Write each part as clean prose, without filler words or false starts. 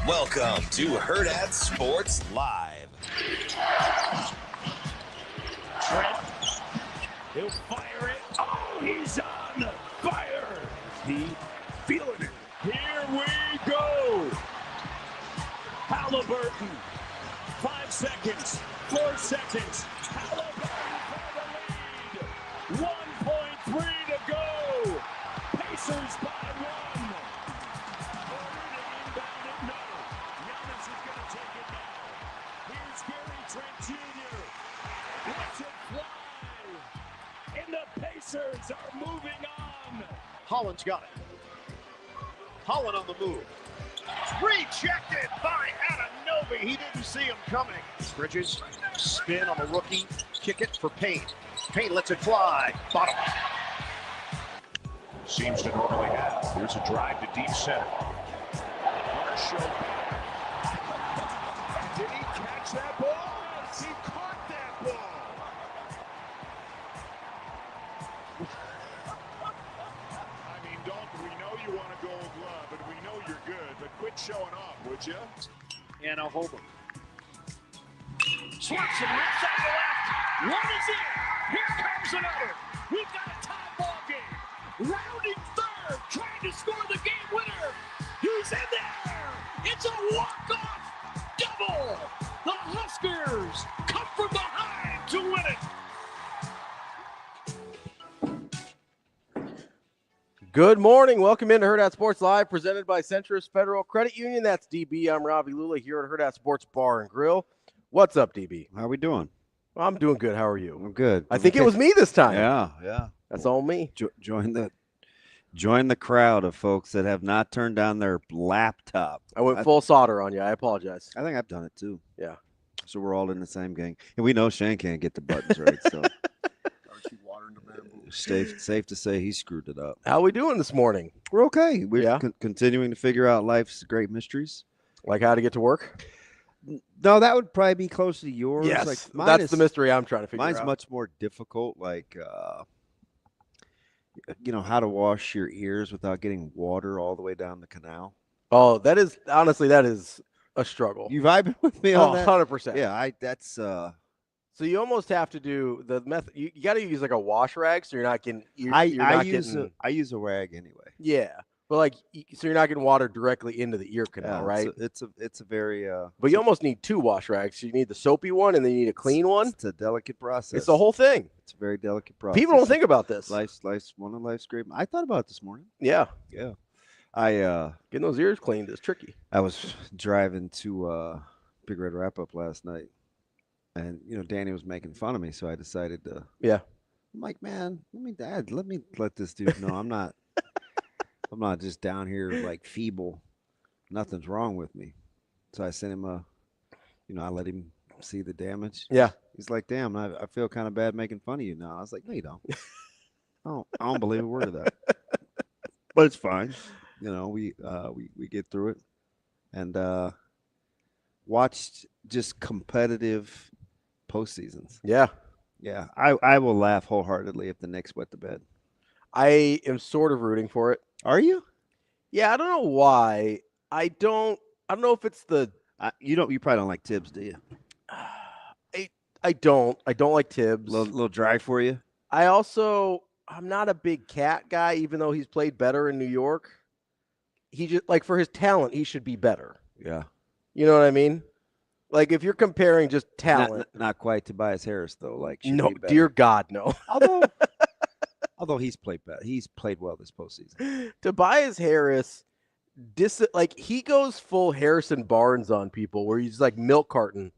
Welcome to Hurrdat Sports Live. Trent, he'll fire it. Oh, he's on fire. He feeling it. Here we go. Halliburton, 5 seconds, 4 seconds. Halliburton for the lead. 1.3 to go. Pacers by 1. And the Pacers are moving on. Holland's got it. Holland on the move. Rejected by Anunoby. He didn't see him coming. Bridges, spin on the rookie. Kick it for Payne. Payne lets it fly. Bottom. Seems to normally have. Here's a drive to deep center. Marshall. Did he catch that ball? He caught that ball. I mean, we know you want a gold glove, and we know you're good, but quit showing off, would you? And a homer. Sjuts and rips out the left. One is in. Here comes another. We've got a tie ball game. Rounding third, trying to score the game winner. He's in there. It's a walk-off double. The Huskers come from behind to win it. Good morning. Welcome into Hurrdat Sports Live, presented by Centrist Federal Credit Union. That's DB. I'm Ravi, Lulla here at Hurrdat Sports Bar and Grill. What's up, DB? How we doing? Well, I'm doing good. How are you? I'm good. I think it was me this time. Yeah. That's all me. Join the crowd of folks that have not turned down their laptop. I went full solder on you. I apologize. I think I've done it too. Yeah. So we're all in the same gang, and we know Shane can't get the buttons right. So safe to say he screwed it up. How we doing this morning? We're okay. We're continuing to figure out life's great mysteries. Like how to get to work? No, that would probably be close to yours. Yes, Like that's the mystery I'm trying to figure out. Mine's much more difficult. Like, how to wash your ears without getting water all the way down the canal. Oh, that is a struggle. You vibing with me on that? 100%. Yeah, that's So you almost have to do the method. You got to use like a wash rag, so you're not getting. I use a rag anyway. Yeah, but like, so you're not getting water directly into the ear canal, right? It's a very. But you almost need 2 wash rags. You need the soapy one, and then you need a clean one. It's a delicate process. It's the whole thing. It's a very delicate process. People don't think about this. Life's one of life's great. I thought about it this morning. Yeah. Getting those ears cleaned is tricky. I was driving to Big Red Wrap Up last night, and Danny was making fun of me, so I decided to. Yeah. I'm like, man, let me let this dude know I'm not. I'm not just down here like feeble. Nothing's wrong with me. So I sent him I let him see the damage. Yeah. He's like, damn, I feel kind of bad making fun of you now. I was like, no, you don't. I don't believe a word of that. But it's fine. We get through it, and watched just competitive postseasons. Yeah. Yeah. I will laugh wholeheartedly if the Knicks wet the bed. I am sort of rooting for it. Are you? Yeah, I don't know why. I don't know if it's the. You probably don't like Tibbs, do you? I don't like Tibbs. Little dry for you. I'm not a big Cat guy, even though he's played better in New York. He just, like, for his talent, he should be better. Yeah. You know what I mean? Like, if you're comparing just talent. Not quite Tobias Harris, though. Like, no, dear God, no. Although he's played better. He's played well this postseason. Tobias Harris, he goes full Harrison Barnes on people where he's like milk carton.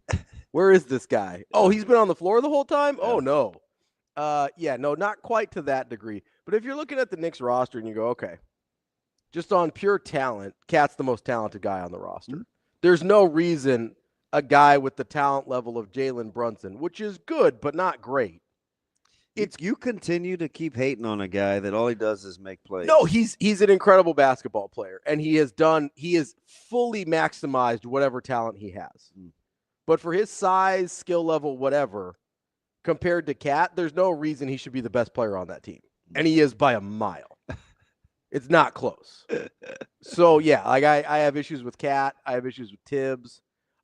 Where is this guy? Oh, he's been on the floor the whole time? Yeah. Oh, no. No, not quite to that degree. But if you're looking at the Knicks roster and you go, okay, just on pure talent, Cat's the most talented guy on the roster. Mm-hmm. There's no reason a guy with the talent level of Jalen Brunson, which is good but not great. You continue to keep hating on a guy that all he does is make plays. No, he's an incredible basketball player, and he has fully maximized whatever talent he has. Mm. But for his size, skill level, whatever, compared to Cat, there's no reason he should be the best player on that team. And he is by a mile. It's not close. So, yeah, like I have issues with Cat. I have issues with Tibbs.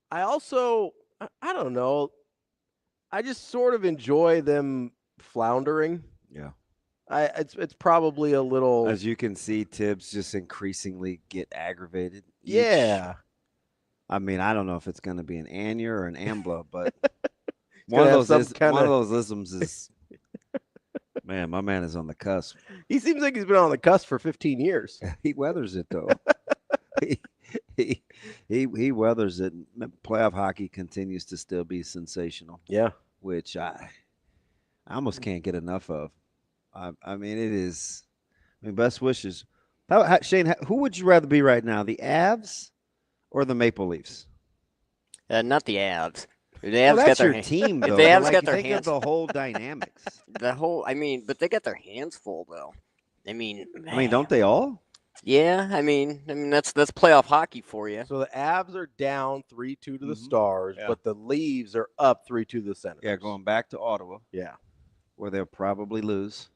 I also, I don't know. I just sort of enjoy them floundering. Yeah. It's probably a little. As you can see, Tibbs just increasingly get aggravated. Yeah. I mean, I don't know if it's going to be an Anya or an Ambla, but gonna one have some of those isms is, man, my man is on the cusp. He seems like he's been on the cusp for 15 years. He weathers it though. he weathers it. Playoff hockey continues to still be sensational. Yeah. Which I almost can't get enough of. I mean, it is. I mean, best wishes. Shane, who would you rather be right now, the Avs or the Maple Leafs? Not the Avs. The Well, Avs that's got their your team, if though. the but, Avs like, got their think hands of the whole dynamics. but they got their hands full though. I mean, Don't they all? Yeah, I mean that's playoff hockey for you. So the Avs are down 3-2 to the Mhm. Stars, Yeah. but the Leaves are up 3-2 to the Senators. Yeah, going back to Ottawa, Yeah. where they'll probably lose.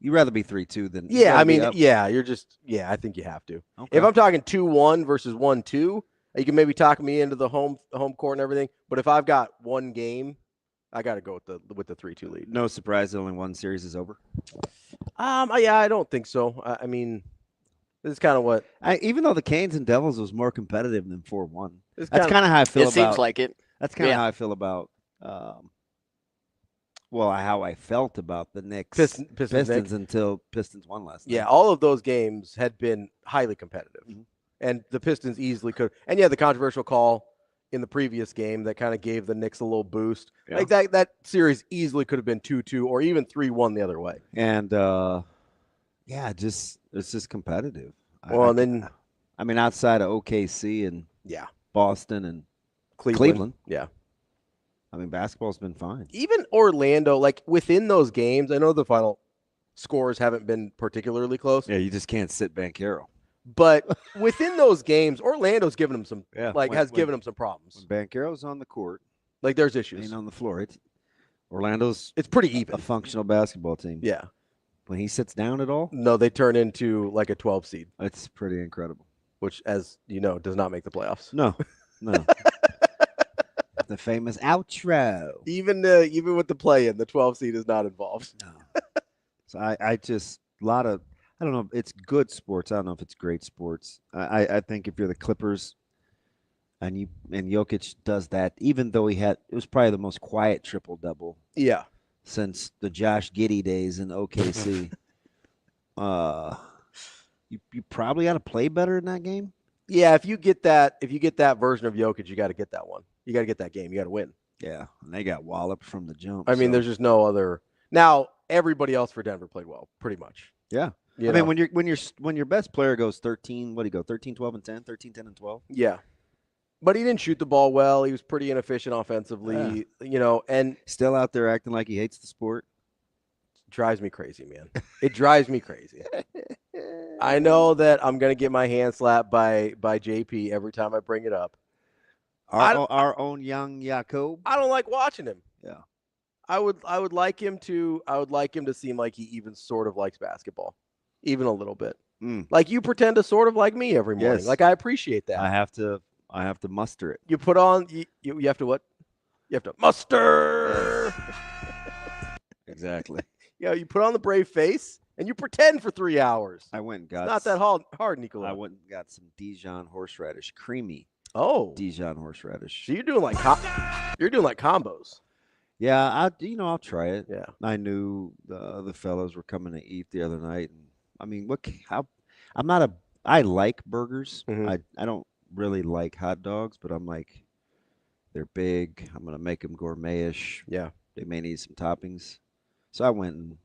You'd rather be 3-2 than Yeah, I mean, up. I think you have to. Okay. If I'm talking 2-1 versus 1-2, you can maybe talk me into the home court and everything. But if I've got one game, I got to go with the 3-2 lead. No surprise that only one series is over. I don't think so. I mean, this is kind of what. Even though the Canes and Devils was more competitive than 4-1. It's That's kind of how I feel It about. seems like it. That's kind of Yeah. how I feel about. How I felt about the Knicks Pistons until Pistons won last night. Yeah, all of those games had been highly competitive, and the Pistons easily could. And the controversial call in the previous game that kind of gave the Knicks a little boost. Yeah. Like that series easily could have been 2-2 or even 3-1 the other way. And it's just competitive. Well, and then I mean, outside of OKC and Boston and Cleveland. Yeah. I mean, basketball's been fine. Even Orlando, like within those games, I know the final scores haven't been particularly close. Yeah, you just can't sit Banchero. But within those games, Orlando's given them some given them some problems. When Banchero's on the court, like there's issues. Ain't on the floor. Orlando's pretty even. A functional basketball team. Yeah. When he sits down at all? No, they turn into like a 12 seed. It's pretty incredible. Which, as you know, does not make the playoffs. No. The famous outro. Even with the play-in, the 12 seed is not involved. No. So I just I don't know. It's good sports. I don't know if it's great sports. I think if you're the Clippers and Jokic does that, even though it was probably the most quiet triple-double. Yeah. Since the Josh Giddey days in OKC. You probably got to play better in that game. Yeah, if you get that version of Jokic, you got to get that one. You got to get that game. You got to win. Yeah, and they got walloped from the jump. I mean, there's just no other. Now everybody else for Denver played well, pretty much. Yeah, I mean, when your best player goes 13, what do you go 13, 12, and 10, 13, 10, and 12? Yeah, but he didn't shoot the ball well. He was pretty inefficient offensively. And still out there acting like he hates the sport. Drives me crazy, man. It drives me crazy. I know that I'm gonna get my hand slapped by JP every time I bring it up. Our own young Jakob. I don't like watching him. Yeah. I would like him to seem like he even sort of likes basketball. Even a little bit. Like you pretend to sort of like me every morning. Yes. Like I appreciate that. I have to muster it. You put on you have to what? You have to muster. Exactly. You put on the brave face and you pretend for 3 hours. I went and It's got not that hard, Nicola. I went and got some Dijon horseradish, creamy. Oh, Dijon horseradish. So you're doing like combos. Yeah, I'll try it. Yeah. I knew the fellows were coming to eat the other night, and I mean, I like burgers. Mhm. I don't really like hot dogs, but I'm like, they're big. I'm gonna make them gourmet-ish. Yeah. They may need some toppings, so I went and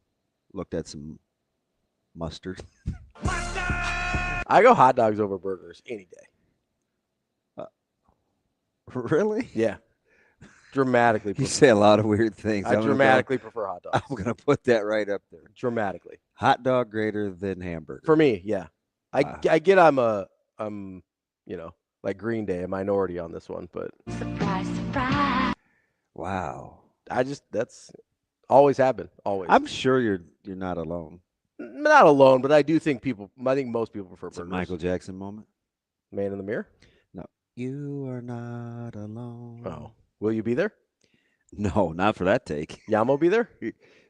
looked at some mustard. I go hot dogs over burgers any day. Really? Yeah. Dramatically. You say a lot of weird things. I dramatically prefer hot dogs. I'm gonna put that right up there. Dramatically. Hot dog greater than hamburger. For me, yeah. I get I'm like Green Day, a minority on this one, but Surprise, surprise. Wow. that's always happened. Always. I'm sure you're not alone. Not alone, but I do think most people prefer It's a burgers. Michael Jackson moment. Man in the mirror? No. You are not alone. Oh. Will you be there? No, not for that take. Yamo be there?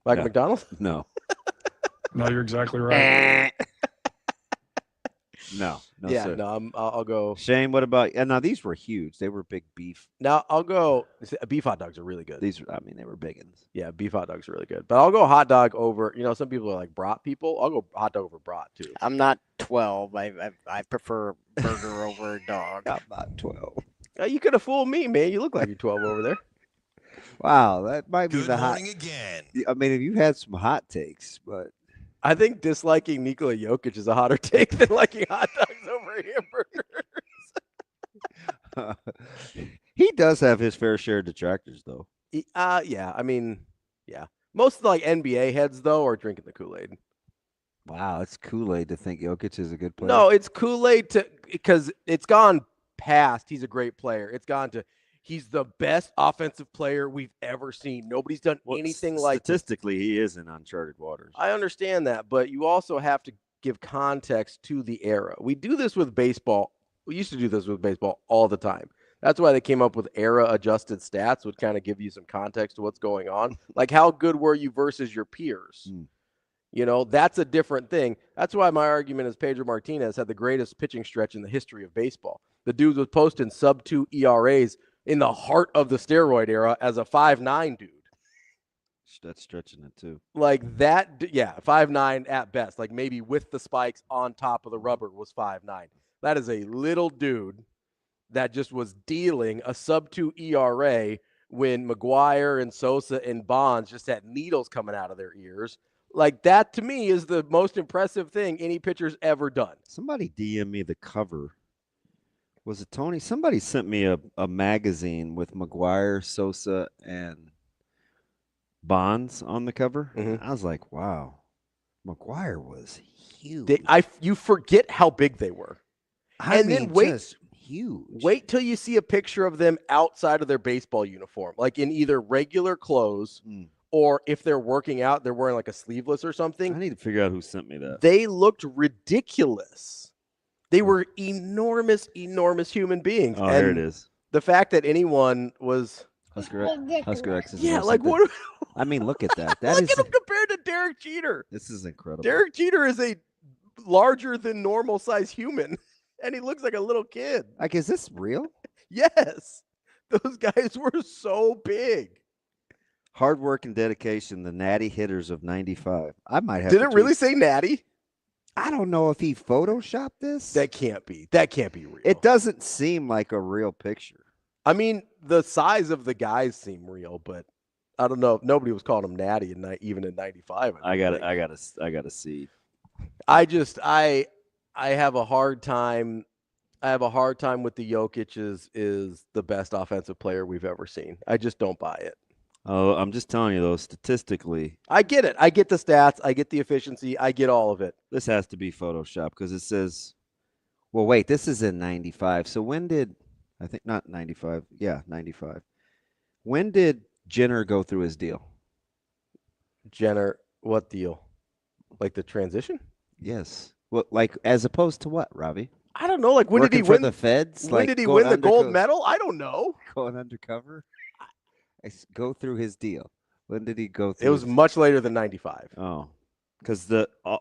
Like No. a McDonald's? No. No, you're exactly right. No, yeah, sir. no, I'll go. Shane, what about? And now these were huge. They were big beef. Now I'll go. Beef hot dogs are really good. They were big ones. Yeah, beef hot dogs are really good. But I'll go hot dog over. Some people are like brat people. I'll go hot dog over brat too. I'm not 12. I prefer burger over a dog. I'm not 12. You could have fooled me, man. You look like you're 12 over there. Wow, that might be Good the hot. morning again. I mean, if you had some hot takes, but I think disliking Nikola Jokic is a hotter take than liking hot dogs over hamburgers. he does have his fair share of detractors, though. Yeah. I mean, yeah. Most of the NBA heads though are drinking the Kool-Aid. Wow, it's Kool-Aid to think Jokic is a good player. No, it's Kool-Aid because it's gone past. He's a great player. It's gone to he's the best offensive player we've ever seen. Nobody's done anything like this. Statistically, he is in uncharted waters. I understand that, but you also have to give context to the era. We do this with baseball. We used to do this with baseball all the time. That's why they came up with era-adjusted stats, would kind of give you some context to what's going on. Like, how good were you versus your peers? That's a different thing. That's why my argument is Pedro Martinez had the greatest pitching stretch in the history of baseball. The dude was posting sub-2 ERAs in the heart of the steroid era as a 5'9" dude. That's stretching it, too. Like that, yeah, 5'9" at best. Like maybe with the spikes on top of the rubber was 5'9". That is a little dude that just was dealing a sub-2 ERA when McGuire and Sosa and Bonds just had needles coming out of their ears. Like that, to me, is the most impressive thing any pitcher's ever done. Somebody DM me the cover. Was it Tony? Somebody sent me a magazine with McGuire, Sosa, and Bonds on the cover. Mhm. I was like, wow. McGuire was huge. You forget how big they were. Then wait, just huge. Wait till you see a picture of them outside of their baseball uniform, like in either regular clothes or if they're working out, they're wearing like a sleeveless or something. I need to figure out who sent me that. They looked ridiculous. They were enormous, enormous human beings. Oh, and here it is. The fact that anyone was Husker X. like what? I mean, look at that. Look at him compared to Derek Jeter. This is incredible. Derek Jeter is a larger than normal size human, and he looks like a little kid. Like, is this real? Yes, those guys were so big. Hard work and dedication, the natty hitters of 95. I might have. Did it really say natty? I don't know if he photoshopped this. That can't be. That can't be real. It doesn't seem like a real picture. I mean, the size of the guys seem real, but I don't know. Nobody was calling him natty even in 95. I gotta see. I have a hard time. I have a hard time with the Jokic is the best offensive player we've ever seen. I just don't buy it. Oh, I'm just telling you, though, statistically. I get it. I get the stats. I get the efficiency. I get all of it. This has to be Photoshop because it says, well, wait, this is in 95. So when did, I think not 95. Yeah, 95. When did Jenner go through his deal? Jenner, what deal? Like the transition? Yes. Well, like as opposed to what, Ravi? I don't know. Like when Working did he win the feds? When did he win the gold medal? I don't know. Going undercover? Go through his deal. When did he go through? It was much later than 95. Oh, because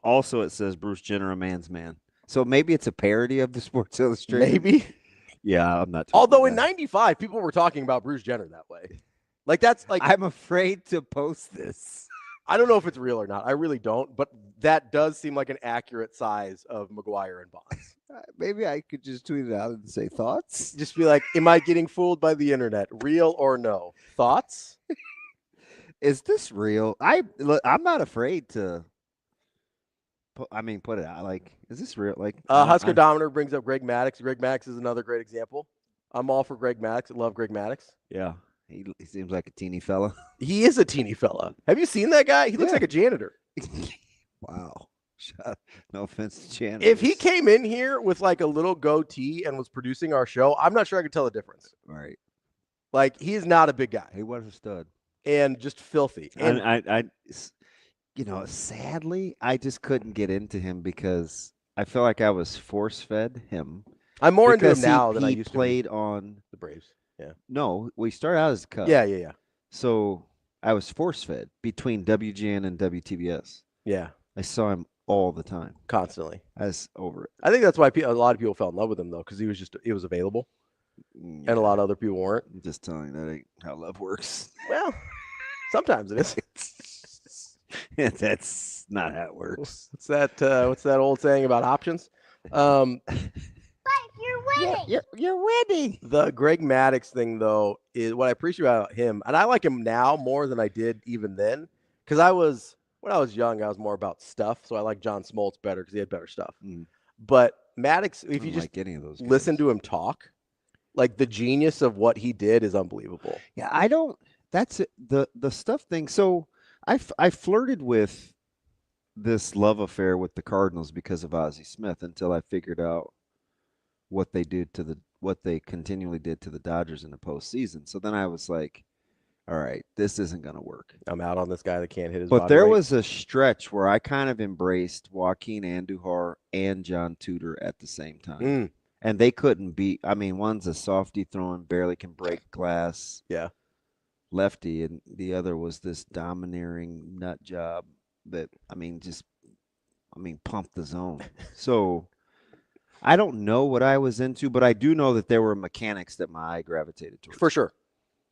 also it says Bruce Jenner, a man's man. So maybe it's a parody of the Sports Illustrated. Maybe. Yeah, I'm not. Although in 95, people were talking about Bruce Jenner that way. Like that's like I'm afraid to post this. I don't know if it's real or not. I really don't. But that does seem like an accurate size of McGuire and Bonds. Maybe I could just tweet it out and say thoughts. Just be like, am I getting fooled by the internet? Real or no? Thoughts? Is this real? I'm not afraid to. Put it out. Like, is this real? Like, Husker Dominer brings up Greg Maddux. Greg Maddux is another great example. I'm all for Greg Maddux. I love Greg Maddux. Yeah, he seems like a teeny fella. He is a teeny fella. Have you seen that guy? He looks like a janitor. Wow. No offense to Chan. If he came in here with like a little goatee and was producing our show, I'm not sure I could tell the difference. Right. Like he is not a big guy. He was a stud. And just filthy. And sadly, I just couldn't get into him because I feel like I was force-fed him I'm more into him because now than I he used to be. played on The Braves. Yeah. No, we started out as a Cub. Yeah. So I was force-fed between WGN and WTBS. Yeah. I saw him all the time. Constantly. I was over it. I think that's why a lot of people fell in love with him though, because he was available, and a lot of other people weren't. I'm just telling you that ain't how love works. Well, sometimes it is. That's not how it works. What's that old saying about options? You're winning. The Greg Maddux thing, though, is what I appreciate about him, and I like him now more than I did even then. Because when I was young, I was more about stuff, so I like John Smoltz better because he had better stuff. But Maddux, if you just like any of those listen to him talk, like the genius of what he did is unbelievable. Yeah, I don't. That's it, the stuff thing. So I flirted with this love affair with the Cardinals because of Ozzie Smith until I figured out what they continually did to the Dodgers in the postseason. So then I was like, all right, this isn't going to work. I'm out on this guy that can't hit his But body there weight. was a stretch where I kind of embraced Joaquin Andujar and John Tudor at the same time. And they couldn't beat. I mean, one's a softy throwing, barely can break glass. Yeah. Lefty, and the other was this domineering nut job that, pumped the zone. So I don't know what I was into, but I do know that there were mechanics that my eye gravitated towards. For sure.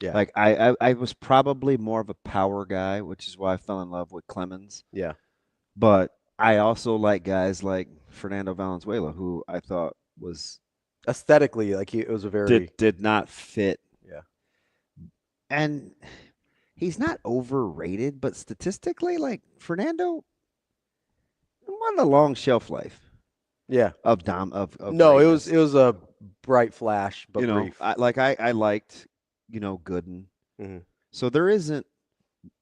Yeah. Like I was probably more of a power guy, which is why I fell in love with Clemens. Yeah. But I also like guys like Fernando Valenzuela, who I thought was aesthetically, like it was a very did not fit. Yeah. And he's not overrated, but statistically, like Fernando won a long shelf life. Yeah. Of no, greatness. it was a bright flash, but brief. I liked, Gooden. Mm-hmm. So there isn't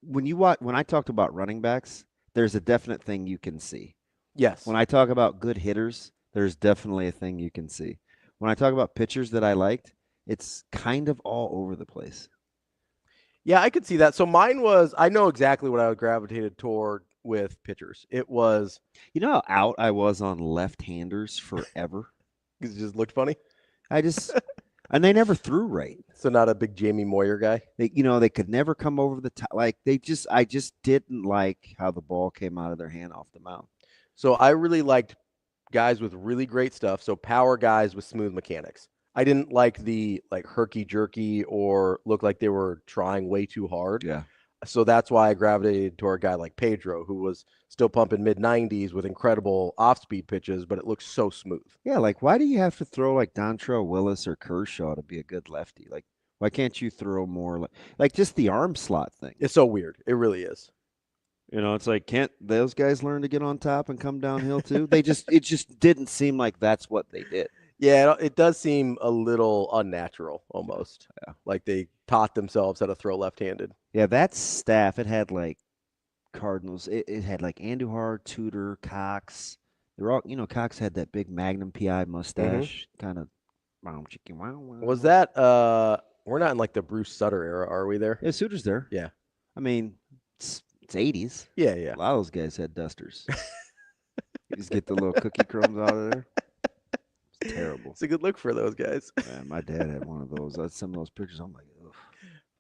when I talked about running backs, there's a definite thing you can see. Yes. When I talk about good hitters, there's definitely a thing you can see. When I talk about pitchers that I liked, it's kind of all over the place. Yeah, I could see that. So mine was, I know exactly what I gravitated toward with pitchers. It was, how out I was on left-handers forever. It just looked funny. And they never threw right. So not a big Jamie Moyer guy. They could never come over the top. Like I just didn't like how the ball came out of their hand off the mound. So I really liked guys with really great stuff. So power guys with smooth mechanics. I didn't like the herky-jerky or look like they were trying way too hard. Yeah. So that's why I gravitated toward a guy like Pedro, who was still pumping mid-90s with incredible off-speed pitches, but it looks so smooth. Yeah, like why do you have to throw like Dontrelle Willis or Kershaw to be a good lefty? Like why can't you throw more like just the arm slot thing? It's so weird. It really is. It's like, can't those guys learn to get on top and come downhill too? It just didn't seem like that's what they did. Yeah, it does seem a little unnatural almost. Yeah. Like they taught themselves how to throw left-handed. Yeah, that staff, it had like Cardinals. It had like Andujar, Tudor, Cox. They're all, Cox had that big Magnum PI mustache, kind of. Was that, we're not in like the Bruce Sutter era, are we there? Yeah, Suter's there. Yeah. I mean, it's 80s. Yeah. A lot of those guys had dusters. You just get the little cookie crumbs out of there. It's terrible. It's a good look for those guys. Man, my dad had one of those. Some of those pictures, I'm like, ugh.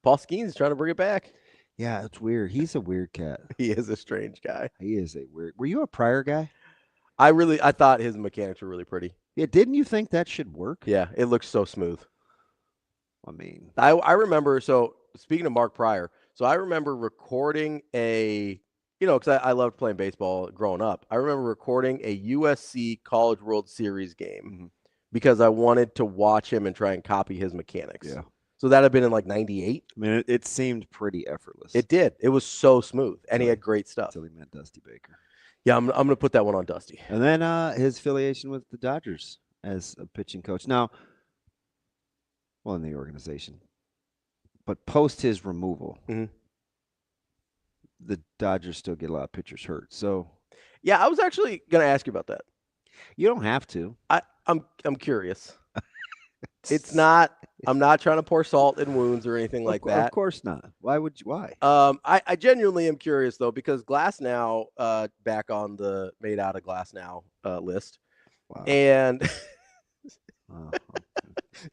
Paul Skeens trying to bring it back. Yeah, it's weird. He's a weird cat. He is a strange guy. He is a weird. Were you a Pryor guy? I thought his mechanics were really pretty. Yeah, didn't you think that should work? Yeah, it looks so smooth. I mean, I remember, so speaking of Mark Pryor, so I remember recording because I loved playing baseball growing up. I remember recording a USC College World Series game because I wanted to watch him and try and copy his mechanics. Yeah. So that had been in like 98. I mean, it seemed pretty effortless. It did. It was so smooth, and he had great stuff. Until he met Dusty Baker. Yeah, I'm going to put that one on Dusty. And then his affiliation with the Dodgers as a pitching coach. Now, well, in the organization. But post his removal, the Dodgers still get a lot of pitchers hurt. So, yeah, I was actually going to ask you about that. You don't have to. I'm curious. It's not. I'm not trying to pour salt in wounds or anything like that. Of course not. Why would you? Why? I genuinely am curious though, because Glass Now back on the made out of Glass Now list, Wow. and Wow.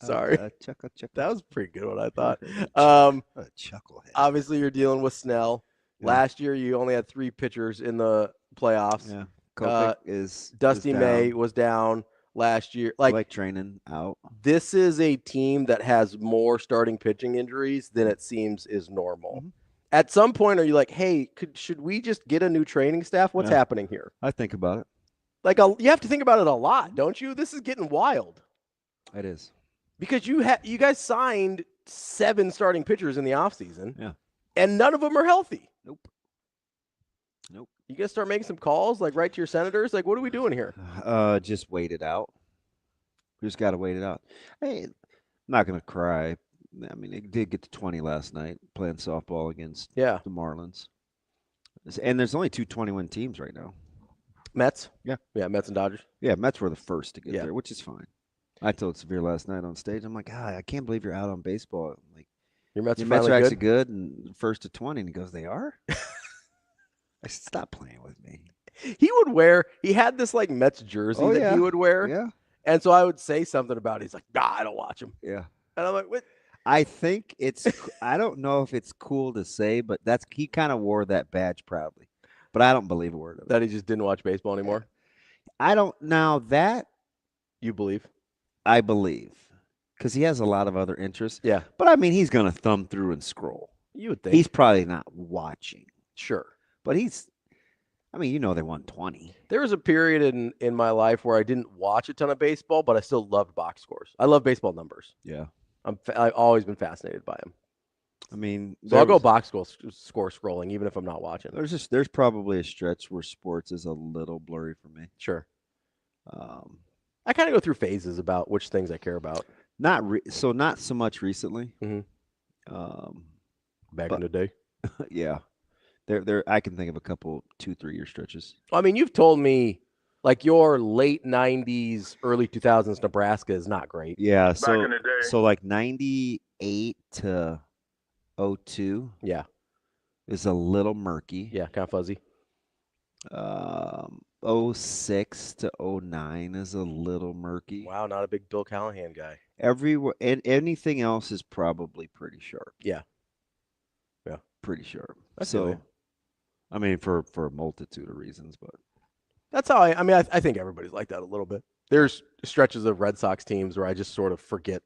sorry, Chuckle. that was a pretty good one, I thought. A chucklehead. Obviously you're dealing with Snell. Yeah. Last year you only had 3 pitchers in the playoffs. Yeah. Kopech is Dusty down. May was down last year. Like training out. This is a team that has more starting pitching injuries than it seems is normal. Mhm. At some point, are you like, hey, should we just get a new training staff? What's happening here? I think about it. Like, you have to think about it a lot, don't you? This is getting wild. It is. Because you guys signed 7 starting pitchers in the offseason. Yeah. And none of them are healthy. Nope. You guys start making some calls, like right to your senators? Like, what are we doing here? Just wait it out. We just got to wait it out. Hey, I'm not going to cry. I mean, it did get to 20 last night playing softball against the Marlins. And there's only 2 20-win teams right now. Mets? Yeah. Yeah, Mets and Dodgers. Yeah, Mets were the first to get there, which is fine. I told Severe last night on stage, I'm like, I can't believe you're out on baseball. I'm like, your Mets are actually good and first to 20. And he goes, they are? I said, stop playing with me. He had this like Mets jersey that he would wear. Yeah. And so I would say something about it. He's like, nah, I don't watch him. Yeah. And I'm like, what? I think it's, I don't know if it's cool to say, but he kind of wore that badge proudly. But I don't believe a word of it. That he just didn't watch baseball anymore? Now that. You believe? I believe. Because he has a lot of other interests. Yeah. But I mean, he's going to thumb through and scroll. You would think. He's probably not watching. Sure. But they won 20. There was a period in my life where I didn't watch a ton of baseball, but I still loved box scores. I love baseball numbers. Yeah. I've always been fascinated by them. I mean, so I'll go box score scrolling, even if I'm not watching. There's probably a stretch where sports is a little blurry for me. Sure. I kind of go through phases about which things I care about. Not so much recently. Mm-hmm. Back in the day. Yeah. There. I can think of a couple 2-3 year stretches. I mean, you've told me like your late 90s, early 2000s Nebraska is not great. Yeah. Back in the day. So like 98 to 02. Yeah. Is a little murky. Yeah, kind of fuzzy. 06 to 09 is a little murky. Wow, not a big Bill Callahan guy. Everywhere, and anything else is probably pretty sharp. Yeah. Pretty sharp. So, I mean, for a multitude of reasons, but that's how I think everybody's like that a little bit. There's stretches of Red Sox teams where I just sort of forget.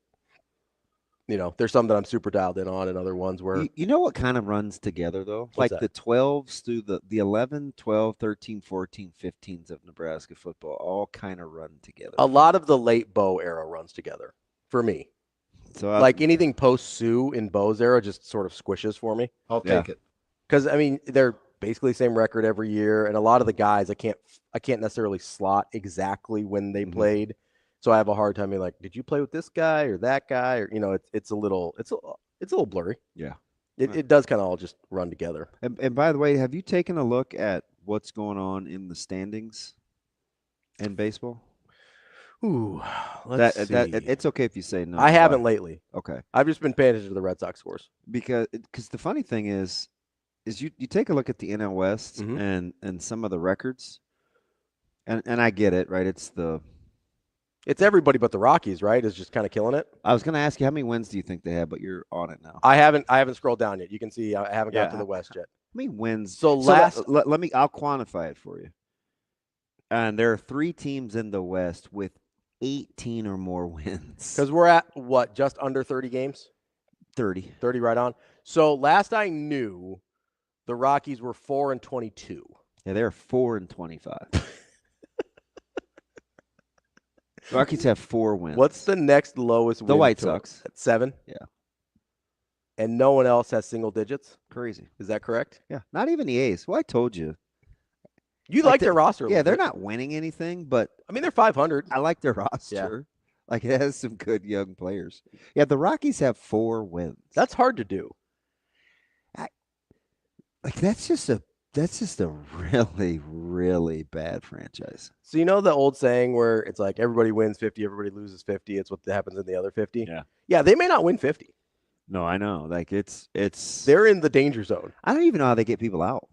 There's some that I'm super dialed in on, and other ones where you know what kind of runs together though? What's like that? the 12s through the 11, 12, 13, 14, 15s of Nebraska football all kind of run together. A lot of the late Bo era runs together for me. So like anything post Sue in Bo's era just sort of squishes for me. I'll take it. Because I mean they're basically the same record every year, and a lot of the guys I can't necessarily slot exactly when they played, so I have a hard time being like, did you play with this guy or that guy, or it's a little blurry. Yeah, it does kind of all just run together. And by the way, have you taken a look at what's going on in the standings in baseball? Ooh, let's see. It's okay if you say no. I haven't lately. Okay. I've just been paying attention to the Red Sox scores. Because the funny thing is you take a look at the NL West and some of the records, and I get it, right? It's everybody but the Rockies, right? Is just kind of killing it. I was going to ask you how many wins do you think they have, but you're on it now. I haven't scrolled down yet. You can see I haven't got to the West yet. How many wins? So I'll quantify it for you. And there are 3 teams in the West with 18 or more wins. Because we're at, what, just under 30 games? 30. 30 right on. So last I knew, the Rockies were 4-22. Yeah, they're 4-25. Rockies have 4 wins. What's the next lowest win? The White Sox. At 7? Yeah. And no one else has single digits? Crazy. Is that correct? Yeah. Not even the A's. Well, I told you. You like their roster. Yeah, they're not winning anything, but I mean, they're 500. I like their roster. Yeah. Like, it has some good young players. Yeah, the Rockies have 4 wins. That's hard to do. Like, that's just a That's just a really, really bad franchise. So you know the old saying where it's like everybody wins 50, everybody loses 50. It's what happens in the other 50. Yeah. Yeah, they may not win 50. No, I know. Like it's. They're in the danger zone. I don't even know how they get people out.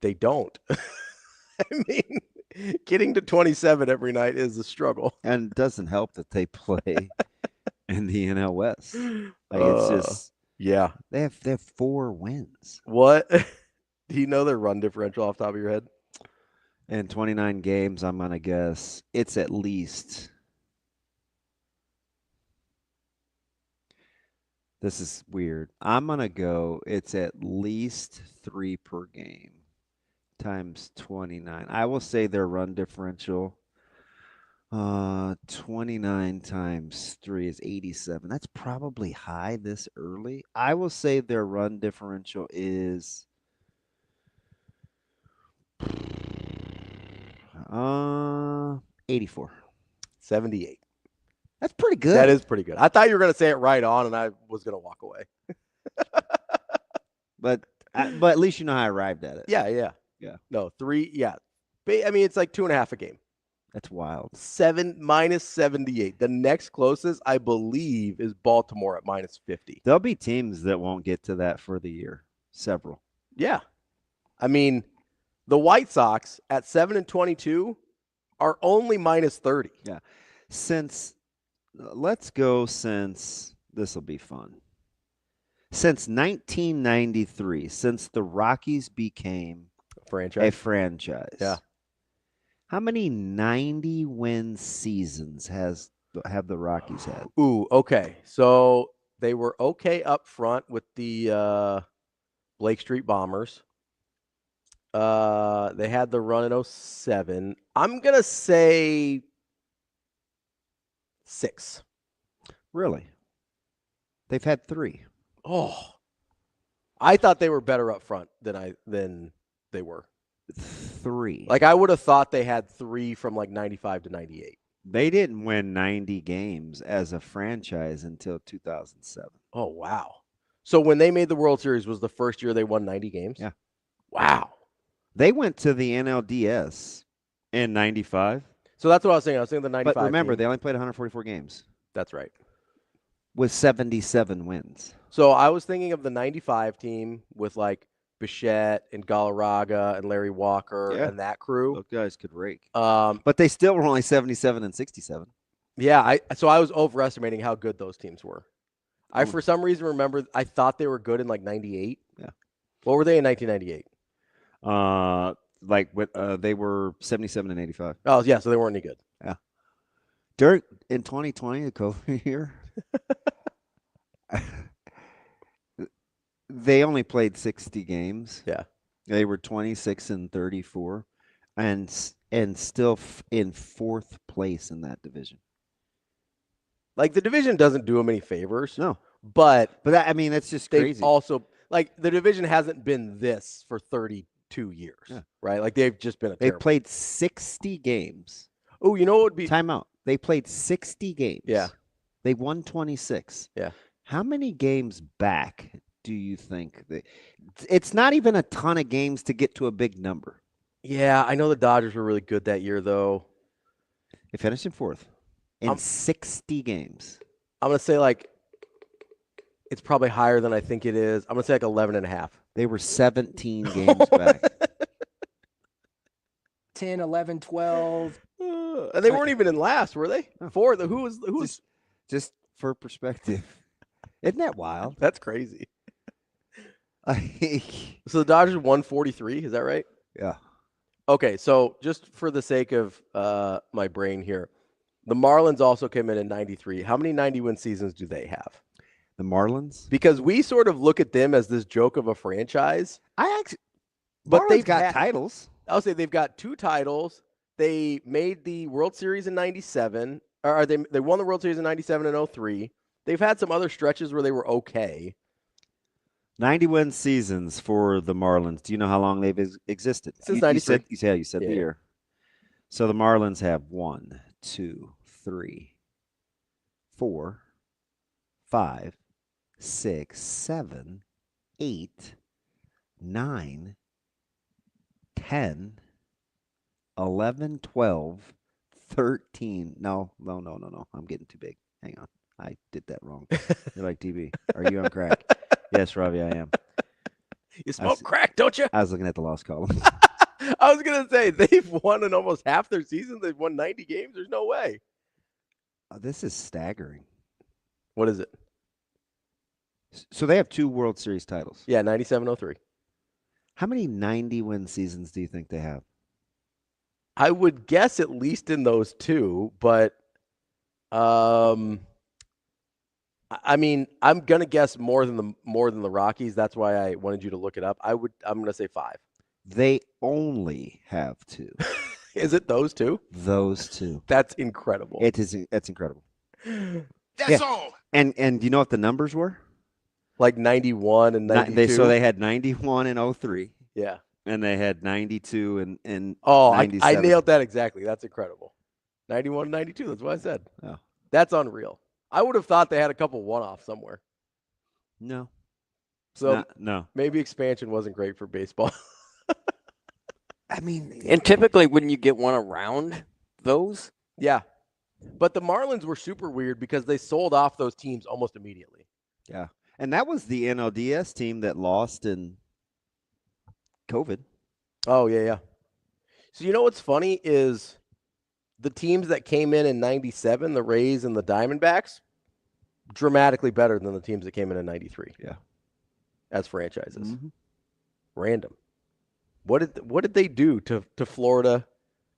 They don't. I mean, getting to 27 every night is a struggle. And it doesn't help that they play in the NL West. Like it's just yeah. they have 4 wins What? Do you know their run differential off the top of your head? in 29 games. I'm gonna guess it's at least. This is weird. I'm gonna go. It's at least 3 per game times 29. I will say their run differential. 29 times 3 is 87. That's probably high this early. I will say their run differential is 84. 78. That's pretty good. That is pretty good. I thought you were going to say it right on, and I was going to walk away. but at least you know how I arrived at it. Yeah. No, 3. Yeah. I mean, it's like 2.5 a game. That's wild. 7 minus 78. The next closest, I believe, is Baltimore at minus 50. There'll be teams that won't get to that for the year. Several. Yeah. I mean, the White Sox at 7-22 are only minus 30. Yeah. Let's go since this will be fun. Since 1993, since the Rockies became a franchise. Yeah. How many 90-win seasons have the Rockies had? Ooh, okay. So they were okay up front with the Blake Street Bombers. They had the run in 07. I'm going to say 6. Really? They've had 3. Oh. I thought they were better up front than they were. 3. Like I would have thought they had 3 from like 95 to 98. They didn't win 90 games as a franchise until 2007. Oh, wow. So when they made the World Series was the first year they won 90 games? Yeah. Wow. They went to the NLDS in 95. So that's what I was saying. I was saying the 95. But remember, team. they only played 144 games. That's right. With 77 wins. So I was thinking of the 95 team with like Bichette and Galarraga and Larry Walker and that crew. Those guys could rake. But they still were only 77 and 67. Yeah, so I was overestimating how good those teams were. I for some reason remember I thought they were good in like 98. Yeah. What were they in 1998? They were 77 and 85. Oh, yeah, so they weren't any good. Yeah. In 2020, the COVID year, they only played 60 games. Yeah. They were 26 and 34 and still in 4th place in that division. Like the division doesn't do them any favors. No. But that's just crazy. Also, like the division hasn't been this for 32 years, right? Like they've just been They played 60 games. Oh, you know what would be timeout? They played 60 games. Yeah. They won 26. Yeah. How many games back do you think it's not even a ton of games to get to a big number? Yeah, I know the Dodgers were really good that year though. They finished in 4th in 60 games. I'm going to say like it's probably higher than I think it is. I'm going to say like 11 and a half. They were 17 games back. 10, 11, 12. And they weren't even in last, were they? No. 4th. Who was just for perspective. Isn't that wild? That's crazy. So the Dodgers won 43, is that right? Yeah. Okay, so just for the sake of my brain here, the Marlins also came in 93. How many 90-win seasons do they have? The Marlins? Because we sort of look at them as this joke of a franchise. But they've got titles. I'll say they've got 2 titles. They made the World Series in 97. Or they won the World Series in 97 and 03. They've had some other stretches where they were okay. 90-win seasons for the Marlins. Do you know how long they've existed? Since 93. You said the year. So the Marlins have 1, 2, 3, 4, 5, 6, 7, 8, 9, 10, 11, 12, 13. No. I'm getting too big. Hang on. I did that wrong. You're like, DB, are you on crack? Yes, Ravi, I am. You smoke crack, don't you? I was looking at the loss column. I was going to say, they've won in almost half their season. They've won 90 games. There's no way. This is staggering. What is it? So they have 2 World Series titles. Yeah, 97-03. How many 90-win seasons do you think they have? I would guess at least in those 2, but I mean, I'm gonna guess more than the Rockies. That's why I wanted you to look it up. I'm gonna say 5. They only have 2. Is it those 2? Those 2. That's incredible. That's incredible. That's all. And do you know what the numbers were? Like 91 and 92. So they had 91 and 03. Yeah. And they had 92 and Oh, 97. I nailed that exactly. That's incredible. 91 and 92. That's what I said. Oh. That's unreal. I would have thought they had a couple one-offs somewhere. No. So No. maybe expansion wasn't great for baseball. I mean, And typically, when you get one around those, Yeah. But the Marlins were super weird because they sold off those teams almost immediately. yeah. And that was the NLDS team that lost in COVID. Oh, yeah. So you know what's funny is the teams that came in 97, the Rays and the Diamondbacks, dramatically better than the teams that came in 93. Yeah. As franchises. Mm-hmm. Random. What did they do to Florida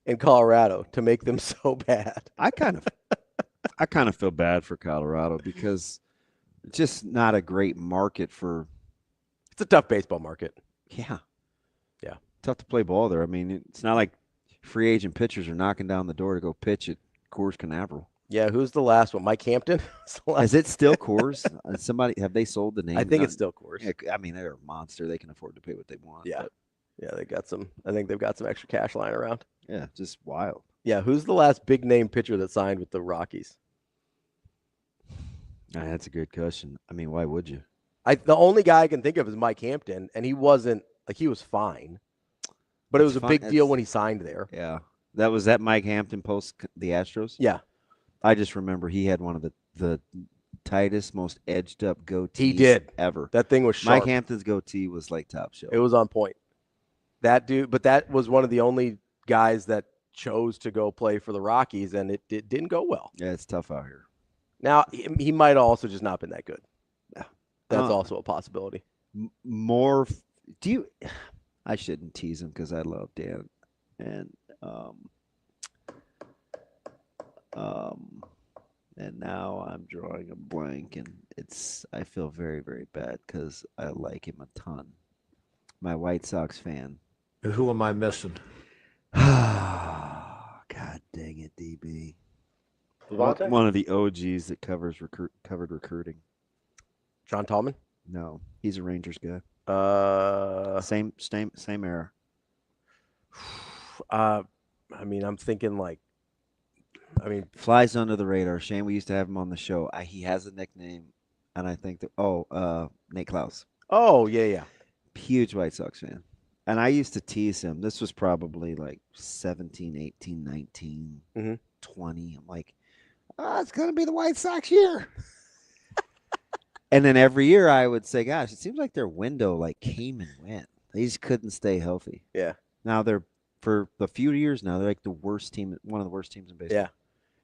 and Colorado to make them so bad? I kind of feel bad for Colorado because it's just not a great market for. It's a tough baseball market. Yeah. Yeah. Tough to play ball there. I mean, it's not like free agent pitchers are knocking down the door to go pitch at Coors Canaveral. Yeah, who's the last one? Mike Hampton? Is it still Coors? Have they sold the name? I think it's still Coors. Yeah, I mean, they're a monster. They can afford to pay what they want. Yeah. But Yeah, I think they've got some extra cash lying around. yeah, just wild. Yeah, who's the last big name pitcher that signed with the Rockies? That's a good question. I mean, why would you? The only guy I can think of is Mike Hampton, and he wasn't he was fine. But it was a big deal when he signed there. Yeah. That Mike Hampton post the Astros? Yeah. I just remember he had one of the tightest, most edged up goatees He did. ever. That thing was sharp. Mike Hampton's goatee was like top shelf. It was on point. That dude, but that was one of the only guys that chose to go play for the Rockies, and it didn't go well. Yeah, it's tough out here. Now, he might have also just not been that good. Yeah. That's also a possibility. I shouldn't tease him because I love Dan. And now I'm drawing a blank, and I feel very, very bad because I like him a ton. My White Sox fan. Who am I missing? God dang it, DB. One of the OGs that covered recruiting. John Tallman? No, he's a Rangers guy. Same era. I mean, I'm thinking flies under the radar. Shane, we used to have him on the show. He has a nickname, and I think Nate Klaus. Oh, yeah. Huge White Sox fan. And I used to tease him. This was probably like 17, 18, 19, 20. I'm like, it's going to be the White Sox year. And then every year I would say, gosh, it seems like their window came and went. They just couldn't stay healthy. Yeah. Now for a few years now, they're like the worst team, one of the worst teams in baseball. Yeah.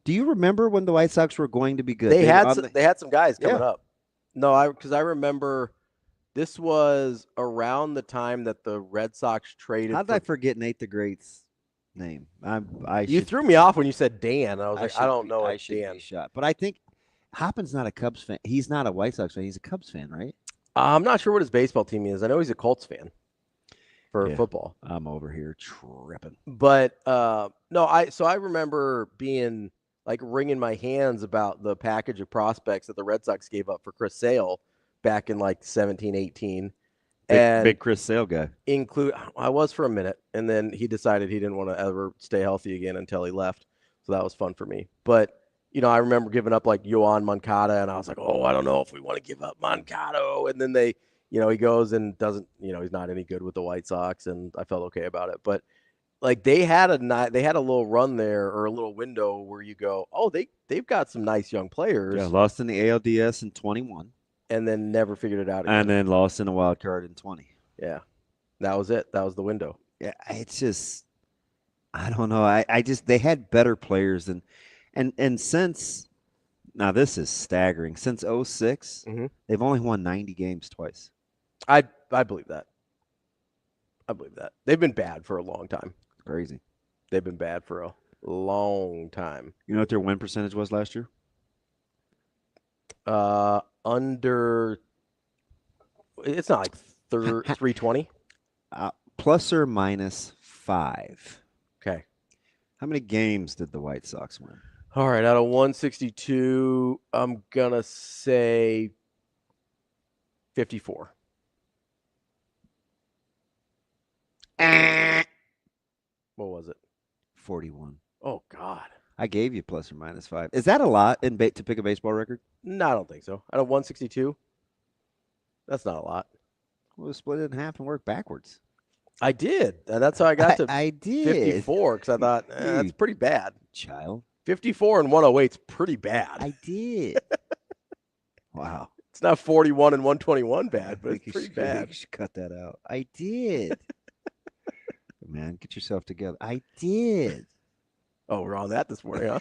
Do you remember when the White Sox were going to be good? They had some guys coming up. No, because I remember this was around the time that the Red Sox traded. How did I forget Nate the Great's name? You threw me off when you said Dan. I was like, I don't know I should Dan. be shot. But I think Hoppin's not a Cubs fan. He's not a White Sox fan. He's a Cubs fan, right? I'm not sure what his baseball team is. I know he's a Colts fan for football. I'm over here tripping. But no, I remember being wringing my hands about the package of prospects that the Red Sox gave up for Chris Sale back in 17, 18. Big Chris Sale guy. I was for a minute, and then he decided he didn't want to ever stay healthy again until he left. So that was fun for me. But I remember giving up Yoan Moncada, and I was like, oh, I don't know if we want to give up Moncada. And then they he goes and doesn't, he's not any good with the White Sox, and I felt okay about it. But like they had a little run there or a little window where you go, oh, they've got some nice young players. Yeah, lost in the ALDS in 21. And then never figured it out again. And then lost in a wild card in 20. Yeah. That was it. That was the window. Yeah, it's just, I don't know. I just, they had better players than, and since, now this is staggering. Since 06, they've only won 90 games twice. I believe that. I believe that. They've been bad for a long time. Crazy. They've been bad for a long time. You know what their win percentage was last year? Under, it's not like 320. Plus or minus 5. Okay. How many games did the White Sox win? All right, out of 162, I'm gonna say 54. What was it? 41. Oh God. I gave you plus or minus 5. Is that a lot to pick a baseball record? No, I don't think so. Out of 162, that's not a lot. We'll split it in half and work backwards. I did. And that's how I got to I did. 54 because I thought that's pretty bad. Child. 54 and 108 is pretty bad. I did. Wow. It's not 41 and 121 bad, but it's pretty bad. You should cut that out. I did. Man, get yourself together. I did. Oh, we're on that this morning, huh?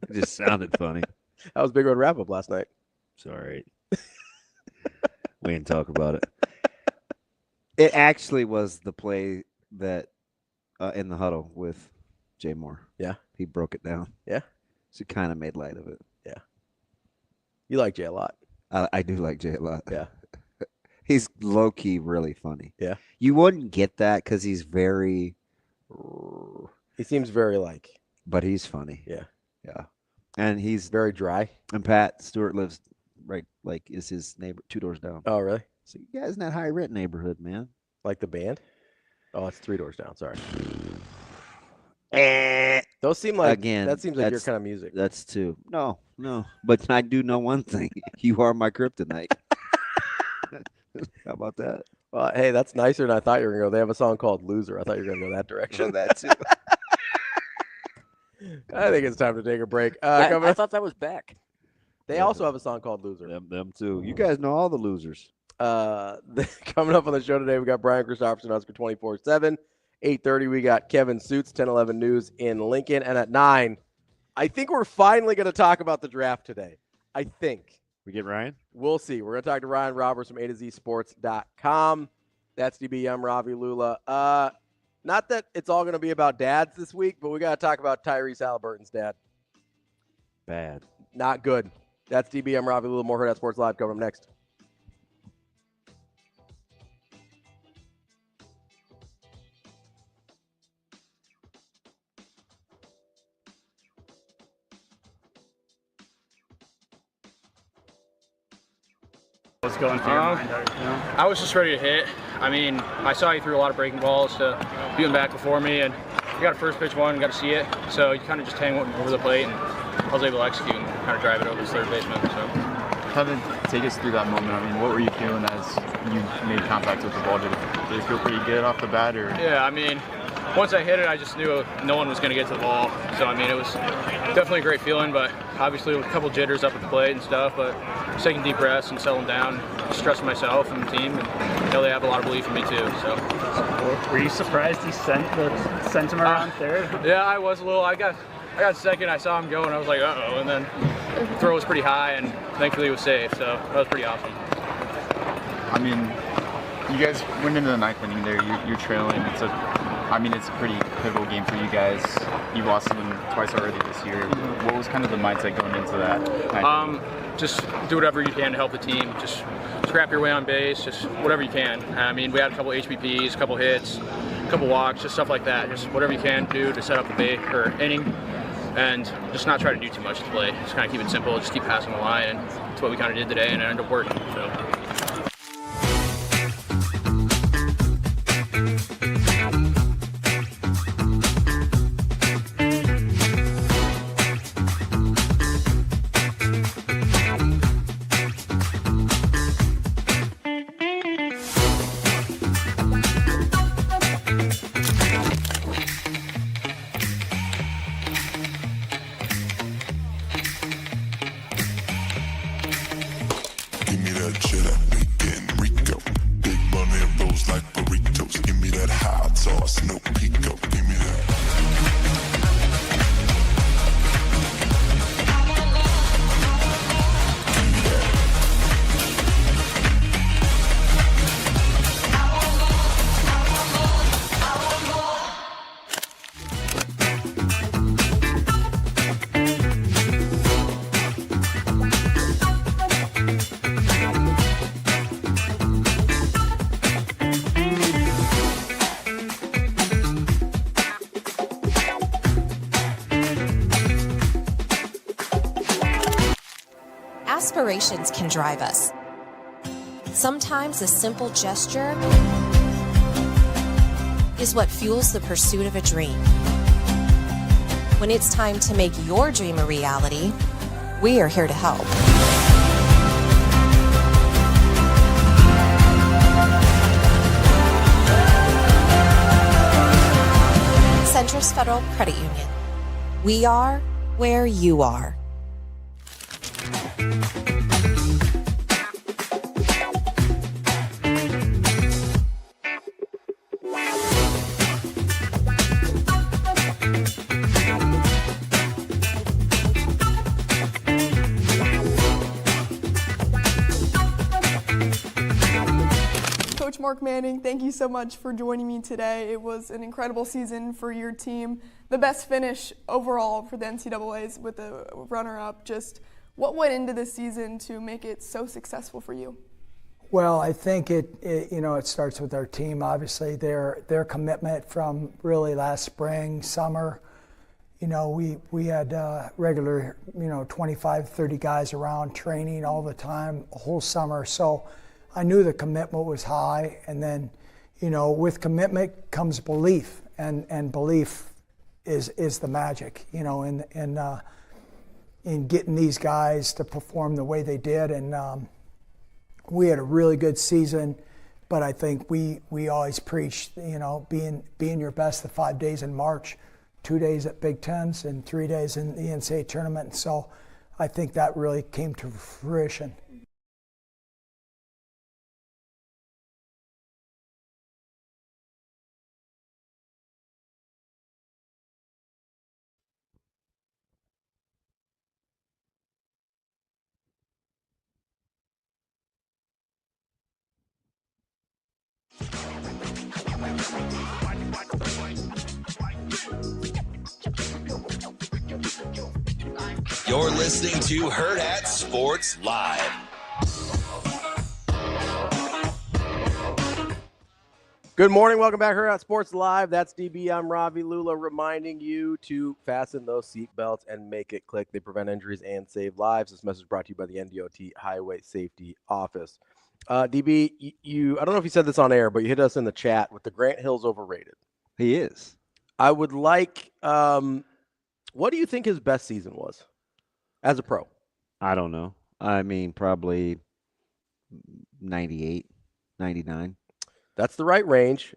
It just sounded funny. That was Big Red Wrap Up last night. Sorry. We didn't talk about it. It actually was the play that in the huddle with Jay Moore. Yeah. He broke it down. Yeah. So kind of made light of it. Yeah. You like Jay a lot. I do like Jay a lot. Yeah. He's low-key really funny. Yeah. You wouldn't get that because he's very... He seems very like... But he's funny. Yeah. Yeah. And he's... Very dry. And Pat Stewart lives right, like, is his neighbor 2 doors down. Oh, really? So you guys in that high-rent neighborhood, man. Like the band? Oh, it's 3 doors down. Sorry. Those seem like... Again, that seems like your kind of music. That's 2. No. But I do know one thing. You are my kryptonite. How about that? Well, hey, that's nicer than I thought you were going to go. They have a song called Loser. I thought you were going to go that direction. That too. I think it's time to take a break. I thought that was Beck. They also have a song called Loser. Them too. You guys know all the losers. Coming up on the show today, we got Brian Christopherson, Husker 24/7. 8:30, we got Kevin Sjuts, 10-11 News in Lincoln. And at 9, I think we're finally going to talk about the draft today. I think. We get Ryan? We'll see. We're going to talk to Ryan Roberts from A to Z Sports.com. That's DBM, Ravi, Lulla. Not that it's all going to be about dads this week, but we got to talk about Tyrese Halliburton's dad. Bad. Not good. That's DBM, Ravi, Lulla. More Hurrdat Sports Live coming up next. What's going through your mind? I was just ready to hit. I mean, I saw you threw a lot of breaking balls to being back before me, and you got a first pitch one, got to see it. So you kind of just hang over the plate, and I was able to execute and kind of drive it over the third baseman. So, Kind of take us through that moment. I mean, what were you feeling as you made contact with the ball? Did it feel pretty good off the bat, or? Yeah, I mean, once I hit it, I just knew no one was going to get to the ball. So, I mean, it was definitely a great feeling, but obviously with a couple jitters up at the plate and stuff, but just taking deep breaths and settling down, just trusting myself and the team, and they have a lot of belief in me too. So, were you surprised he sent him around third? Yeah, I was a little. I got second. I saw him go, and I was like, uh-oh, and then the throw was pretty high, and thankfully it was safe. So that was pretty awesome. I mean, you guys went into the 9th inning there. You're trailing. It's a pretty pivotal game for you guys. You've lost them twice already this year. What was kind of the mindset going into that? Just do whatever you can to help the team. Just scrap your way on base. Just whatever you can. I mean, we had a couple HBPs, a couple hits, a couple walks, just stuff like that. Just whatever you can do to set up the inning, and just not try to do too much to play. Just kind of keep it simple. Just keep passing the line, and that's what we kind of did today, and it ended up working. So. aspirations can drive us. Sometimes a simple gesture is what fuels the pursuit of a dream. When it's time to make your dream a reality, we are here to help. Centris Federal Credit Union. We are where you are. Coach Mark Manning, thank you so much for joining me today. It was an incredible season for your team. The best finish overall for the NCAAs with the runner-up. Just what went into this season to make it so successful for you? Well, I think it starts with our team. Obviously, their commitment from really last spring, summer. We had regular 25, 30 guys around training all the time, the whole summer. So I knew the commitment was high, and then with commitment comes belief, and belief is the magic, in getting these guys to perform the way they did. And we had a really good season, but I think we always preached, being your best the 5 days in March, 2 days at Big Tens and 3 days in the NCAA tournament. And so I think that really came to fruition. You're listening to Hurrdat Sports Live. Good morning. Welcome back, Hurrdat Sports Live. That's DB. I'm Ravi. Lulla reminding you to fasten those seat belts and make it click. They prevent injuries and save lives. This message brought to you by the NDOT Highway Safety Office. DB, I don't know if you said this on air, but you hit us in the chat with the Grant Hill's overrated. He is. I would like, what do you think his best season was as a pro? I don't know. I mean, probably 98, 99. That's the right range.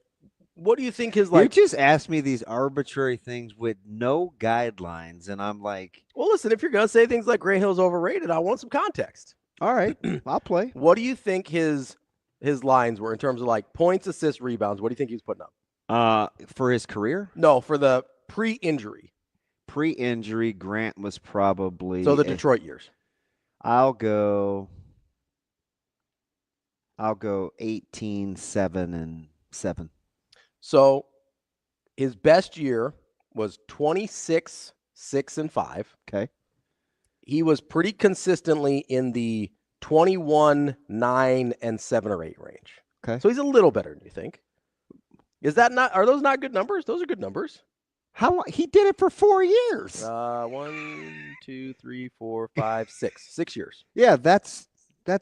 What do you think his You just asked me these arbitrary things with no guidelines, and I'm like, well, listen, if you're going to say things like Grant Hill's overrated, I want some context. All right, I'll play. What do you think his lines were in terms of like points, assists, rebounds? What do you think he was putting up? For his career? No, for the pre-injury. Pre-injury, Grant was probably the Detroit years. I'll go 18, 7, and 7. So his best year was 26, 6, and 5. Okay. He was pretty consistently in the 21, 9, and 7 or 8 range. Okay. So he's a little better, do you think? Are those not good numbers? Those are good numbers. How long? He did it for 4 years. 1, 2, 3, 4, 5, 6. 6 years. Yeah, that's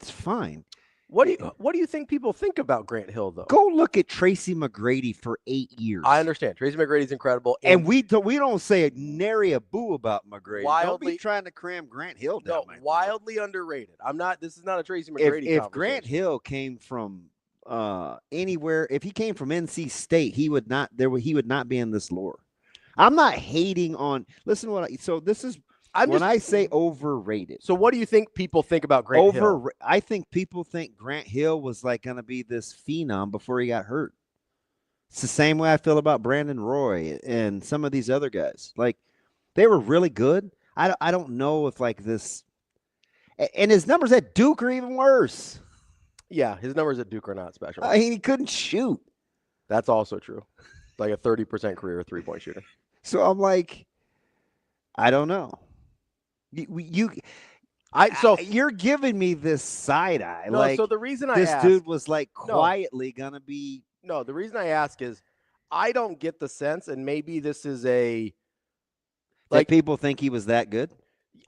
fine. What do you think people think about Grant Hill, though? Go look at Tracy McGrady for 8 years. I understand. Tracy McGrady's incredible. And we don't say a nary a boo about McGrady. Don't be trying to cram Grant Hill down. No, wildly underrated. This is not a Tracy McGrady If Grant Hill came from anywhere, if he came from NC State, he would not be in this lore. I'm not hating on. Listen to I say overrated. So what do you think people think about Grant Hill? I think people think Grant Hill was like going to be this phenom before he got hurt. It's the same way I feel about Brandon Roy and some of these other guys. Like, they were really good. I don't know if like this. And his numbers at Duke are even worse. Yeah, his numbers at Duke are not special. I mean, he couldn't shoot. That's also true. Like a 30% career three-point shooter. So I'm like, I don't know. You're giving me this side eye. No, like, so the reason this dude was like quietly gonna be. No, the reason I ask is I don't get the sense, and maybe this is a like people think he was that good.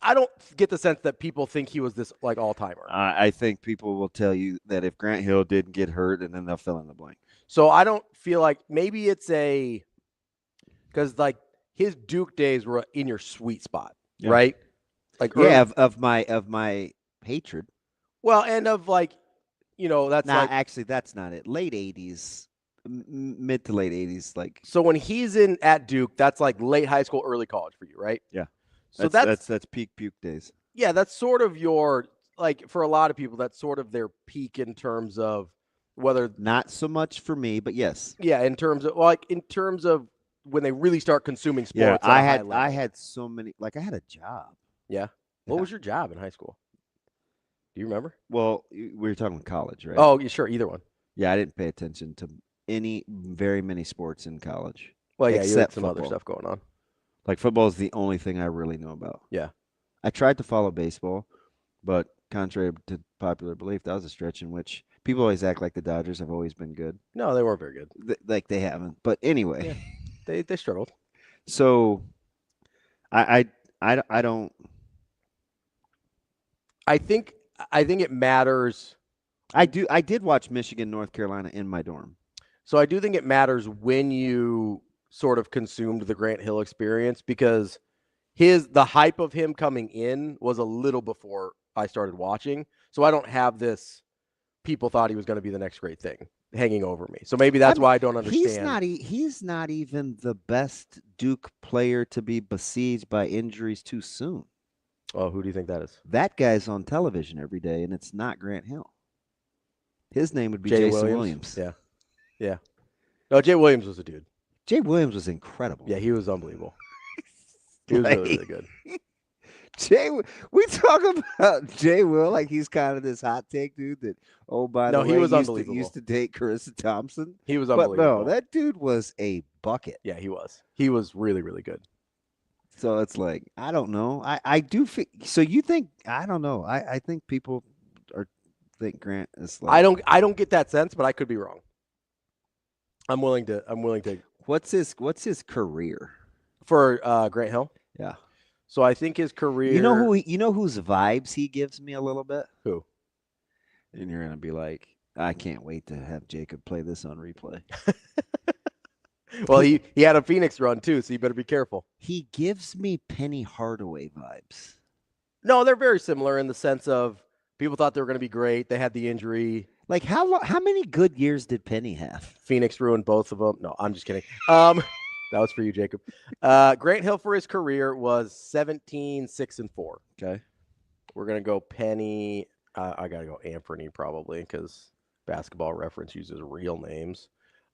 I don't get the sense that people think he was this like all-timer. I think people will tell you that if Grant Hill didn't get hurt, and then they'll fill in the blank. So I don't feel like maybe it's because like his Duke days were in your sweet spot, right? Like of my hatred. Well, and of like, that's actually that's not it. Late 80s, mid to late 80s, like. So when he's at Duke, that's like late high school, early college for you, right? Yeah. So that's peak puke days. Yeah, that's sort of your like for a lot of people, that's sort of their peak in terms of whether not so much for me, but yes. Yeah, in terms of when they really start consuming sports. Yeah, I had so many. Like I had a job. Yeah. What was your job in high school? Do you remember? Well, we were talking college, right? Oh, sure, either one. Yeah, I didn't pay attention to very many sports in college. Well, yeah, you had some football. other stuff going on. Like football is the only thing I really know about. Yeah. I tried to follow baseball, but contrary to popular belief, that was a stretch in which people always act like the Dodgers have always been good. No, they weren't very good. Like they haven't. But anyway, they struggled. So, I don't. I think it matters. I did watch Michigan, North Carolina in my dorm. So I do think it matters when you sort of consumed the Grant Hill experience because the hype of him coming in was a little before I started watching. So I don't have this people thought he was going to be the next great thing hanging over me. So maybe that's why I don't understand. He's not even the best Duke player to be besieged by injuries too soon. Oh, who do you think that is? That guy's on television every day, and it's not Grant Hill. His name would be Jay Jason Williams. Yeah. Yeah. No, Jay Williams was a dude. Jay Williams was incredible. Yeah, he was unbelievable. He was really, really good. We talk about Jay Will like he's kind of this hot take dude that, by the way, he was unbelievable. Used to date Carissa Thompson. He was unbelievable. But no, that dude was a bucket. Yeah, he was. He was really, really good. So it's like, I don't know. I do so you think, I don't know. I think people think Grant is like, I don't get that sense, but I could be wrong. I'm willing to What's his career? For Grant Hill? Yeah. So I think his career. You know whose vibes he gives me a little bit? Who? And you're gonna be like, I can't wait to have Jacob play this on replay. Well, he had a Phoenix run too, so you better be careful. He gives me Penny Hardaway vibes. No, they're very similar in the sense of people thought they were going to be great. They had the injury. Like how many good years did Penny have? Phoenix ruined both of them. No, I'm just kidding. That was for you, Jacob. Grant Hill for his career was 17, 6-4. Okay. We're going to go Penny. I got to go Anthony probably because Basketball Reference uses real names.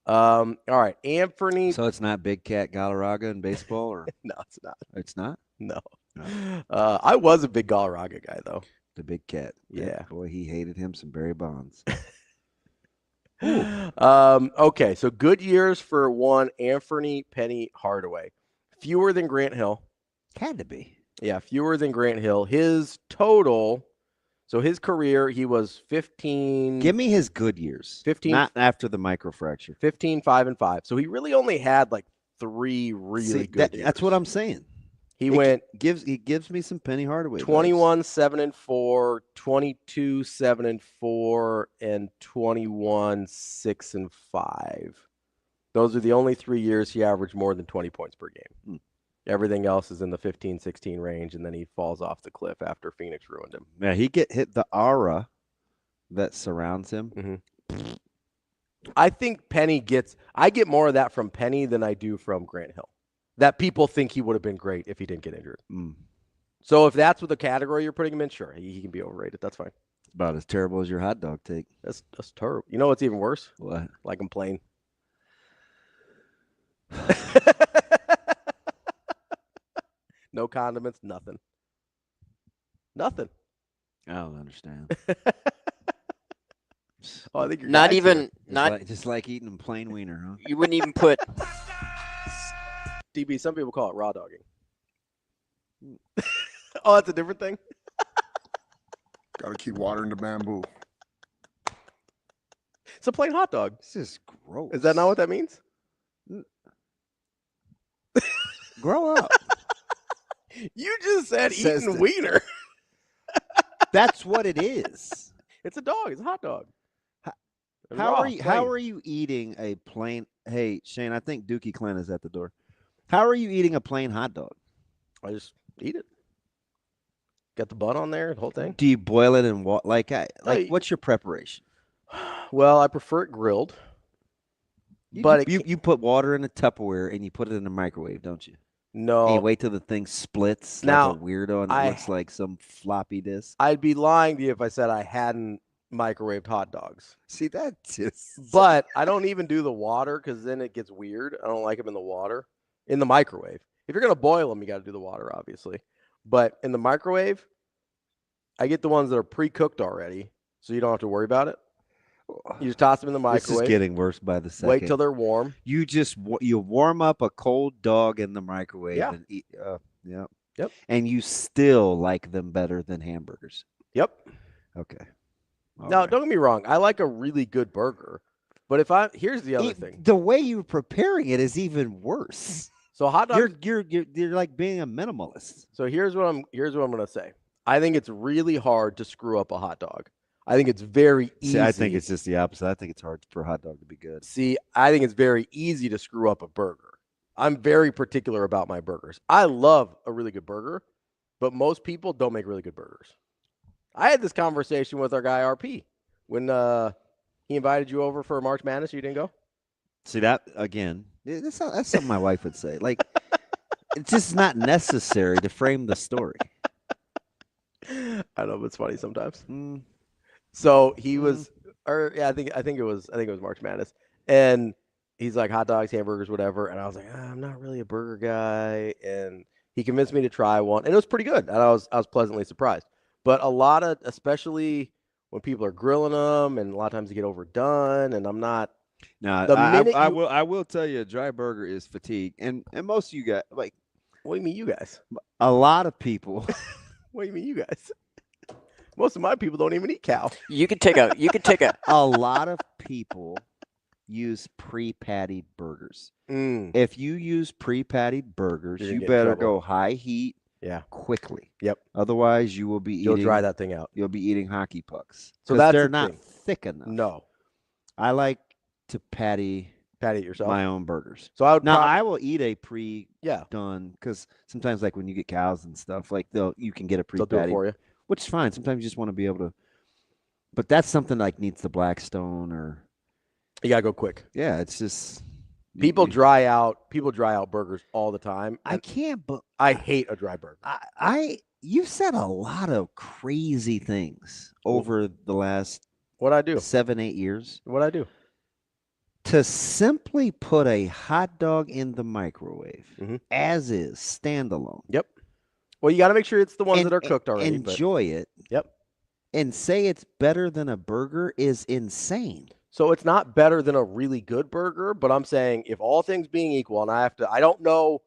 All right, Anthony. So it's not Big Cat Galarraga in baseball, or no, it's not. It's not. No. I was a big Galarraga guy though. The Big Cat. Yeah. Boy, he hated him some Barry Bonds. Okay, so good years for one Anthony Penny Hardaway. Fewer than Grant Hill. Had to be. Yeah, fewer than Grant Hill. His total. So his career, he was 15. Give me his good years. 15. Not after the microfracture. 15, 5-5. So he really only had like 3 really good years. That's what I'm saying. He gives me some Penny Hardaway. 21, 7-4, 22, 7-4, and 21, 6-5. Those are the only 3 years he averaged more than 20 points per game. Everything else is in the 15, 16 range, and then he falls off the cliff after Phoenix ruined him. Yeah, he hit the aura that surrounds him. Mm-hmm. I think I get more of that from Penny than I do from Grant Hill. That people think he would have been great if he didn't get injured. So if that's what the category you're putting him in, sure, he can be overrated. That's fine. It's about as terrible as your hot dog take. That's terrible. You know what's even worse? What? Like him plain. No condiments, nothing. Nothing. I don't understand. I think you're not even just like eating a plain wiener, huh? You wouldn't even put. DB, some people call it raw dogging. Oh, that's a different thing? Got to keep watering the bamboo. It's a plain hot dog. This is gross. Is that not what that means? Grow up. You just said Says eating that- wiener. That's what it is. It's a dog. It's a hot dog. How Raw, are you? plain. How are you eating a plain? Hey, Shane, I think Dookie Clint is at the door. How are you eating a plain hot dog? I just eat it. Got the butt on there, the whole thing. Do you boil it in what? Like, what's your preparation? Well, I prefer it grilled. You put water in a Tupperware and you put it in the microwave, don't you? No. And you wait till the thing splits Now, like a weirdo and it looks like some floppy disk. I'd be lying to you if I said I hadn't microwaved hot dogs. See, that just. But I don't even do the water because then it gets weird. I don't like them in the water. In the microwave. If you're going to boil them, you got to do the water, obviously. But in the microwave, I get the ones that are pre-cooked already, so you don't have to worry about it. You just toss them in the microwave. This is getting worse by the second. Wait till they're warm. You warm up a cold dog in the microwave Yeah. and eat. Yeah. Yep. And you still like them better than hamburgers. Yep. Okay. Now, don't get me wrong. I like a really good burger, but here's the other thing. The way you're preparing it is even worse. So hot dogs. You're like being a minimalist. So here's what I'm going to say. I think it's really hard to screw up a hot dog. I think it's very easy. See, I think it's just the opposite. I think it's hard for a hot dog to be good. See, I think it's very easy to screw up a burger. I'm very particular about my burgers. I love a really good burger, but most people don't make really good burgers. I had this conversation with our guy RP when he invited you over for March Madness. You didn't go? See, that again, that's something my wife would say. Like, it's just not necessary to frame the story. I know, but it's funny sometimes. So he was, I think it was March Madness, and he's like hot dogs, hamburgers, whatever, and I was like, I'm not really a burger guy, and he convinced me to try one, and it was pretty good, and I was pleasantly surprised. But a lot of, especially when people are grilling them, and a lot of times they get overdone, and I'm not. No, I will tell you, a dry burger is fatigue, and most of you guys, like, what do you mean, you guys? A lot of people. What do you mean, you guys? Most of my people don't even eat cow. You could take a. A lot of people use pre-pattied burgers. If you use pre-pattied burgers, you better go high heat. Yeah. Quickly. Yep. Otherwise, you will be eating. You'll dry that thing out. You'll be eating hockey pucks. So that's they're the not thing. thick enough. No. I like to patty it yourself. my own burgers. So I will eat a pre-done because sometimes, like when you get cows and stuff, like you can get a pre-patty. They'll do it for you. Which is fine. Sometimes you just want to be able to. But that's something like needs the Blackstone or. You gotta go quick. Yeah, it's just. People dry out burgers all the time. I can't, but I hate a dry burger. You've said a lot of crazy things over the last what I do 7-8 years. What I do to simply put a hot dog in the microwave as is standalone. Yep. Well, you got to make sure it's the ones that are cooked already. Enjoy it. Yep. And say it's better than a burger is insane. So it's not better than a really good burger, but I'm saying if all things being equal, and I don't know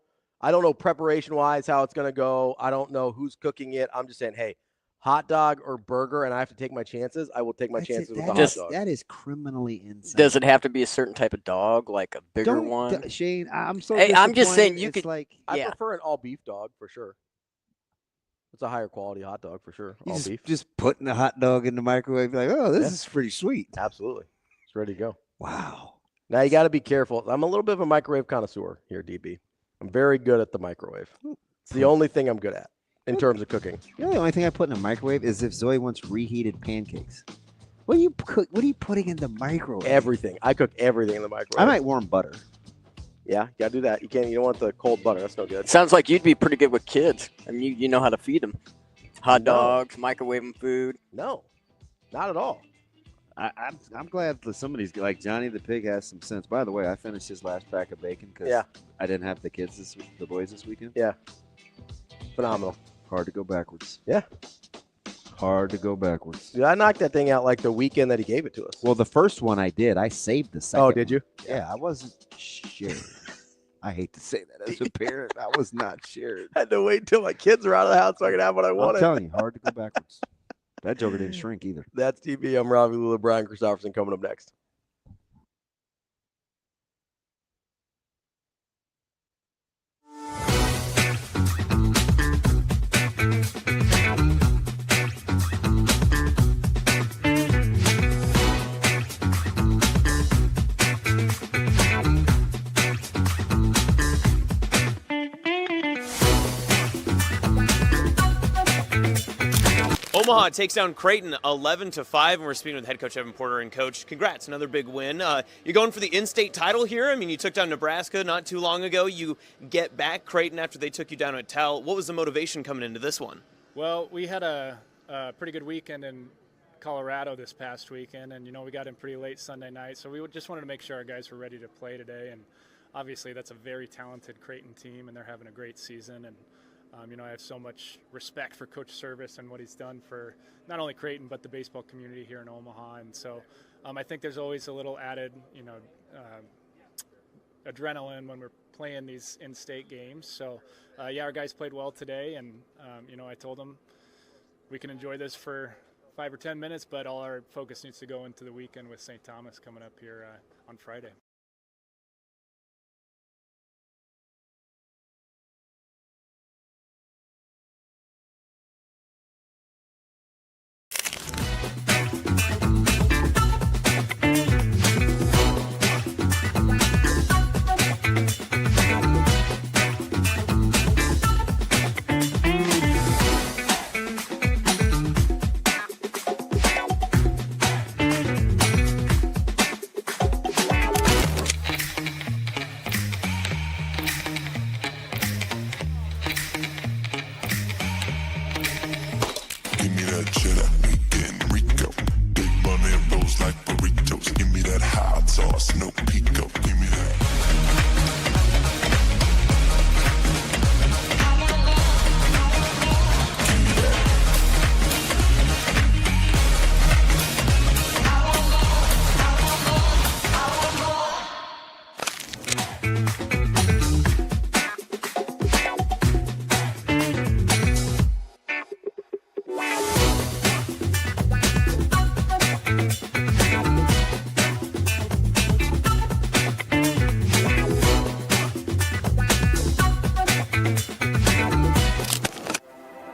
preparation wise how it's going to go. I don't know who's cooking it. I'm just saying, hey, hot dog or burger, and I have to take my chances. I will take my chances with the hot dog. That is criminally insane. Does it have to be a certain type of dog, like a bigger one? Shane, I'm so. Hey, I'm just saying you could. Like, I prefer an all beef dog for sure. It's a higher quality hot dog for sure. All beef. Just putting a hot dog in the microwave, like, oh, this is pretty sweet. Absolutely. It's ready to go. Wow. Now you got to be careful. I'm a little bit of a microwave connoisseur here, DB. I'm very good at the microwave. It's the only thing I'm good at in terms of cooking. You know, the only thing I put in a microwave is if Zoe wants reheated pancakes. What are you putting in the microwave? Everything. I cook everything in the microwave. I might warm butter. Yeah, you gotta do that. You don't want the cold butter. That's no good. Sounds like you'd be pretty good with kids. I mean, you know how to feed them. Hot dogs, microwaving food. No, not at all. I'm glad that somebody's like Johnny the Pig has some sense. By the way, I finished his last pack of bacon because I didn't have the boys this weekend. Yeah, phenomenal. Hard to go backwards. Yeah, hard to go backwards. Dude, I knocked that thing out like the weekend that he gave it to us. Well, the first one I did. I saved the second. Oh, did you? Yeah, I wasn't sharing. I hate to say that as a parent. I was not sharing. I had to wait till my kids were out of the house so I could have what I wanted. I'm telling you, hard to go backwards. That joker didn't shrink either. That's TV. I'm Ravi, Lulla, Brian Christopherson coming up next. Omaha takes down Creighton 11-5, and we're speaking with head coach Evan Porter. And coach, congrats, another big win. You're going for the in-state title here. I mean, you took down Nebraska not too long ago. You get back Creighton after they took you down at Tell. What was the motivation coming into this one? Well, we had a pretty good weekend in Colorado this past weekend, and we got in pretty late Sunday night, so we just wanted to make sure our guys were ready to play today. And obviously, that's a very talented Creighton team, and they're having a great season. And I have so much respect for Coach Service and what he's done for not only Creighton but the baseball community here in Omaha. And so I think there's always a little added, adrenaline when we're playing these in-state games. So, our guys played well today, and I told them we can enjoy this for 5 or 10 minutes, but all our focus needs to go into the weekend with St. Thomas coming up here on Friday.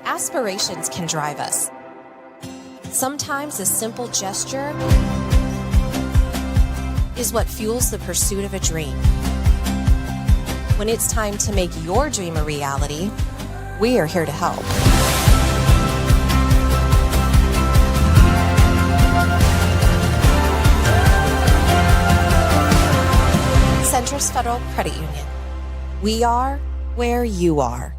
Aspirations can drive us. Sometimes a simple gesture is what fuels the pursuit of a dream. When it's time to make your dream a reality, we are here to help. Centris Federal Credit Union. We are where you are.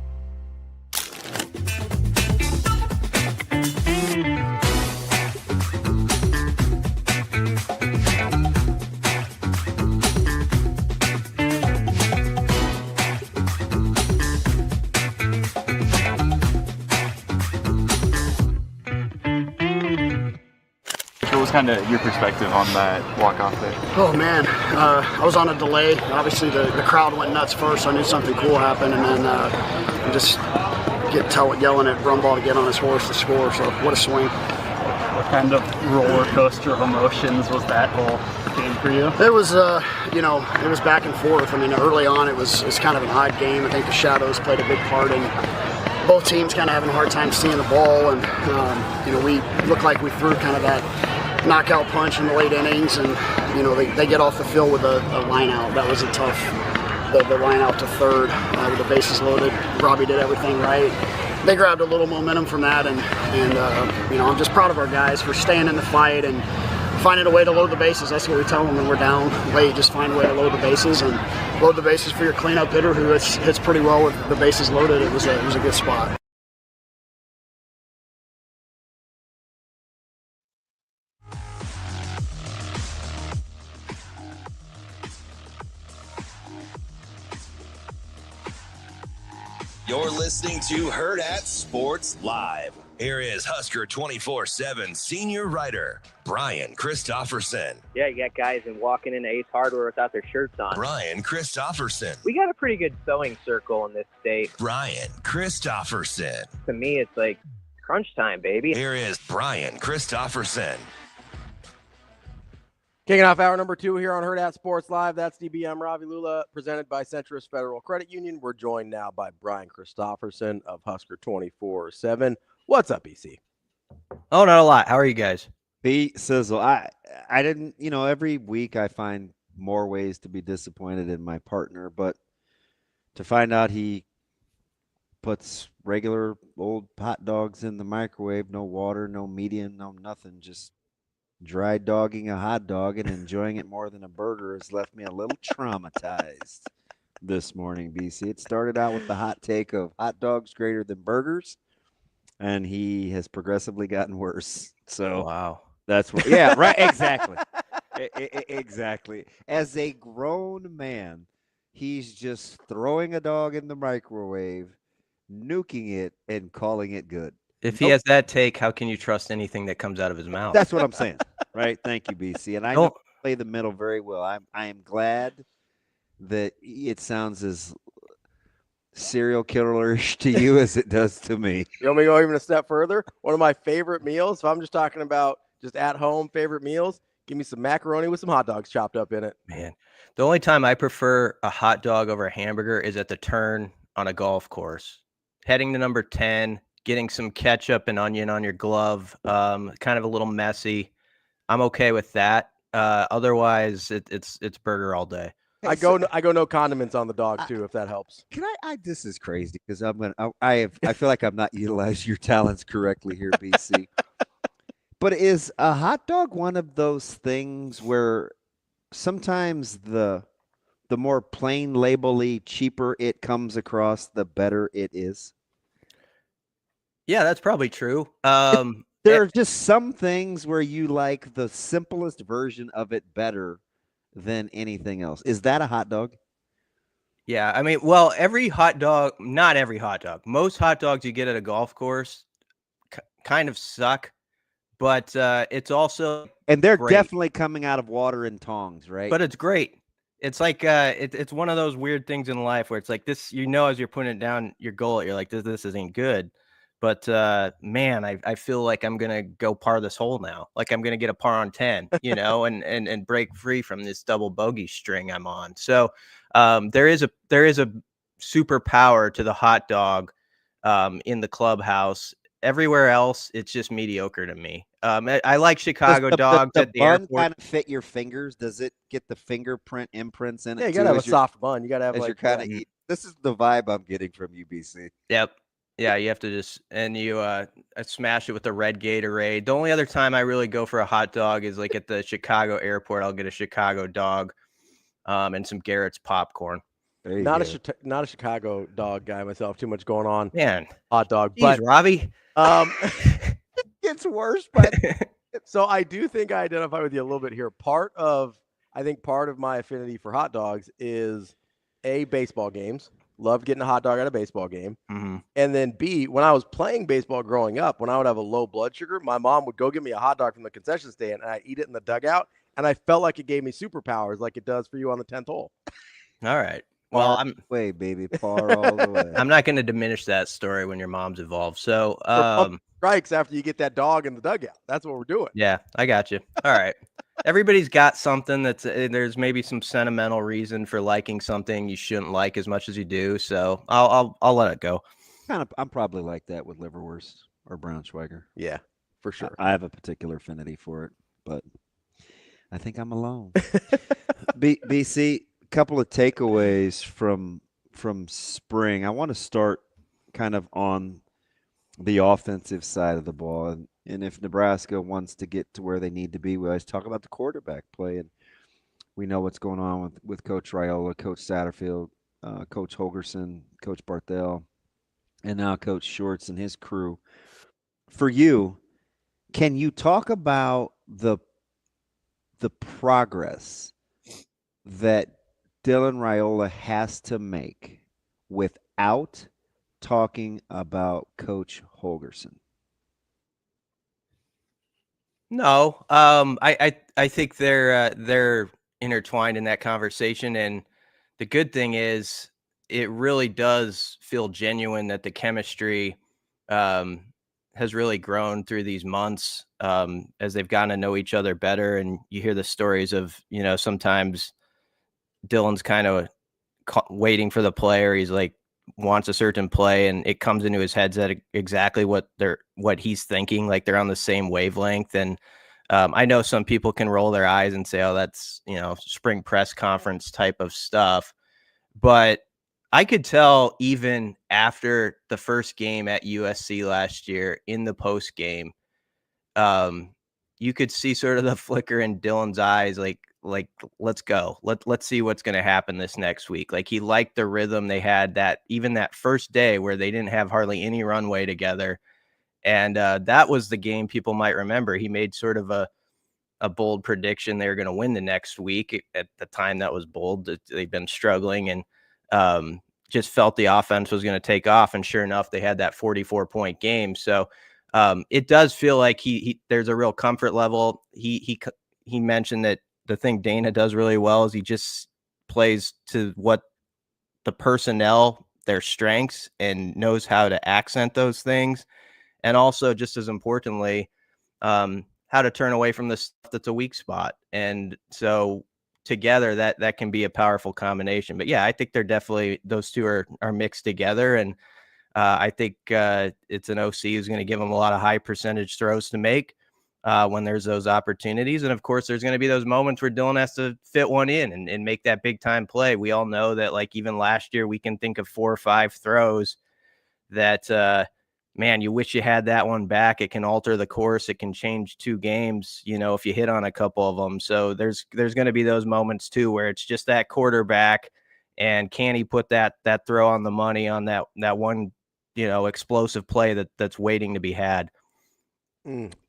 What was kind of your perspective on that walk-off there? Oh man, I was on a delay. Obviously the crowd went nuts first, so I knew something cool happened, and then just yelling at Brumbaugh to get on his horse to score, so what a swing. What kind of roller coaster of emotions was that whole game for you? It was, it was back and forth. I mean, early on it was kind of an odd game. I think the shadows played a big part in both teams kind of having a hard time seeing the ball, and we looked like we threw kind of that knockout punch in the late innings, and they get off the field with a line out. That was a tough, the line out to third with the bases loaded. Ravi did everything right. They grabbed a little momentum from that, and I'm just proud of our guys for staying in the fight and finding a way to load the bases. That's what we tell them when we're down late. Just find a way to load the bases, and load the bases for your cleanup hitter who hits pretty well with the bases loaded. It was a good spot. You're listening to Hurrdat Sports Live. Here is Husker 24/7 senior writer, Brian Christopherson. Yeah, you got guys walking into Ace Hardware without their shirts on. Brian Christopherson. We got a pretty good sewing circle in this state. Brian Christopherson. To me, it's like crunch time, baby. Here is Brian Christopherson. Kicking off hour number 2 here on Hurrdat Sports Live. That's DBM Ravi Lulla, presented by Centris Federal Credit Union. We're joined now by Brian Christopherson of Husker 24/7. What's up, EC? Oh, not a lot. How are you guys? Pete Sizzle. I didn't, every week I find more ways to be disappointed in my partner, but to find out he puts regular old hot dogs in the microwave, no water, no medium, no nothing, just dry dogging a hot dog and enjoying it more than a burger has left me a little traumatized this morning, BC. It started out with the hot take of hot dogs greater than burgers, and he has progressively gotten worse. So wow. That's what, yeah, right, exactly. Exactly. As a grown man, he's just throwing a dog in the microwave, nuking it, and calling it good. If he has that take, how can you trust anything that comes out of his mouth? That's what I'm saying, right? Thank you, BC. And I know you play the middle very well. I am glad that it sounds as serial killerish to you as it does to me. You want me to go even a step further? One of my favorite meals, if I'm just talking about just at home favorite meals, give me some macaroni with some hot dogs chopped up in it. Man, the only time I prefer a hot dog over a hamburger is at the turn on a golf course. Heading to number 10, getting some ketchup and onion on your glove, kind of a little messy. I'm okay with that. Otherwise, it's burger all day. I go no condiments on the dog too, if that helps. Can I this is crazy because I feel like I'm not utilizing your talents correctly here, BC. But is a hot dog one of those things where sometimes the more plain label-y, cheaper it comes across, the better it is? Yeah, that's probably true. There are just some things where you like the simplest version of it better than anything else. Is that a hot dog? Yeah, I mean, well, every hot dog, not every hot dog. Most hot dogs you get at a golf course kind of suck. But it's also and they're great. Definitely coming out of water and tongs, right? But it's great. It's like it's one of those weird things in life where it's like this, as you're putting it down your gullet, you're like, this isn't good. But man, I feel like I'm gonna go par this hole now. Like I'm gonna get a par on 10, and break free from this double bogey string I'm on. So there is a superpower to the hot dog in the clubhouse. Everywhere else, it's just mediocre to me. I like Chicago dogs at the bun airport. kind of fit your fingers? Does it get the fingerprint imprints in it? Yeah, you gotta have a soft bun. You gotta have you're kind of eat. This is the vibe I'm getting from UBC. Yep. Yeah, you have to just you smash it with the red Gatorade. The only other time I really go for a hot dog is like at the Chicago airport. I'll get a Chicago dog, and some Garrett's popcorn. Not a Chicago dog guy myself. Too much going on. Man, hot dog. Jeez, but Ravi. It gets worse. But so I do think I identify with you a little bit here. Part of my affinity for hot dogs is baseball games. Loved getting a hot dog at a baseball game. Mm-hmm. And then B, when I was playing baseball growing up, when I would have a low blood sugar, my mom would go get me a hot dog from the concession stand, and I'd eat it in the dugout. And I felt like it gave me superpowers like it does for you on the 10th hole. All right. Well, I'm way, baby, par all the way. I'm not going to diminish that story when your mom's involved. So, strikes after you get that dog in the dugout. That's what we're doing. Yeah, I got you. All right. Everybody's got something that's there's maybe some sentimental reason for liking something you shouldn't like as much as you do. So I'll let it go. I'm probably like that with liverwurst or Braunschweiger. Yeah, for sure. I have a particular affinity for it, but I think I'm alone. BC, couple of takeaways from spring. I want to start kind of on the offensive side of the ball, and if Nebraska wants to get to where they need to be, we always talk about the quarterback play, and we know what's going on with Coach Raiola, Coach Satterfield, Coach Holgerson, Coach Barthel, and now Coach Sjuts and his crew. For you, can you talk about the progress that Dylan Raiola has to make without talking about Coach Holgerson? No, I think they're intertwined in that conversation, and the good thing is it really does feel genuine that the chemistry has really grown through these months as they've gotten to know each other better, and you hear the stories of sometimes Dylan's kind of waiting for the player. He's like wants a certain play, and it comes into his head at exactly what he's thinking. Like they're on the same wavelength. And I know some people can roll their eyes and say, "Oh, that's spring press conference type of stuff." But I could tell even after the first game at USC last year in the post game, you could see sort of the flicker in Dylan's eyes, like let's go. Let's see what's going to happen this next week. Like he liked the rhythm they had that first day where they didn't have hardly any runway together. And that was the game people might remember. He made sort of a bold prediction they were going to win the next week. At the time, that was bold. They've been struggling and just felt the offense was going to take off. And sure enough, they had that 44-point game. So it does feel like there's a real comfort level. He mentioned that the thing Dana does really well is he just plays to what the personnel, their strengths, and knows how to accent those things. And also, just as importantly, how to turn away from the stuff that's a weak spot. And so together that can be a powerful combination. But yeah, I think they're definitely, those two are mixed together. And I think it's an OC who's going to give them a lot of high percentage throws to make when there's those opportunities. And of course, there's going to be those moments where Dylan has to fit one in and make that big time play. We all know that, like, even last year, we can think of 4 or 5 throws that, man, you wish you had that one back. It can alter the course. It can change 2 games, if you hit on a couple of them. So there's going to be those moments too, where it's just that quarterback, and can he put that throw on the money on that one, explosive play that's waiting to be had.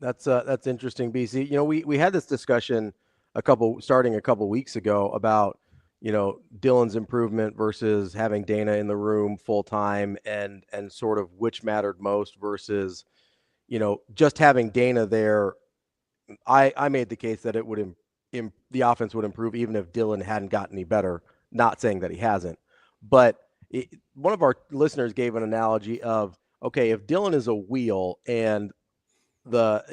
That's interesting, BC. We had this discussion starting a couple weeks ago about, Dylan's improvement versus having Dana in the room full time, and sort of which mattered most versus, just having Dana there. I made the case that it would the offense would improve even if Dylan hadn't gotten any better. Not saying that he hasn't, but one of our listeners gave an analogy of, okay, if Dylan is a wheel and the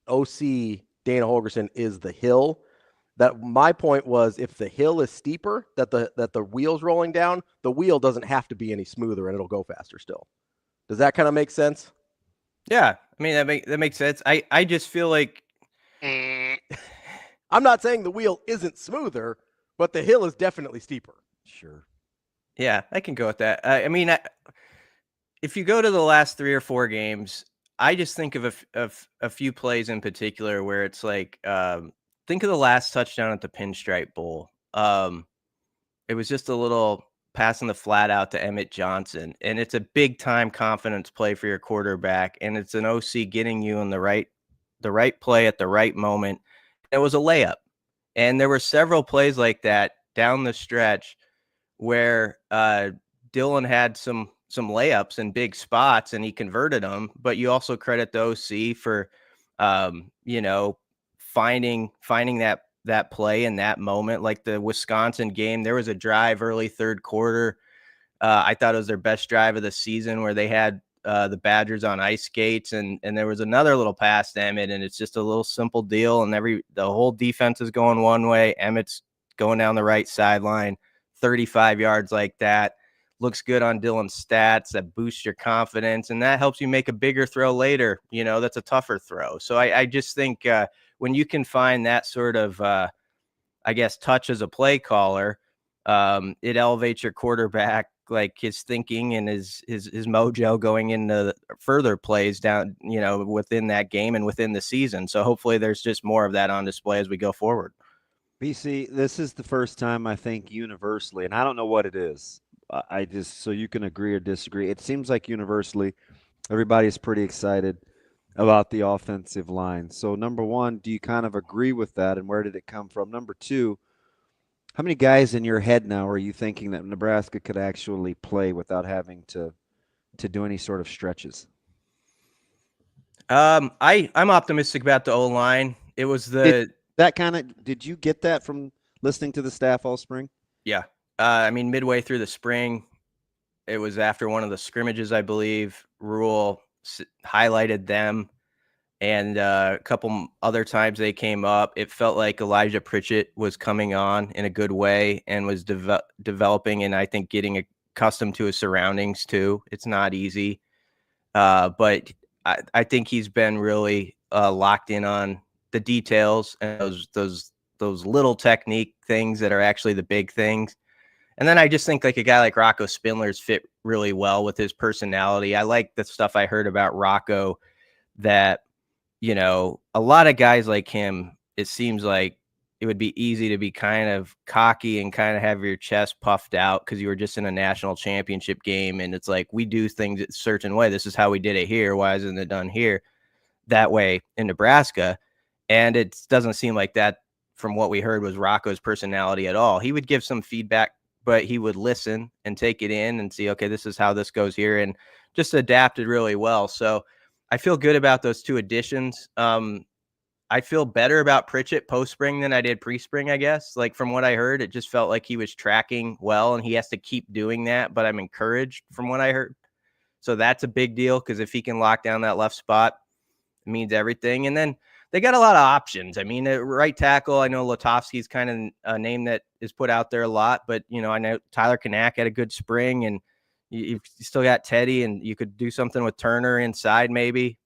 OC Dana Holgerson is the hill. That my point was, if the hill is steeper, that the wheel's rolling down, the wheel doesn't have to be any smoother and it'll go faster still. Does that kind of make sense? Yeah, I mean that makes sense. I just feel like I'm not saying the wheel isn't smoother, but the hill is definitely steeper. Sure. Yeah, I can go with that. I mean, if you go to the last 3 or 4 games, I just think of a few plays in particular where it's like, think of the last touchdown at the Pinstripe Bowl. It was just a little passing the flat out to Emmett Johnson, and it's a big time confidence play for your quarterback, and it's an OC getting you in the right play at the right moment. It was a layup, and there were several plays like that down the stretch where Dylan had some layups in big spots and he converted them, but you also credit the OC for, finding that play in that moment. Like the Wisconsin game, there was a drive early third quarter. I thought it was their best drive of the season where they had the Badgers on ice skates, and there was another little pass to Emmett, and it's just a little simple deal. And the whole defense is going one way. Emmett's going down the right sideline, 35 yards like that. Looks good on Dylan's stats. That boosts your confidence, and that helps you make a bigger throw later. That's a tougher throw. So I just think when you can find that sort of, touch as a play caller, it elevates your quarterback, like his thinking and his mojo going into further plays down, within that game and within the season. So hopefully there's just more of that on display as we go forward. BC, this is the first time I think universally, and I don't know what it is. I just, so you can agree or disagree. It seems like universally everybody's pretty excited about the offensive line. So number one, do you kind of agree with that, and where did it come from? Number two, how many guys in your head now are you thinking that Nebraska could actually play without having to do any sort of stretches? I'm optimistic about the O-line. It was did you get that from listening to the staff all spring? Yeah. Midway through the spring, it was after one of the scrimmages, I believe, Rule highlighted them, and a couple other times they came up. It felt like Elijah Pritchett was coming on in a good way and was developing, and I think getting accustomed to his surroundings too. It's not easy, but I think he's been really locked in on the details and those little technique things that are actually the big things. And then I just think like a guy like Rocco Spindler's fit really well with his personality. I like the stuff I heard about Rocco that, you know, a lot of guys like him, it seems like it would be easy to be kind of cocky and kind of have your chest puffed out because you were just in a national championship game. And it's like, we do things a certain way. This is how we did it here. Why isn't it done here that way in Nebraska? And it doesn't seem like that from what we heard was Rocco's personality at all. He would give some feedback, but he would listen and take it in and see, okay, this is how this goes here, and just adapted really well. So I feel good about those two additions. I feel better about Pritchett post-spring than I did pre-spring, I guess. Like from what I heard, it just felt like he was tracking well, and he has to keep doing that, but I'm encouraged from what I heard. So that's a big deal, because if he can lock down that left spot, it means everything. And then they got a lot of options. I mean, right tackle, I know Latovsky's kind of a name that is put out there a lot, but, you know, I know Tyler Kanak had a good spring, and you still got Teddy, and you could do something with Turner inside maybe.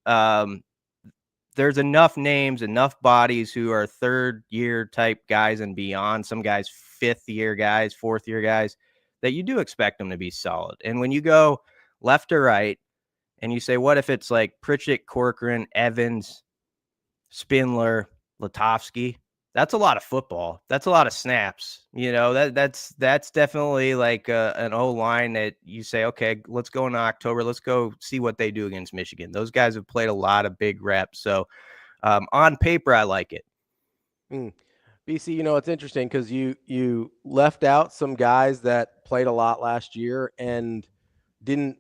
There's enough names, enough bodies who are third-year type guys and beyond, some guys fifth-year guys, fourth-year guys, that you do expect them to be solid. And when you go left or right, and you say, what if it's like Pritchett, Corcoran, Evans, Spindler, Latovsky? That's a lot of football. That's a lot of snaps. You know, that's definitely like an O-line that you say, okay, let's go in October. Let's go see what they do against Michigan. Those guys have played a lot of big reps. So on paper, I like it. BC, you know, it's interesting because you left out some guys that played a lot last year, and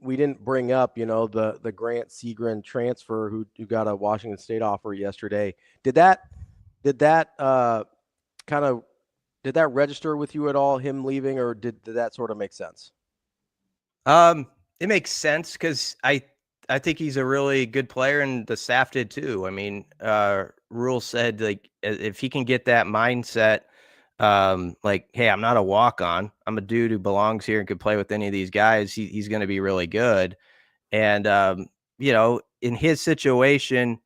we didn't bring up, you know, the Grant Segrin transfer who got a Washington State offer yesterday. Did that register with you at all, him leaving, or did that sort of make sense? It makes sense because I think he's a really good player, and the staff did too. I mean, Rule said, like, if he can get that mindset, like, hey, I'm not a walk-on. I'm a dude who belongs here and could play with any of these guys. He's going to be really good. And, you know, in his situation,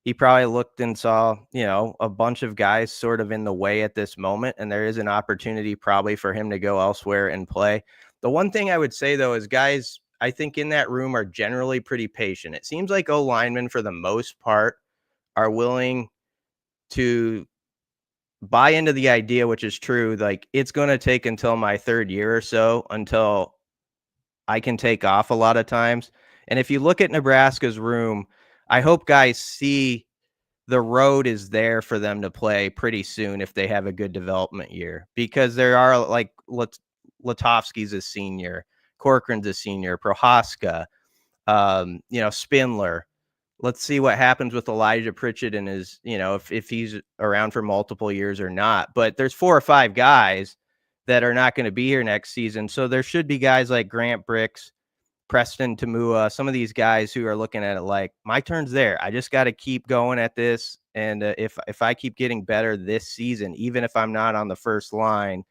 he probably looked and saw, you know, a bunch of guys sort of in the way at this moment. And there is an opportunity probably for him to go elsewhere and play. The one thing I would say, though, is guys, I think in that room are generally pretty patient. It seems like O-linemen, for the most part, are willing to buy into the idea, which is true. Like, it's going to take until my third year or so until I can take off a lot of times. And if you look at Nebraska's room, I hope guys see the road is there for them to play pretty soon if they have a good development year, because there are, like, Latovsky's a senior, Corcoran's a senior, Prohaska, you know, Spindler. Let's see what happens with Elijah Pritchett and his, you know, if he's around for multiple years or not. But there's 4 or 5 guys that are not going to be here next season. So there should be guys like Grant Bricks, Preston Tamua, some of these guys who are looking at it like, my turn's there. I just got to keep going at this. And if I keep getting better this season, even if I'm not on the first line,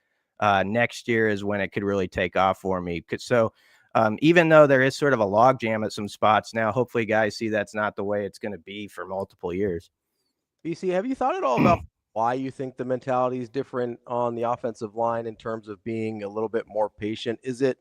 next year is when it could really take off for me. So even though there is sort of a logjam at some spots now, hopefully guys see that's not the way it's going to be for multiple years. BC, have you thought at all about why you think the mentality is different on the offensive line in terms of being a little bit more patient? Is it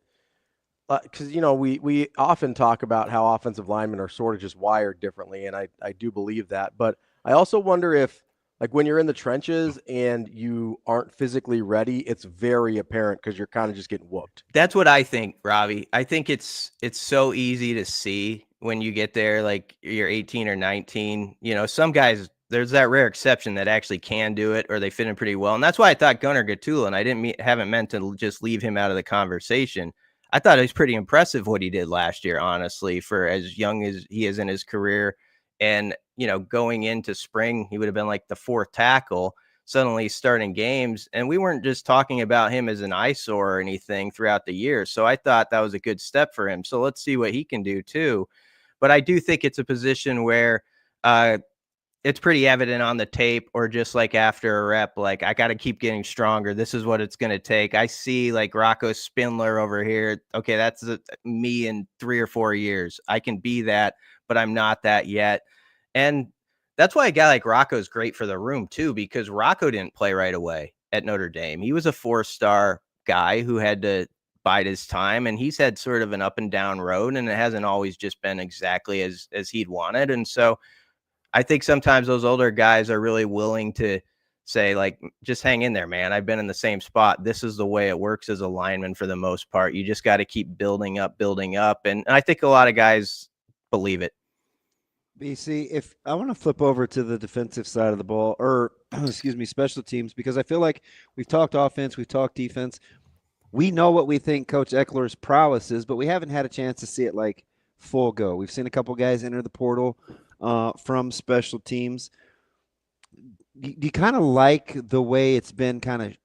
because, you know, we often talk about how offensive linemen are sort of just wired differently, and I do believe that. But I also wonder if, like, when you're in the trenches and you aren't physically ready, it's very apparent because you're kind of just getting whooped. That's what I think, Ravi. I think it's so easy to see when you get there, like you're 18 or 19. You know, some guys, there's that rare exception that actually can do it, or they fit in pretty well. And that's why I thought Gunnar Gatula, and I haven't meant to just leave him out of the conversation. I thought it was pretty impressive what he did last year, honestly, for as young as he is in his career. And, you know, going into spring, he would have been like the 4th tackle, suddenly starting games. And we weren't just talking about him as an eyesore or anything throughout the year. So I thought that was a good step for him. So let's see what he can do too. But I do think it's a position where it's pretty evident on the tape, or just like after a rep, like, I got to keep getting stronger. This is what it's going to take. I see like Rocco Spindler over here. Okay, that's me in 3 or 4 years. I can be that, but I'm not that yet. And that's why a guy like Rocco is great for the room too, because Rocco didn't play right away at Notre Dame. He was a 4-star, guy who had to bide his time, and he's had sort of an up and down road, and it hasn't always just been exactly as he'd wanted. And so I think sometimes those older guys are really willing to say, like, just hang in there, man. I've been in the same spot. This is the way it works as a lineman for the most part. You just got to keep building up. And I think a lot of guys believe it. BC, if I want to flip over to the defensive side of the ball, or excuse me, special teams, because I feel like we've talked offense, we've talked defense. We know what we think Coach Eckler's prowess is, but we haven't had a chance to see it like full go. We've seen a couple guys enter the portal from special teams. Do you kind of like the way it's been kind of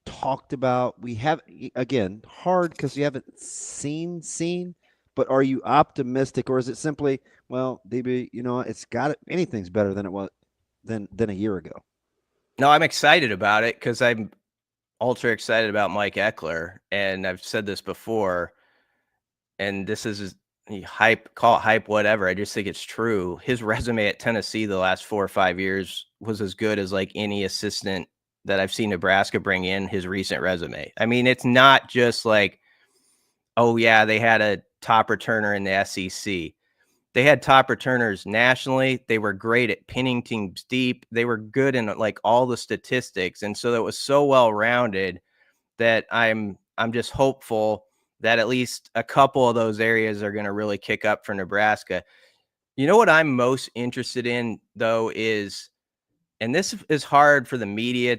talked about? We have, again, hard because we haven't seen, but are you optimistic, or is it simply, well, DB, it's got it, anything's better than it was than a year ago? No, I'm excited about it because I'm ultra excited about Mike Eckler, and I've said this before, and this is hype, call it hype, whatever. I just think it's true. His resume at Tennessee the last 4 or 5 years was as good as like any assistant that I've seen Nebraska bring in his recent resume. I mean, it's not just like, oh yeah, they had a top returner in the SEC. They had top returners nationally. They were great at pinning teams deep. They were good in like all the statistics. And so that was so well-rounded that I'm just hopeful that at least a couple of those areas are going to really kick up for Nebraska. You know what I'm most interested in, though, is, and this is hard for the media.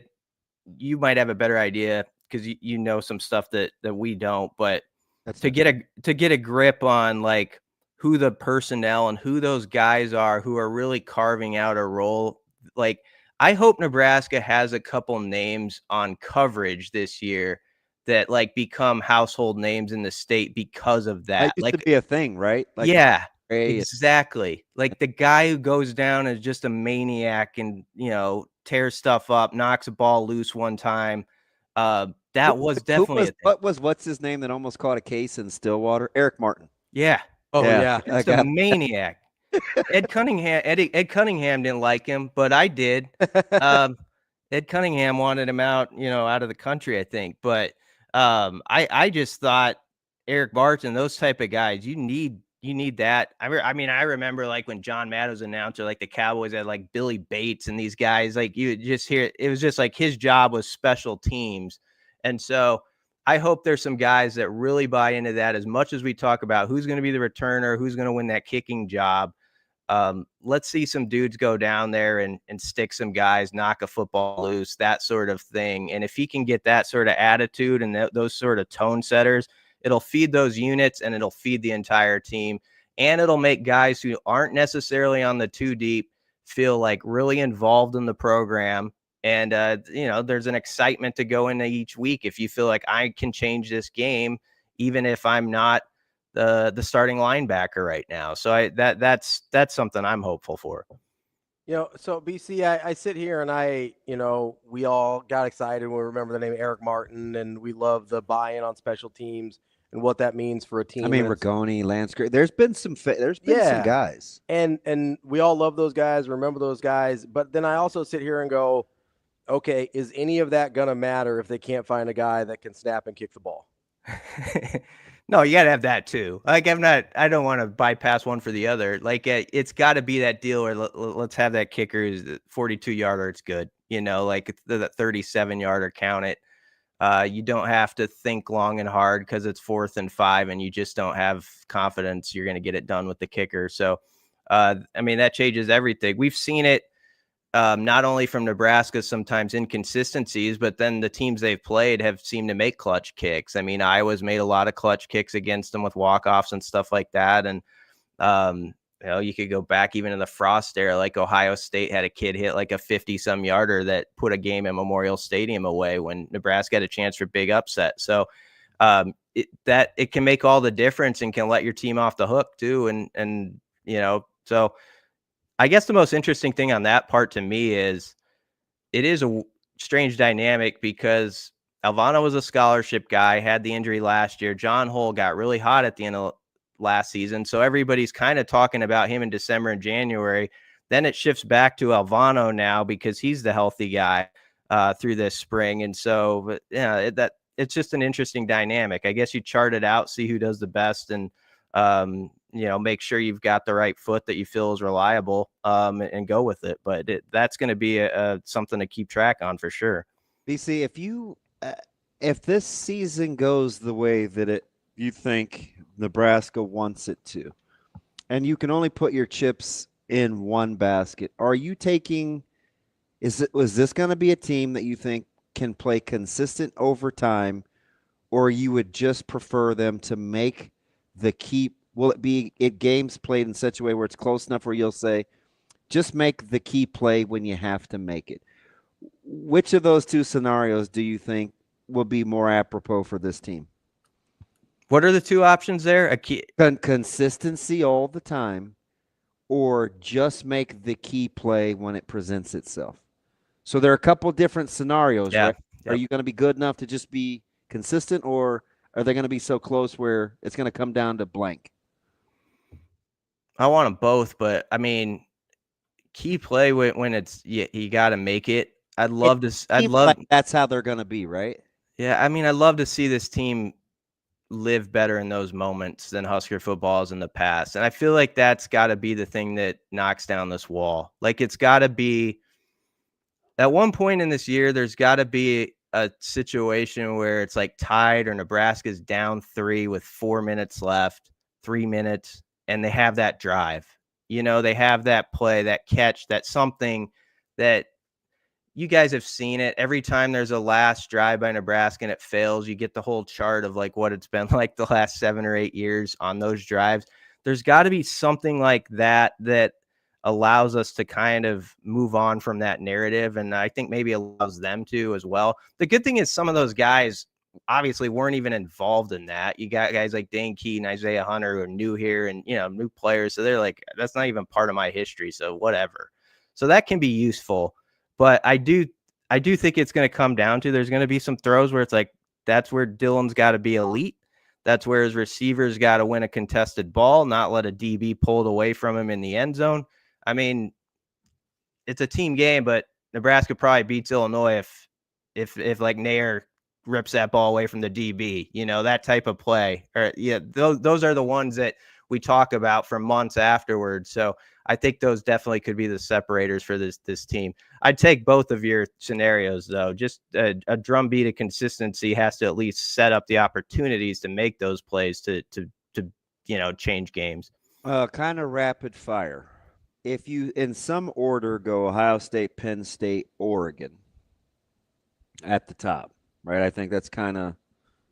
You might have a better idea because you know some stuff that we don't, but to get a grip on like who the personnel and who those guys are who are really carving out a role. Like, I hope Nebraska has a couple names on coverage this year that like become household names in the state because of that. That used to be a thing, right? Like, yeah, exactly. Like the guy who goes down as just a maniac and, tears stuff up, knocks a ball loose one time. That was definitely a thing. What's his name that almost caught a case in Stillwater? Eric Martin. Yeah. Oh yeah. Just a maniac. Ed Cunningham didn't like him, but I did. Ed Cunningham wanted him out, out of the country, I think. But I just thought Eric Barton, those type of guys, you need that. I remember like when John Madden was announcer, like the Cowboys had like Billy Bates and these guys, like you just hear, it was just like his job was special teams. And so I hope there's some guys that really buy into that as much as we talk about who's going to be the returner, who's going to win that kicking job. Let's see some dudes go down there and stick some guys, knock a football loose, that sort of thing. And if he can get that sort of attitude and those sort of tone setters, it'll feed those units and it'll feed the entire team. And it'll make guys who aren't necessarily on the two deep feel like really involved in the program. And, there's an excitement to go into each week if you feel like I can change this game, even if I'm not the starting linebacker right now. So that's something I'm hopeful for. So BC, I sit here and we all got excited when we remember the name Eric Martin, and we love the buy-in on special teams and what that means for a team. I mean, Rigoni, Lansbury, there's been some guys. And we all love those guys, remember those guys. But then I also sit here and go, okay, is any of that going to matter if they can't find a guy that can snap and kick the ball? No, you got to have that too. Like, I don't want to bypass one for the other. Like, it's got to be that deal where let's have that kicker is 42-yarder. It's good. Like the 37-yarder, count it. You don't have to think long and hard because it's 4th and 5 and you just don't have confidence you're going to get it done with the kicker. So, that changes everything. We've seen it. Not only from Nebraska, sometimes inconsistencies, but then the teams they've played have seemed to make clutch kicks. I mean, Iowa's made a lot of clutch kicks against them with walk-offs and stuff like that. And, you could go back even in the Frost era, like Ohio State had a kid hit like a 50-some yarder that put a game at Memorial Stadium away when Nebraska had a chance for big upset. So it can make all the difference and can let your team off the hook too. So I guess the most interesting thing on that part to me is it is a strange dynamic because Alvano was a scholarship guy, had the injury last year. John Hull got really hot at the end of last season. So everybody's kind of talking about him in December and January. Then it shifts back to Alvano now because he's the healthy guy through this spring. And so, that it's just an interesting dynamic. I guess you chart it out, see who does the best, and make sure you've got the right foot that you feel is reliable, and go with it. But that's going to be something to keep track on for sure. BC, if this season goes the way that you think Nebraska wants it to, and you can only put your chips in one basket, are you taking? Was this going to be a team that you think can play consistent over time, or you would just prefer them to make the key? Will it be games played in such a way where it's close enough where you'll say, just make the key play when you have to make it? Which of those two scenarios do you think will be more apropos for this team? What are the two options there? Consistency all the time, or just make the key play when it presents itself. So there are a couple different scenarios, right? Yep. Are you going to be good enough to just be consistent, or are they going to be so close where it's going to come down to blank? I want them both, but I mean, key play when it's you got to make it. I'd love that's how they're going to be, right? Yeah, I mean, I'd love to see this team live better in those moments than Husker footballs in the past, and I feel like that's got to be the thing that knocks down this wall. Like, it's got to be at one point in this year, there's got to be a situation where it's like tied or Nebraska's down 3 with 4 minutes left, 3 minutes, and they have that drive. They have that play, that catch, that something that you guys have seen it. Every time there's a last drive by Nebraska and it fails, you get the whole chart of like what it's been like the last 7 or 8 years on those drives. There's got to be something like that allows us to kind of move on from that narrative. And I think maybe allows them to as well. The good thing is some of those guys obviously weren't even involved in that. You got guys like Dane Key and Isaiah Hunter who are new here and, new players. So they're like, that's not even part of my history. So whatever. So that can be useful. But I do think it's going to come down to, there's going to be some throws where it's like, that's where Dylan's got to be elite. That's where his receivers got to win a contested ball, not let a DB pulled away from him in the end zone. I mean, it's a team game, but Nebraska probably beats Illinois if like Nair rips that ball away from the DB, that type of play. Or those are the ones that we talk about for months afterwards. So I think those definitely could be the separators for this team. I'd take both of your scenarios though. Just a drumbeat of consistency has to at least set up the opportunities to make those plays to change games. Kind of rapid fire. If you, in some order, go Ohio State, Penn State, Oregon at the top, right? I think that's kind of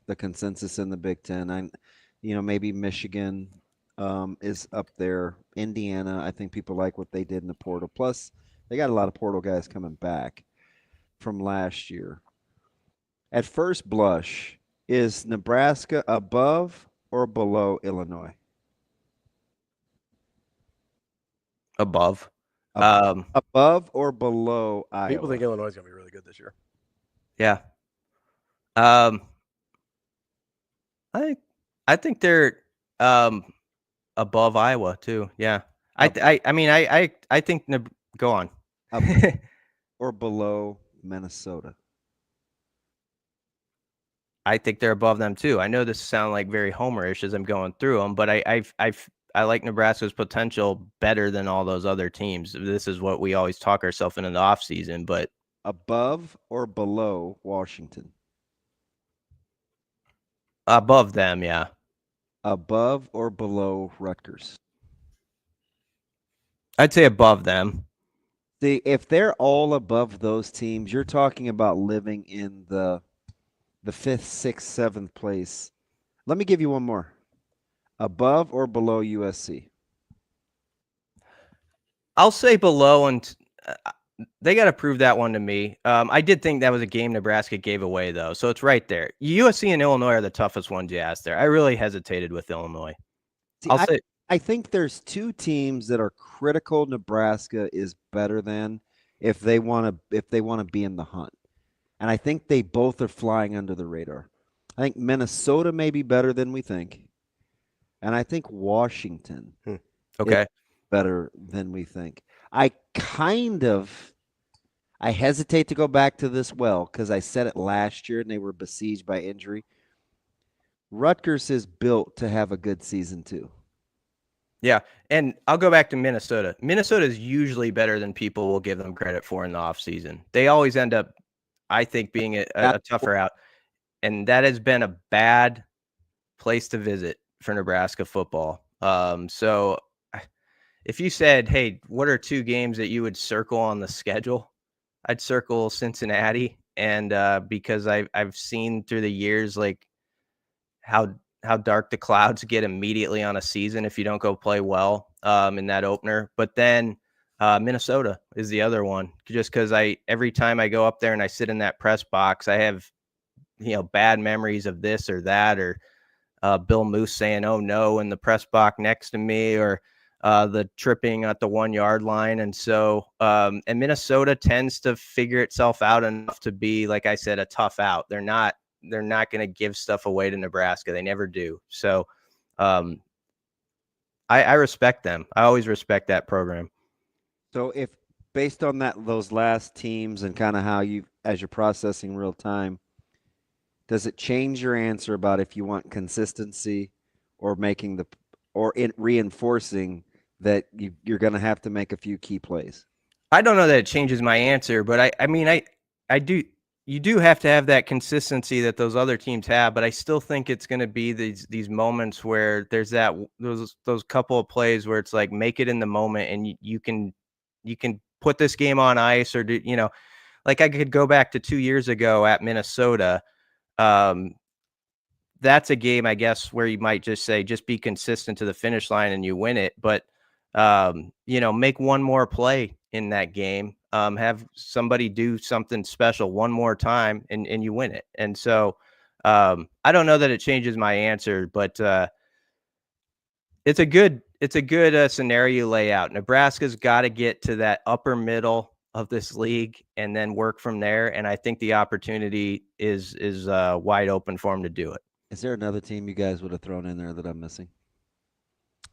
the consensus in the Big Ten. Maybe Michigan is up there. Indiana, I think people like what they did in the portal. Plus, they got a lot of portal guys coming back from last year. At first blush, is Nebraska above or below Illinois? Above. Above or below Iowa? People think Illinois is going to be really good this year. Yeah. I think they're above Iowa too. Yeah. I think go on. Or below Minnesota? I think they're above them too. I know this sounds like very homerish as I'm going through them, but I like Nebraska's potential better than all those other teams. This is what we always talk ourselves into the offseason, but above or below Washington? Above them, yeah. Above or below Rutgers? I'd say above them. See, if they're all above those teams, you're talking about living in the 5th, 6th, 7th place. Let me give you one more. Above or below USC? I'll say below, and they got to prove that one to me. I did think that was a game Nebraska gave away, though, so it's right there. USC and Illinois are the toughest ones you asked there. I really hesitated with Illinois. See, I think there's two teams that are critical Nebraska is better than if they want to be in the hunt. And I think they both are flying under the radar. I think Minnesota may be better than we think. And I think Washington is better than we think. I hesitate to go back to this because I said it last year and they were besieged by injury. Rutgers is built to have a good season too. Yeah, and I'll go back to Minnesota. Minnesota is usually better than people will give them credit for in the offseason. They always end up, I think, being a tougher out. And that has been a bad place to visit for Nebraska football. So if you said, hey, what are 2 games that you would circle on the schedule? I'd circle Cincinnati. And because I've seen through the years, like, how dark the clouds get immediately on a season if you don't go play well in that opener. But then Minnesota is the other one, just because every time I go up there and I sit in that press box, I have, bad memories of this or that, or Bill Moose saying, "Oh no," in the press box next to me, or the tripping at the 1 yard line. And so, and Minnesota tends to figure itself out enough to be, like I said, a tough out. They're not going to give stuff away to Nebraska. They never do. So I respect them. I always respect that program. So if based on those last teams and kind of how as you're processing real time, does it change your answer about if you want consistency or reinforcing that you're going to have to make a few key plays? I don't know that it changes my answer, but I do. You do have to have that consistency that those other teams have, but I still think it's going to be these moments where there's those couple of plays where it's like, make it in the moment, and you can put this game on ice, or like I could go back to 2 years ago at Minnesota. That's a game, I guess, where you might just say, just be consistent to the finish line and you win it. But make one more play in that game. Have somebody do something special one more time and you win it. And so I don't know that it changes my answer, but it's a good scenario layout. Nebraska's got to get to that upper middle of this league and then work from there. And I think the opportunity is wide open for them to do it. Is there another team you guys would have thrown in there that I'm missing?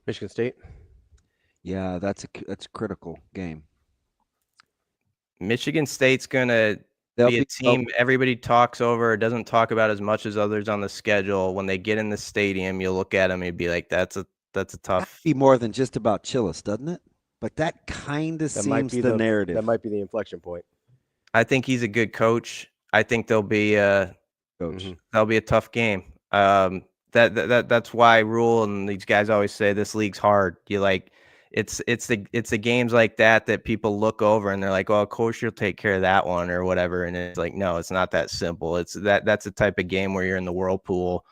Michigan State. Yeah, that's a critical game. Michigan State's going to be a team everybody talks over, or doesn't talk about as much as others on the schedule. When they get in the stadium, you'll look at them and be like, that's a tough. Be more than just about Chillis, doesn't it? But that kind of seems the narrative. That might be the inflection point. I think he's a good coach. I think there'll be a tough game. That's why Rule and these guys always say this league's hard. It's the games like that people look over and they're like, "Oh, coach, you'll take care of that one," or whatever. And it's like, no, it's not that simple. It's that's a type of game where you're in the whirlpool,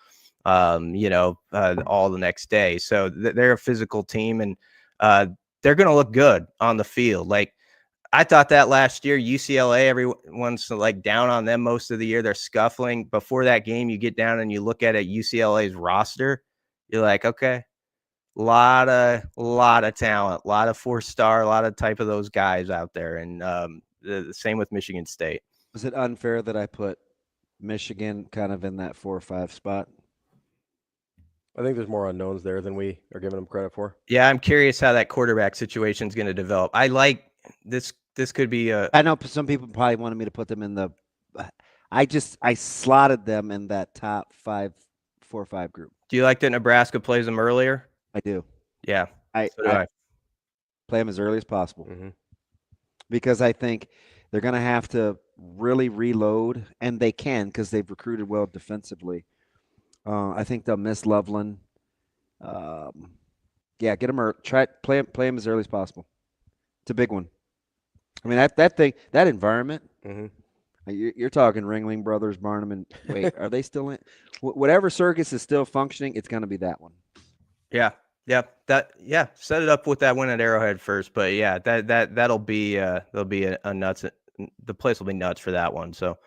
all the next day. So they're a physical team, and they're going to look good on the field. Like, I thought that last year, UCLA, everyone's like down on them most of the year. They're scuffling. Before that game, you get down and you look at UCLA's roster. You're like, okay, lot of talent, a lot of 4-star, a lot of type of those guys out there. And the same with Michigan State. Was it unfair that I put Michigan kind of in that 4 or 5 spot? I think there's more unknowns there than we are giving them credit for. Yeah, I'm curious how that quarterback situation is going to develop. I like this. This could be I know some people probably wanted me to put them in the. I slotted them in that top 4 or 5 group. Do you like that Nebraska plays them earlier? I do. Yeah, I play them as early as possible because I think they're going to have to really reload, and they can because they've recruited well defensively. I think they'll miss Loveland. Get them early. Play them as early as possible. It's a big one. I mean, that environment. You're talking Ringling Brothers, Barnum, and wait, are they still in? Whatever circus is still functioning, it's going to be that one. Yeah. Set it up with that win at Arrowhead first, but yeah, that'll be a nuts. The place will be nuts for that one. So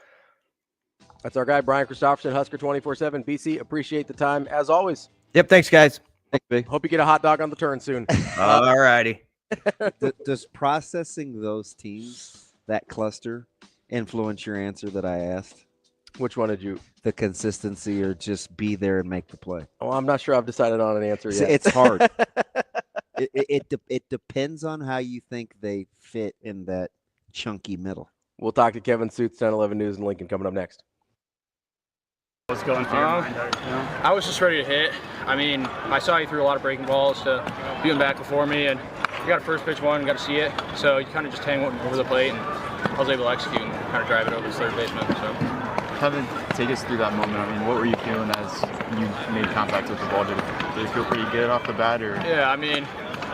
that's our guy Brian Christopherson, Husker 24/7. BC, appreciate the time as always. Yep, thanks guys. Thanks, Big. Hope you get a hot dog on the turn soon. All righty. Does processing those teams, that cluster, influence your answer that I asked? Which one did you? The consistency, or just be there and make the play? Oh, I'm not sure I've decided on an answer yet. It's hard. It depends on how you think they fit in that chunky middle. We'll talk to Kevin Sjuts, 10-11 News in Lincoln, coming up next. What's going through your mind? I was just ready to hit. I mean, I saw you threw a lot of breaking balls to being back before me, and you got a first pitch one, got to see it. So you kind of just hang over the plate, and I was able to execute and kind of drive it over the third baseman. So, Kevin, take us through that moment. I mean, what were you feeling as you made contact with the ball? Did it feel pretty good off the bat, or? Yeah, I mean,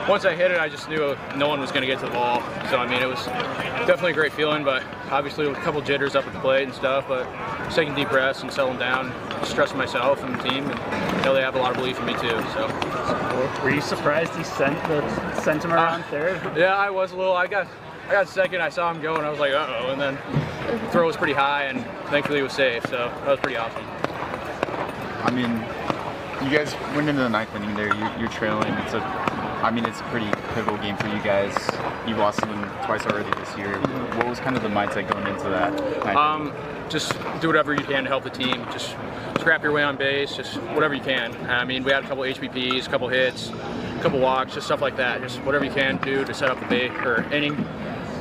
once I hit it, I just knew no one was going to get to the ball. So, I mean, it was definitely a great feeling, but obviously with a couple jitters up at the plate and stuff, but just taking deep breaths and settling down, just trusting myself and the team, and they have a lot of belief in me too. So, were you surprised he sent him around third? Yeah, I was a little. I got second. I saw him go, and I was like, uh-oh, and then the throw was pretty high, and thankfully it was safe. So that was pretty awesome. I mean, you guys went into the ninth inning there. You're trailing. It's a pretty pivotal game for you guys. You've lost them twice already this year. What was kind of the mindset going into that? Just do whatever you can to help the team. Just scrap your way on base. Just whatever you can. I mean, we had a couple HBPs, a couple hits, a couple walks, just stuff like that. Just whatever you can do to set up the inning,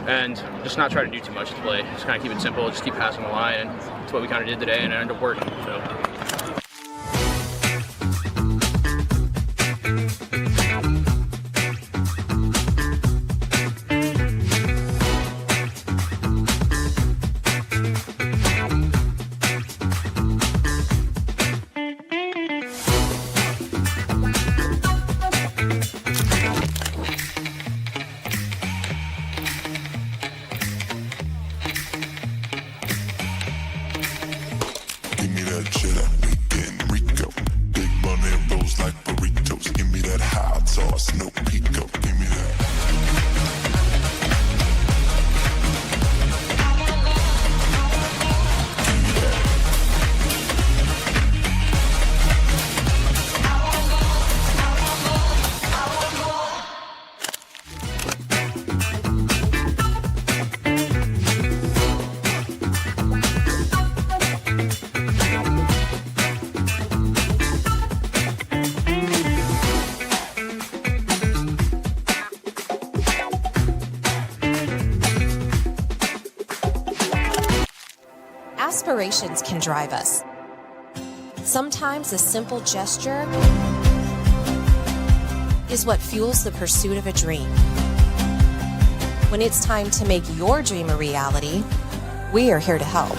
and just not try to do too much at the plate. Just kind of keep it simple. Just keep passing the line, and that's what we kind of did today, and it ended up working. So. Aspirations can drive us. Sometimes a simple gesture is what fuels the pursuit of a dream. When it's time to make your dream a reality, we are here to help.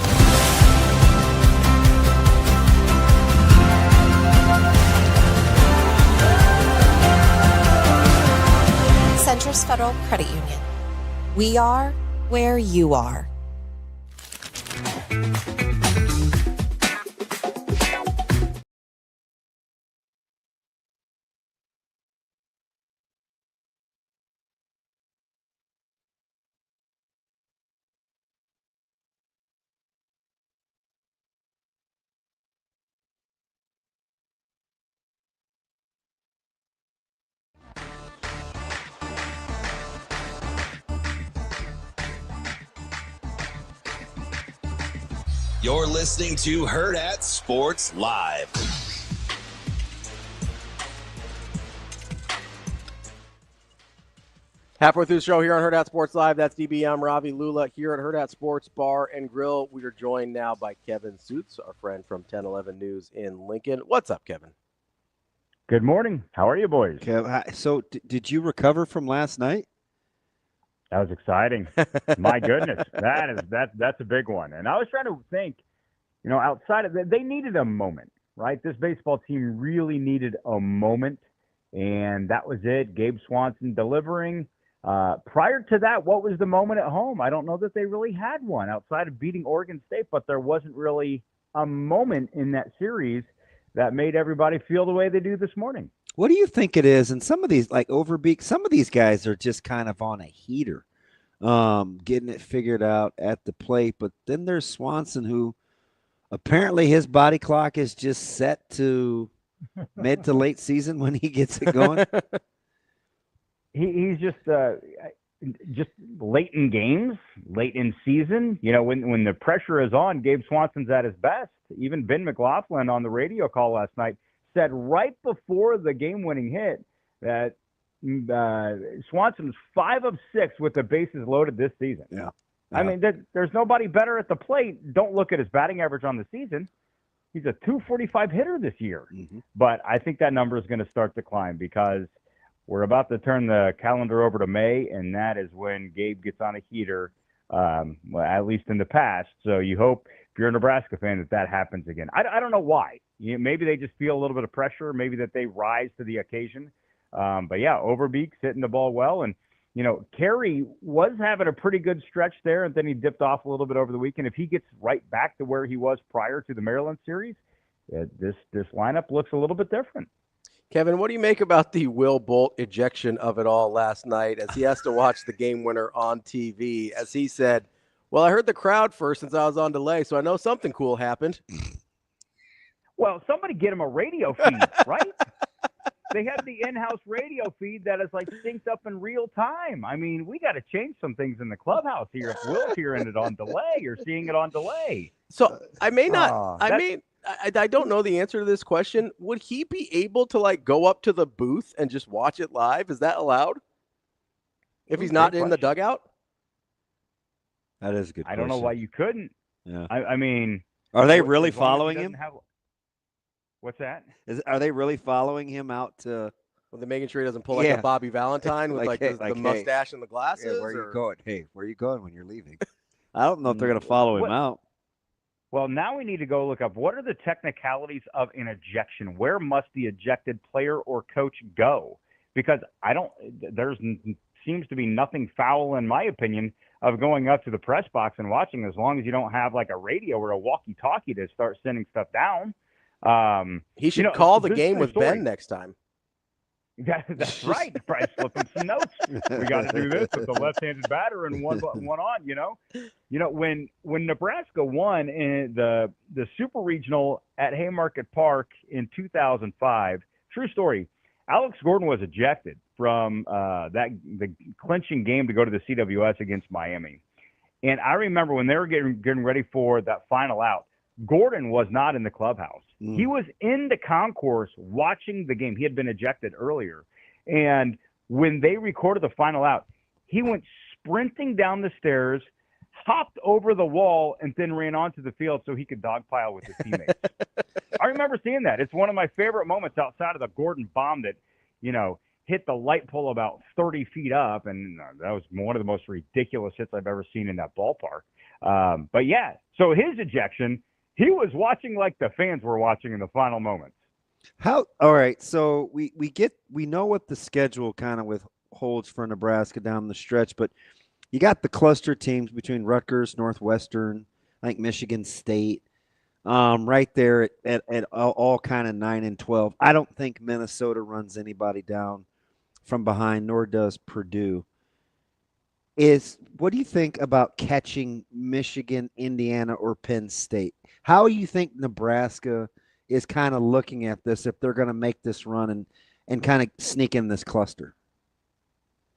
Centris Federal Credit Union. We are where you are. You're listening to Hurrdat Sports Live. Halfway through the show here on Hurrdat Sports Live. That's DB. I'm Ravi. Lulla here at Hurrdat Sports Bar and Grill. We are joined now by Kevin Sjuts, our friend from 10-11 News in Lincoln. What's up, Kevin? Good morning. How are you, boys? Kev, so did you recover from last night? That was exciting. My goodness, that's a big one. And I was trying to think, outside of that, they needed a moment, right? This baseball team really needed a moment, and that was it. Gabe Swanson delivering. Prior to that, what was the moment at home? I don't know that they really had one outside of beating Oregon State, but there wasn't really a moment in that series that made everybody feel the way they do this morning. What do you think it is? And some of these, like Overbeek, some of these guys are just kind of on a heater, getting it figured out at the plate. But then there's Swanson, who apparently his body clock is just set to mid to late season when he gets it going. He's just late in games, late in season. When the pressure is on, Gabe Swanson's at his best. Even Ben McLaughlin on the radio call last night said right before the game-winning hit that Swanson was 5 of 6 with the bases loaded this season. Yeah. I mean, there's nobody better at the plate. Don't look at his batting average on the season. He's a 245 hitter this year. But I think that number is going to start to climb because we're about to turn the calendar over to May, and that is when Gabe gets on a heater, well, at least in the past. So you hope, if you're a Nebraska fan, that happens again. I don't know why. Maybe they just feel a little bit of pressure, maybe that they rise to the occasion. But, yeah, Overbeek's hitting the ball well. And, Carey was having a pretty good stretch there, and then he dipped off a little bit over the weekend. If he gets right back to where he was prior to the Maryland series, this lineup looks a little bit different. Kevin, what do you make about the Will Bolt ejection of it all last night as he has to watch the game winner on TV? As he said, well, I heard the crowd first since I was on delay, so I know something cool happened. Well, somebody get him a radio feed, right? They have the in-house radio feed that is like synced up in real time. I mean, we got to change some things in the clubhouse here. If Will's hearing it on delay, you're seeing it on delay. So I may not, I don't know the answer to this question. Would he be able to like go up to the booth and just watch it live? Is that allowed? If he's not in the dugout? That is a good question. I don't know why you couldn't. Yeah. I mean, are they really following him? What's that? Are they really following him out to? Well, they're making sure he doesn't pull like a Bobby Valentine with the mustache and the glasses. Yeah, where are you going? Hey, where are you going when you're leaving? I don't know if they're going to follow him out. Well, now we need to go look up what are the technicalities of an ejection. Where must the ejected player or coach go? Because there seems to be nothing foul, in my opinion, of going up to the press box and watching, as long as you don't have like a radio or a walkie-talkie to start sending stuff down. He should call the game with Ben next time. That's right. Probably slip him some notes. We got to do this with the left-handed batter and one on. When Nebraska won in the Super Regional at Haymarket Park in 2005, true story. Alex Gordon was ejected from the clinching game to go to the CWS against Miami, and I remember when they were getting ready for that final out. Gordon was not in the clubhouse. He was in the concourse watching the game. He had been ejected earlier. And when they recorded the final out, he went sprinting down the stairs, hopped over the wall, and then ran onto the field so he could dogpile with his teammates. I remember seeing that. It's one of my favorite moments outside of the Gordon bomb that, hit the light pole about 30 feet up. And that was one of the most ridiculous hits I've ever seen in that ballpark. But, yeah, so his ejection – he was watching like the fans were watching in the final moments. All right, so we know what the schedule kind of holds for Nebraska down the stretch, but you got the cluster teams between Rutgers, Northwestern, I think Michigan State, right there at all kind of 9 and 12. I don't think Minnesota runs anybody down from behind, nor does Purdue. What do you think about catching Michigan, Indiana, or Penn State? How do you think Nebraska is kind of looking at this if they're going to make this run and kind of sneak in this cluster?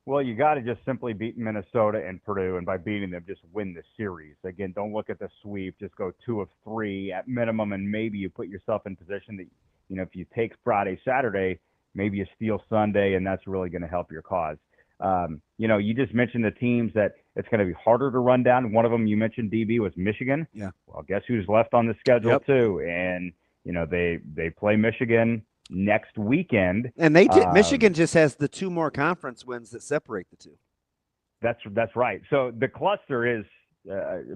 Well, you got to just simply beat Minnesota and Purdue, and by beating them, just win the series. Again, don't look at the sweep. Just go 2 of 3 at minimum, and maybe you put yourself in position that, if you take Friday, Saturday, maybe you steal Sunday, and that's really going to help your cause. You just mentioned the teams that it's going to be harder to run down. One of them you mentioned, DB, was Michigan. Yeah. Well, guess who's left on the schedule too? And they play Michigan next weekend. And Michigan just has the 2 more conference wins that separate the two. That's right. So the cluster is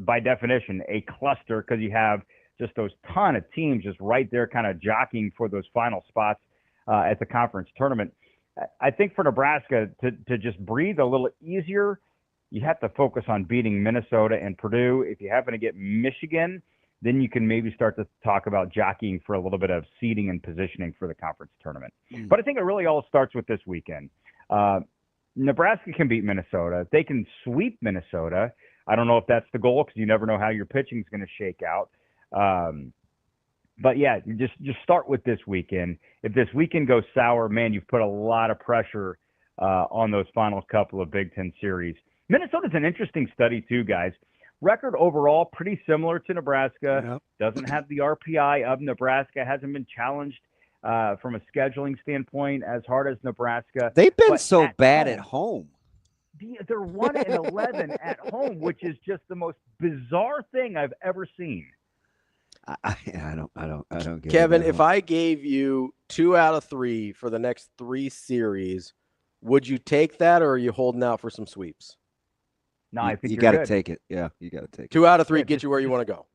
by definition a cluster because you have just those ton of teams just right there, kind of jockeying for those final spots at the conference tournament. I think for Nebraska to just breathe a little easier, you have to focus on beating Minnesota and Purdue. If you happen to get Michigan, then you can maybe start to talk about jockeying for a little bit of seeding and positioning for the conference tournament. But I think it really all starts with this weekend. Nebraska can beat Minnesota. They can sweep Minnesota. I don't know if that's the goal because you never know how your pitching is going to shake out. But, yeah, just start with this weekend. If this weekend goes sour, man, you've put a lot of pressure on those final couple of Big Ten series. Minnesota's an interesting study, too, guys. Record overall, pretty similar to Nebraska. Yep. Doesn't have the RPI of Nebraska. Hasn't been challenged from a scheduling standpoint as hard as Nebraska. They've been so bad at home. They're 1-11 at home, which is just the most bizarre thing I've ever seen. I don't get Kevin, it. if I gave you 2 out of 3 for the next 3 series, would you take that, or are you holding out for some sweeps? No, I think you you're got to good. take it. Yeah, you got to take it. 2 out of 3 get you where you want to go.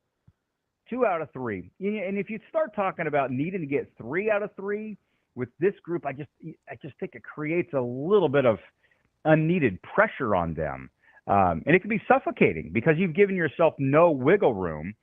2 out of 3. And if you start talking about needing to get 3 out of 3 with this group, I just think it creates a little bit of unneeded pressure on them. And it can be suffocating because you've given yourself no wiggle room.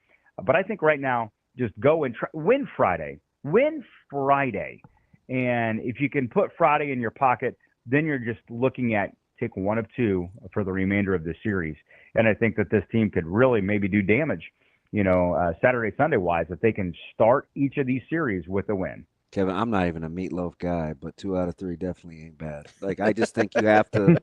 But I think right now, just go and win Friday. Win Friday. And if you can put Friday in your pocket, then you're just looking at take 1 of 2 for the remainder of the series. And I think that this team could really maybe do damage, Saturday, Sunday-wise, if they can start each of these series with a win. Kevin, I'm not even a meatloaf guy, but 2 out of 3 definitely ain't bad. Like, I just think you have to.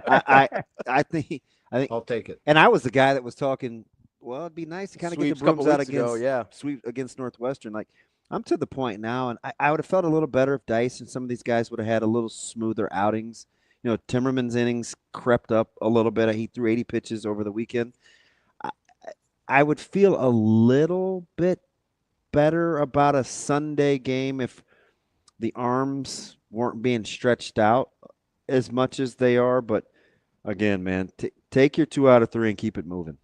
I think I'll take it. And I was the guy that was talking. Well, it'd be nice to kind of get the brooms out sweep against Northwestern. Like, I'm to the point now, and I would have felt a little better if Dice and some of these guys would have had a little smoother outings. Timmerman's innings crept up a little bit. He threw 80 pitches over the weekend. I would feel a little bit better about a Sunday game if the arms weren't being stretched out as much as they are. But again, man, take your 2 out of 3 and keep it moving.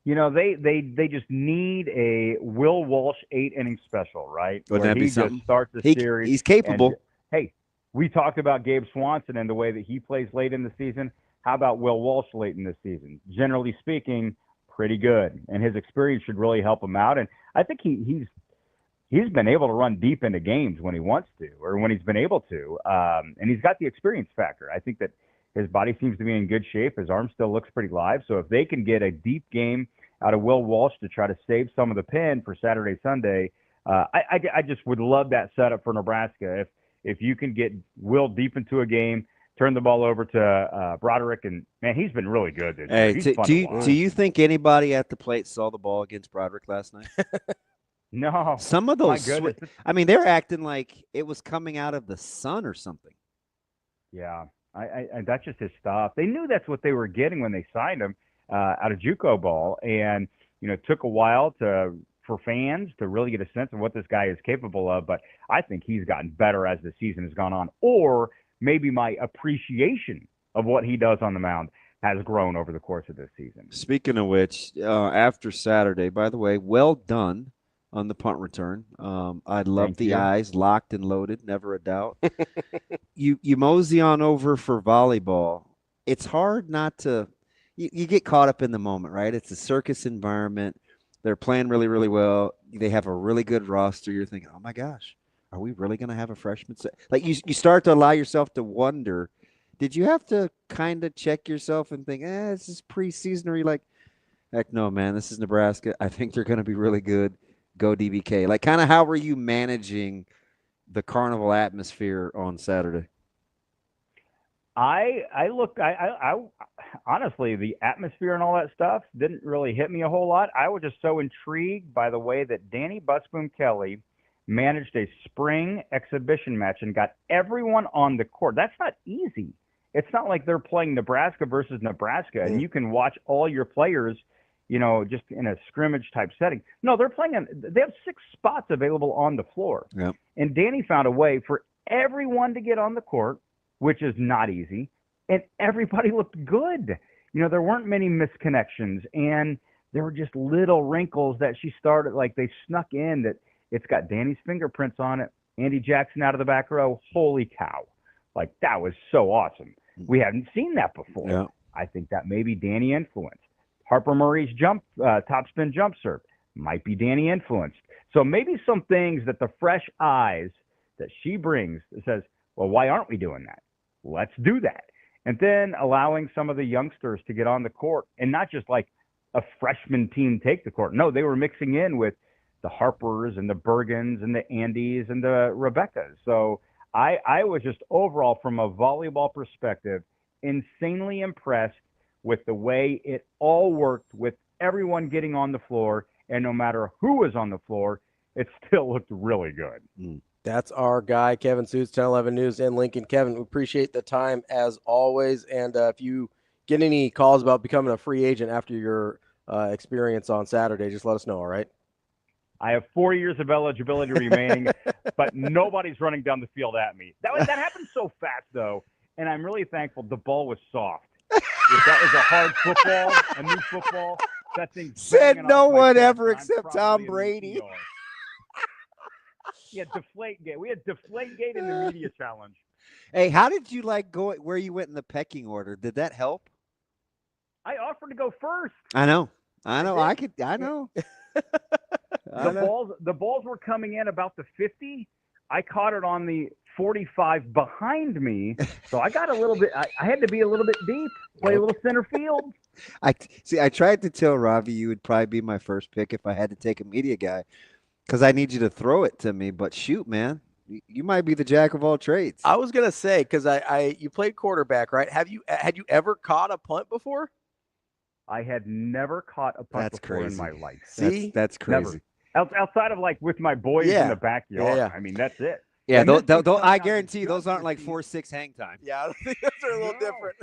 They just need a Will Walsh 8-inning special, right? Wouldn't that be something? Just starts the series. He's capable. Hey, we talked about Gabe Swanson and the way that he plays late in the season. How about Will Walsh late in the season? Generally speaking, pretty good, and his experience should really help him out. And I think he's been able to run deep into games when he wants to, or when he's been able to, and he's got the experience factor. I think that his body seems to be in good shape. His arm still looks pretty live. So if they can get a deep game out of Will Walsh to try to save some of the pen for Saturday, Sunday, I just would love that setup for Nebraska. If you can get Will deep into a game, turn the ball over to Broderick, and man, he's been really good this year. He's fun to watch. Do you think anybody at the plate saw the ball against Broderick last night? No. Some of those, they're acting like it was coming out of the sun or something. Yeah, I that's just his stuff. They knew that's what they were getting when they signed him out of JUCO ball, and it took a while for fans to really get a sense of what this guy is capable of. But I think he's gotten better as the season has gone on, or maybe my appreciation of what he does on the mound has grown over the course of this season. Speaking of which, after Saturday, by the way, well done on the punt return. I love the eyes, locked and loaded, never a doubt. You mosey on over for volleyball. It's hard not to you get caught up in the moment, right? It's a circus environment. They're playing really, really well. They have a really good roster. You're thinking, oh, my gosh, are we really going to have a freshman set? Like, you start to allow yourself to wonder, did you have to kind of check yourself and think, this is preseason? Or are you like, heck no, man, this is Nebraska. I think they're going to be really good. Go DBK. Like, kind of how were you managing the carnival atmosphere on Saturday? I honestly, the atmosphere and all that stuff didn't really hit me a whole lot. I was just so intrigued by the way that Danny Busboom Kelly managed a spring exhibition match and got everyone on the court. That's not easy. It's not like they're playing Nebraska versus Nebraska, and you can watch all your players, just in a scrimmage type setting. No, they have 6 spots available on the floor. Yep. And Danny found a way for everyone to get on the court, which is not easy, and everybody looked good. There weren't many misconnections, and there were just little wrinkles that she started, like they snuck in that it's got Danny's fingerprints on it. Andy Jackson out of the back row, holy cow. Like, that was so awesome. We haven't seen that before. Yeah. I think that may be Danny influenced. Harper Murray's topspin jump serve might be Danny influenced. So maybe some things that the fresh eyes that she brings that says, well, why aren't we doing that? Let's do that. And then allowing some of the youngsters to get on the court, and not just like a freshman team take the court. No, they were mixing in with the Harpers and the Bergens and the Andys and the Rebeccas. So I was just overall, from a volleyball perspective, insanely impressed with the way it all worked, with everyone getting on the floor. And no matter who was on the floor, it still looked really good. That's our guy, Kevin Sjuts, 1011 News in Lincoln. Kevin, we appreciate the time as always. And if you get any calls about becoming a free agent after your experience on Saturday, just let us know, all right? I have 4 years of eligibility remaining, but nobody's running down the field at me. That happened so fast, though, and I'm really thankful the ball was soft. If that was a hard football, a new football, that thing said no one ever except Tom Brady. Yeah, Deflategate. We had Deflategate in the media challenge. Hey, how did you like go where you went in the pecking order? Did that help? I offered to go first. I know. I know. The balls were coming in about the 50. I caught it on the 45 behind me, so I got a little bit. I had to be a little bit deep, play a little center field. I tried to tell Ravi you would probably be my first pick if I had to take a media guy, because I need you to throw it to me. But shoot, man, you might be the jack of all trades. I was gonna say, because you played quarterback, right? Had you ever caught a punt before? I had never caught a punt before in my life. See, that's crazy. Never. Outside of like with my boys in the backyard. Yeah. I mean, that's it. Yeah, I guarantee you those aren't like 4-6 hang time. Yeah, I think those are a little different.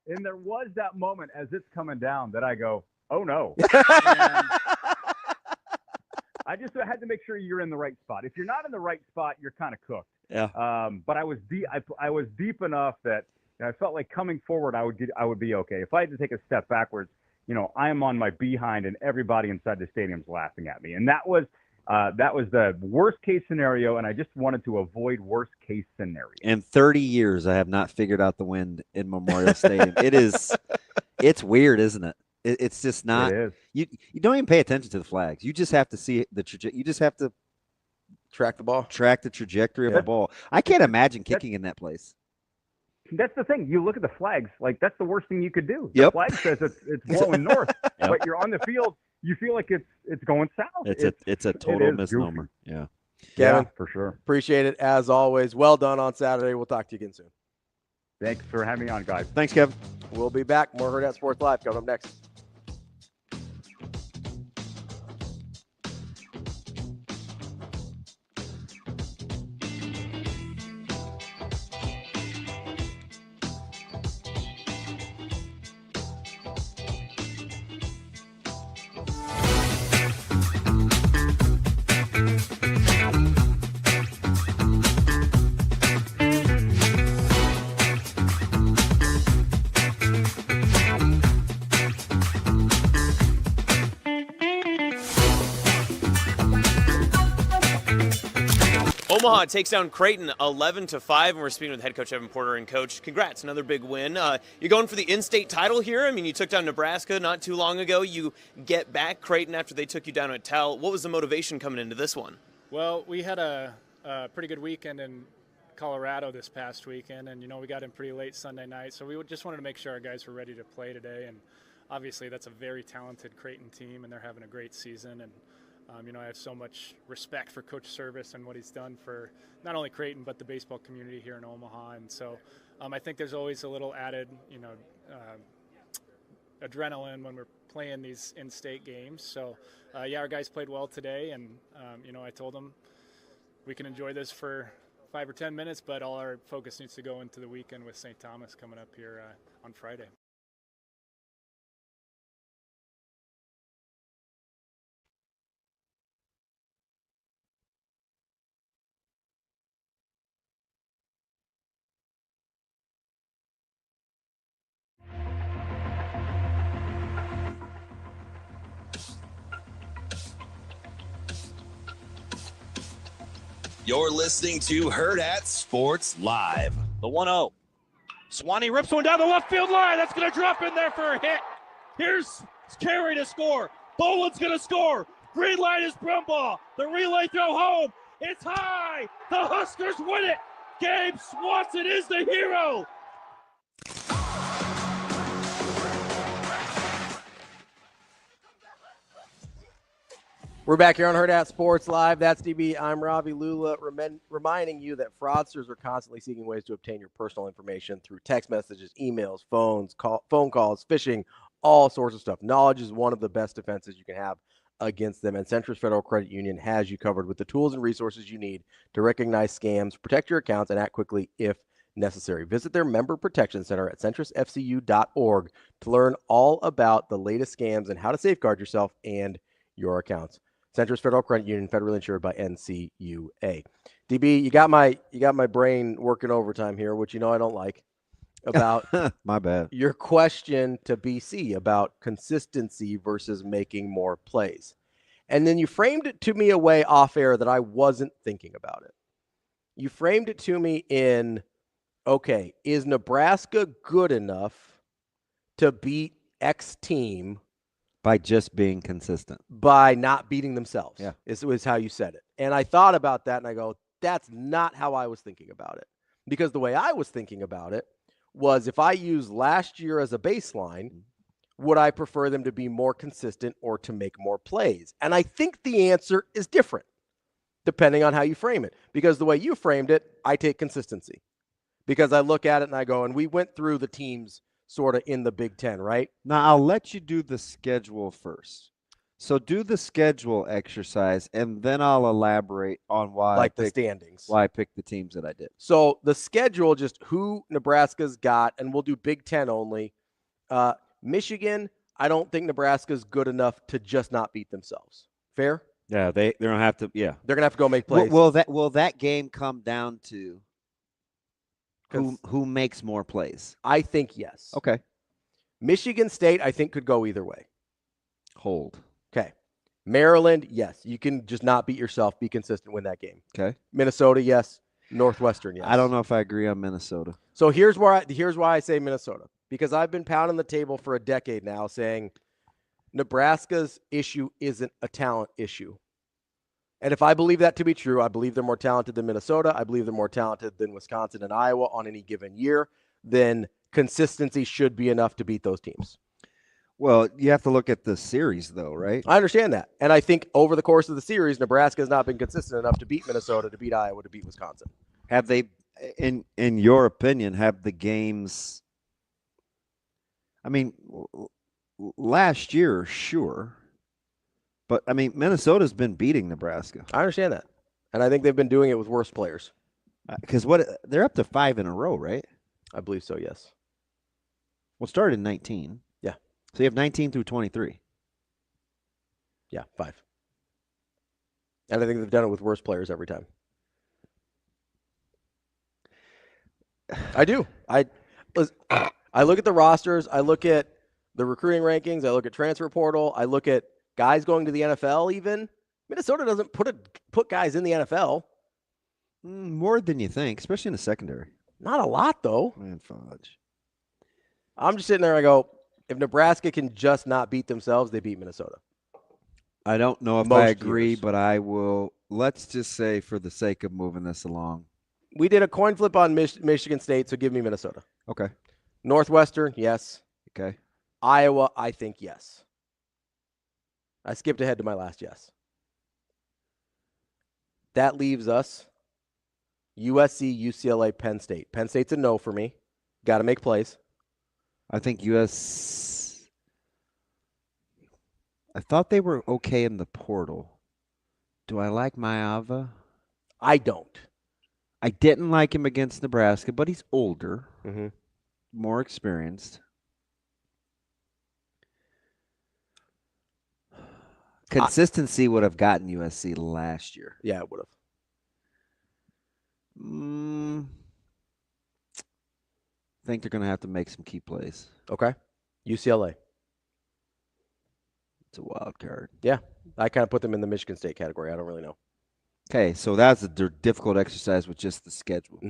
And there was that moment as it's coming down that I go, oh no. I just had to make sure you're in the right spot. If you're not in the right spot, you're kind of cooked. Yeah. But I was deep. I was deep enough that I felt like coming forward, I would be okay. If I had to take a step backwards, I am on my behind, and everybody inside the stadium's laughing at me. And that was the worst case scenario, and I just wanted to avoid worst case scenario. In 30 years, I have not figured out the wind in Memorial Stadium. It's weird, isn't it? It's just not. It is. You don't even pay attention to the flags. You just have to see the trajectory. You just have to track the ball, track the trajectory of the ball. I can't imagine kicking in that place. That's the thing. You look at the flags, like that's the worst thing you could do. Yep. The flag says it's blowing north, but you're on the field. You feel like it's going south. It's a total misnomer. Goofy. Yeah. Kevin, for sure. Appreciate it as always. Well done on Saturday. We'll talk to you again soon. Thanks for having me on, guys. Thanks, Kevin. We'll be back. More Hurrdat Sports Live coming up next. Omaha takes down Creighton 11-5, and we're speaking with head coach Evan Porter. And coach, congrats, another big win. You're going for the in-state title here. I mean, you took down Nebraska not too long ago. You get back Creighton after they took you down at Tell. What was the motivation coming into this one? Well, we had a pretty good weekend in Colorado this past weekend, and we got in pretty late Sunday night, so we just wanted to make sure our guys were ready to play today. And obviously, that's a very talented Creighton team, and they're having a great season. And I have so much respect for Coach Service and what he's done for not only Creighton but the baseball community here in Omaha. And so I think there's always a little added, adrenaline when we're playing these in-state games. So, our guys played well today, and I told them we can enjoy this for 5 or 10 minutes, but all our focus needs to go into the weekend with St. Thomas coming up here on Friday. You're listening to Hurrdat Sports Live. The 1-0. Swanee rips one down the left field line. That's going to drop in there for a hit. Here's Carey to score. Boland's going to score. Green line is Brumbaugh. The relay throw home. It's high. The Huskers win it. Gabe Swanson is the hero. We're back here on Hurrdat Sports Live. That's DB. I'm Ravi. Lulla, reminding you that fraudsters are constantly seeking ways to obtain your personal information through text messages, emails, phone calls, phishing, all sorts of stuff. Knowledge is one of the best defenses you can have against them, and Centrus Federal Credit Union has you covered with the tools and resources you need to recognize scams, protect your accounts, and act quickly if necessary. Visit their member protection center at centrusfcu.org to learn all about the latest scams and how to safeguard yourself and your accounts. Centrus Federal Credit Union, federally insured by NCUA. DB, you got my brain working overtime here, which I don't like, about my bad. Your question to BC about consistency versus making more plays. And then you framed it to me a way off air that I wasn't thinking about it. You framed it to me in, okay, is Nebraska good enough to beat X team by just being consistent, by not beating themselves? Yeah. Is how you said it. And I thought about that and I go, that's not how I was thinking about it. Because the way I was thinking about it was, if I use last year as a baseline, would I prefer them to be more consistent or to make more plays? And I think the answer is different depending on how you frame it. Because the way you framed it, I take consistency. Because I look at it and I go, and we went through the teams sort of in the Big Ten, right? Now, I'll let you do the schedule first. So do the schedule exercise, and then I'll elaborate on why the standings. Why I picked the teams that I did. So the schedule, just who Nebraska's got, and we'll do Big Ten only. Michigan, I don't think Nebraska's good enough to just not beat themselves. Fair? Yeah, they don't have to. Yeah, they're gonna have to go make plays. Will that game come down to who makes more plays? I think yes. Okay. Michigan State, I think, could go either way. Hold. Okay. Maryland, yes. You can just not beat yourself. Be consistent, win that game. Okay. Minnesota, yes. Northwestern, yes. I don't know if I agree on Minnesota. So here's why I say Minnesota. Because I've been pounding the table for a decade now saying Nebraska's issue isn't a talent issue. And if I believe that to be true, I believe they're more talented than Minnesota. I believe they're more talented than Wisconsin and Iowa on any given year. Then consistency should be enough to beat those teams. Well, you have to look at the series, though, right? I understand that. And I think over the course of the series, Nebraska has not been consistent enough to beat Minnesota, to beat Iowa, to beat Wisconsin. Have they, in your opinion, have the games – I mean, last year, sure. But, I mean, Minnesota's been beating Nebraska. I understand that. And I think they've been doing it with worse players. Because they're up to 5 in a row, right? I believe so, yes. Well, started in 19. Yeah. So you have 19 through 23. Yeah, 5. And I think they've done it with worse players every time. I do. I look at the rosters. I look at the recruiting rankings. I look at transfer portal. I look at guys going to the NFL even. Minnesota doesn't put guys in the NFL. More than you think, especially in the secondary. Not a lot, though. Man, fudge. I'm just sitting there and I go, if Nebraska can just not beat themselves, they beat Minnesota. I don't know if I agree, but I will. Let's just say, for the sake of moving this along. We did a coin flip on Michigan State, so give me Minnesota. Okay. Northwestern, yes. Okay. Iowa, I think yes. I skipped ahead to my last yes. That leaves us USC, UCLA, Penn State. Penn State's a no for me. Got to make plays. I think I thought they were okay in the portal. Do I like Maava? I don't. I didn't like him against Nebraska, but he's older, more experienced. Consistency would have gotten USC last year. Yeah, it would have. I think they're going to have to make some key plays. Okay. UCLA. It's a wild card. Yeah. I kind of put them in the Michigan State category. I don't really know. Okay, so that's a difficult exercise with just the schedule.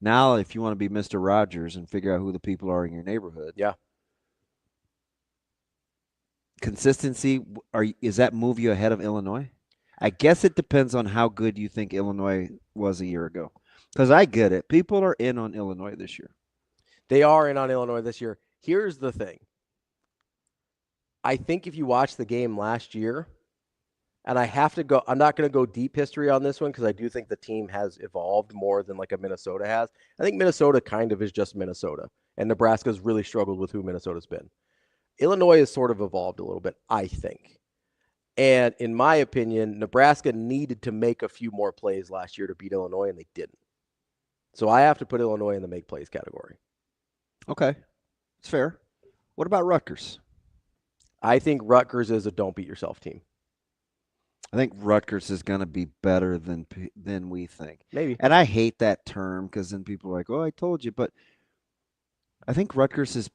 Now, if you want to be Mr. Rogers and figure out who the people are in your neighborhood. Yeah. Consistency, is that move you ahead of Illinois? I guess it depends on how good you think Illinois was a year ago. Because I get it. People are in on Illinois this year. They are in on Illinois this year. Here's the thing. I think if you watch the game last year, and I'm not going to go deep history on this one because I do think the team has evolved more than like a Minnesota has. I think Minnesota kind of is just Minnesota, and Nebraska's really struggled with who Minnesota's been. Illinois has sort of evolved a little bit, I think. And in my opinion, Nebraska needed to make a few more plays last year to beat Illinois, and they didn't. So I have to put Illinois in the make plays category. Okay. It's fair. What about Rutgers? I think Rutgers is a don't beat yourself team. I think Rutgers is going to be better than we think. Maybe. And I hate that term because then people are like, oh, I told you. But I think Rutgers is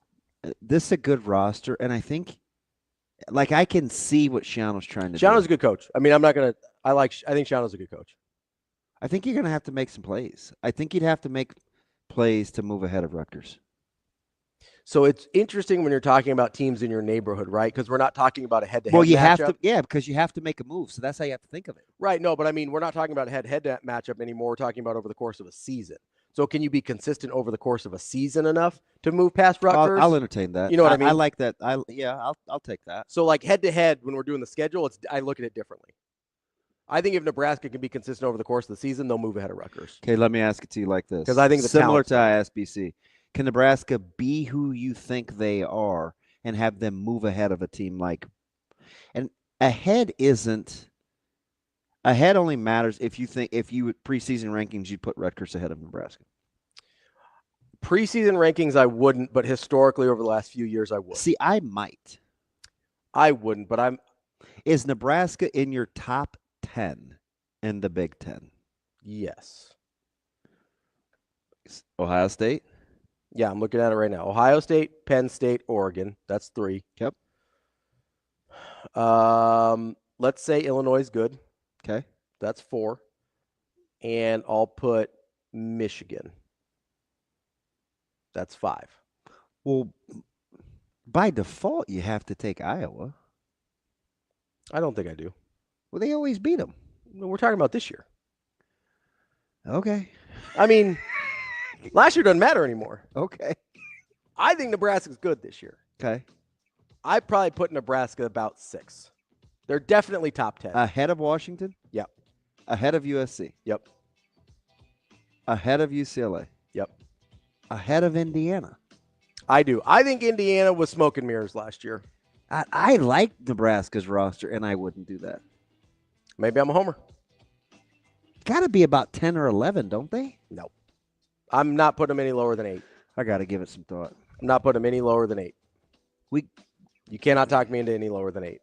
this is a good roster, and I think I can see what Shiano's trying to do. Shiano's a good coach. I mean, I think Shiano's a good coach. I think you're going to have to make some plays. I think you'd have to make plays to move ahead of Rutgers. So it's interesting when you're talking about teams in your neighborhood, right? Because we're not talking about a head-to-head Well, you matchup. have to, yeah, because you have to make a move. So that's how you have to think of it. Right. No, but I mean, we're not talking about a head-to-head matchup anymore. We're talking about over the course of a season. So can you be consistent over the course of a season enough to move past Rutgers? I'll entertain that. You know what I mean? I like that. I'll take that. So like head-to-head, when we're doing the schedule, I look at it differently. I think if Nebraska can be consistent over the course of the season, they'll move ahead of Rutgers. Okay, let me ask it to you like this. Because I think the similar talent- to ISBC. Can Nebraska be who you think they are and have them move ahead of a team like – and ahead only matters if you preseason rankings, you'd put Rutgers ahead of Nebraska. Preseason rankings, I wouldn't, but historically over the last few years, I would. See, I might. I wouldn't, but I'm – Is Nebraska in your top 10 in the Big Ten? Yes. Ohio State? Yeah, I'm looking at it right now. Ohio State, Penn State, Oregon. That's 3. Yep. Let's say Illinois is good. Okay. That's 4. And I'll put Michigan. That's 5. Well, by default, you have to take Iowa. I don't think I do. Well, they always beat them. We're talking about this year. Okay. I mean, last year doesn't matter anymore. Okay. I think Nebraska's good this year. Okay. I'd probably put Nebraska about 6. They're definitely top 10. Ahead of Washington? Yep. Ahead of USC? Yep. Ahead of UCLA? Yep. Ahead of Indiana? I do. I think Indiana was smoke and mirrors last year. I like Nebraska's roster, and I wouldn't do that. Maybe I'm a homer. Got to be about 10 or 11, don't they? No. I'm not putting them any lower than 8. I got to give it some thought. I'm not putting them any lower than 8. You cannot talk me into any lower than 8.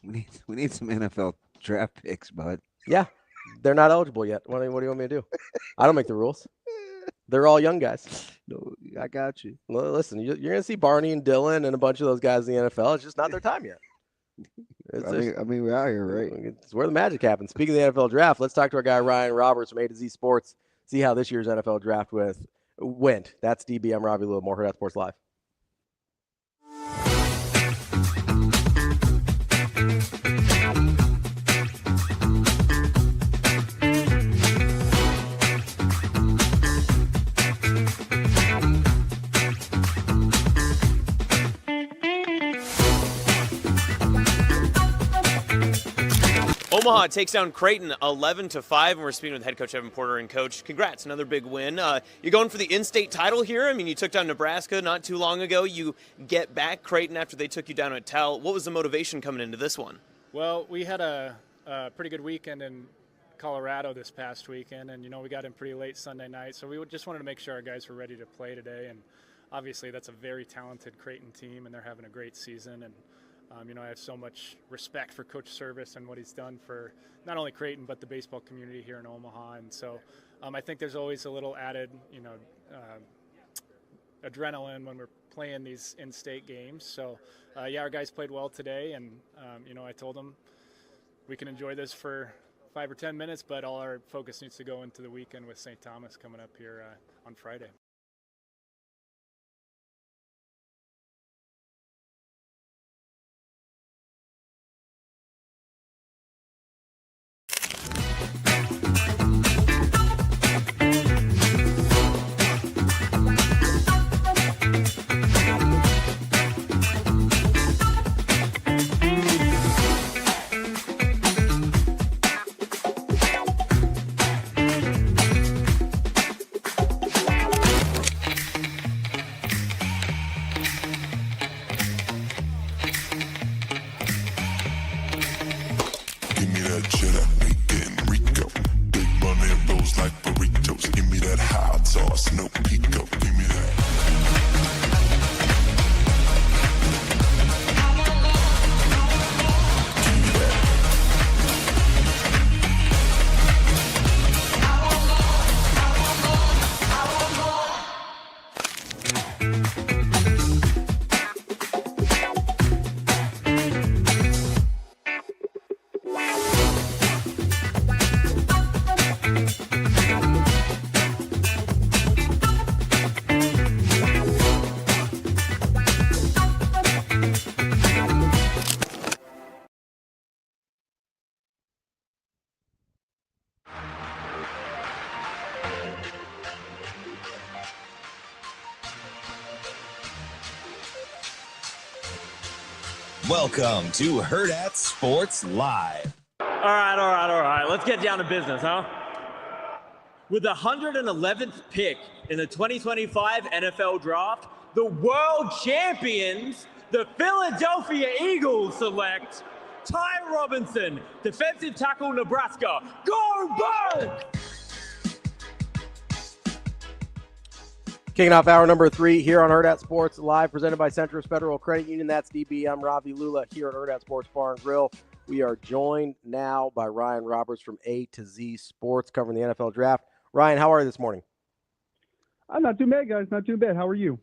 We need some NFL draft picks, bud. Yeah. They're not eligible yet. What do you want me to do? I don't make the rules. They're all young guys. No, I got you. Well, listen, you're going to see Barney and Dylan and a bunch of those guys in the NFL. It's just not their time yet. I mean, we're out here, right? It's where the magic happens. Speaking of the NFL draft, let's talk to our guy Ryan Roberts from A to Z Sports. See how this year's NFL draft went. That's DB. I'm Ravi Lulla. More Hurrdat Sports Live. Omaha takes down Creighton 11-5, and we're speaking with head coach Evan Porter. And coach, congrats, another big win. You're going for the in-state title here. I mean, you took down Nebraska not too long ago. You get back Creighton after they took you down at Tell. What was the motivation coming into this one? Well, we had a pretty good weekend in Colorado this past weekend, and we got in pretty late Sunday night, so we just wanted to make sure our guys were ready to play today. And obviously, that's a very talented Creighton team, and they're having a great season. And I have so much respect for Coach Service and what he's done for not only Creighton but the baseball community here in Omaha. And so I think there's always a little added, adrenaline when we're playing these in-state games. So, our guys played well today, and I told them we can enjoy this for 5 or 10 minutes, but all our focus needs to go into the weekend with St. Thomas coming up here on Friday. Welcome to Hurrdat Sports Live. All right. Let's get down to business, huh? With the 111th pick in the 2025 NFL Draft, the world champions, the Philadelphia Eagles, select Ty Robinson, defensive tackle, Nebraska. Go Birds! Kicking off hour number 3 here on Hurrdat Sports Live, presented by Centris Federal Credit Union. That's DB. I'm Ravi Lulla here at Hurrdat Sports Bar and Grill. We are joined now by Ryan Roberts from A to Z Sports, covering the NFL Draft. Ryan, how are you this morning? I'm not too bad, guys. Not too bad. How are you?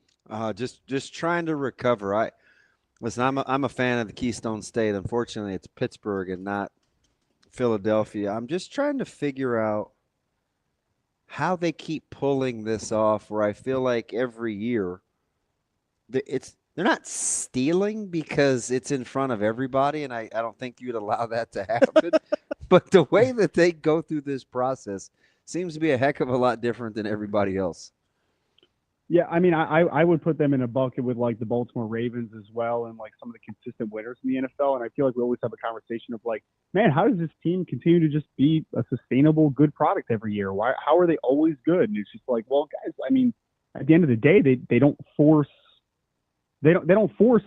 Just trying to recover. I'm a fan of the Keystone State. Unfortunately, it's Pittsburgh and not Philadelphia. I'm just trying to figure out how they keep pulling this off, where I feel like every year they're not stealing because it's in front of everybody, and I don't think you'd allow that to happen. But the way that they go through this process seems to be a heck of a lot different than everybody else. Yeah, I mean, I would put them in a bucket with like the Baltimore Ravens as well, and like some of the consistent winners in the NFL. And I feel like we always have a conversation of like, man, how does this team continue to just be a sustainable, good product every year? How are they always good? And it's just like, well, guys, I mean, at the end of the day, they don't force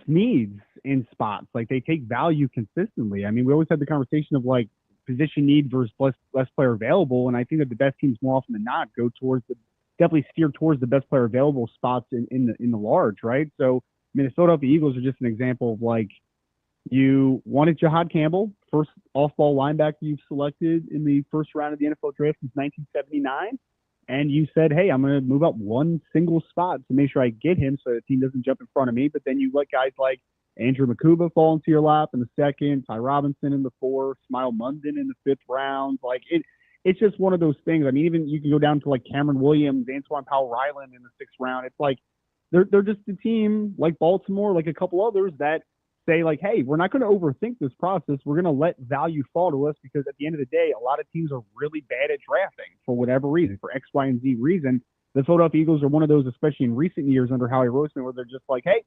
needs in spots. Like, they take value consistently. I mean, we always had the conversation of like position need versus less player available, and I think that the best teams more often than not go towards definitely steer towards the best player available spots in the large, right? So, I mean, the Philadelphia Eagles are just an example of like, you wanted Jahad Campbell, first off-ball linebacker you've selected in the first round of the NFL draft since 1979, and you said, hey, I'm going to move up one single spot to make sure I get him so the team doesn't jump in front of me. But then you let guys like Andrew Makuba fall into your lap in the second, Ty Robinson in the fourth, Smile Munden in the fifth round. Like, it's just one of those things. I mean, even you can go down to like Cameron Williams, Antoine Powell-Ryland in the sixth round. It's like they're just a team like Baltimore, like a couple others that say like, hey, we're not going to overthink this process. We're going to let value fall to us, because at the end of the day, a lot of teams are really bad at drafting for whatever reason, for X, Y, and Z reason. The Philadelphia Eagles are one of those, especially in recent years under Howie Roseman, where they're just like, hey,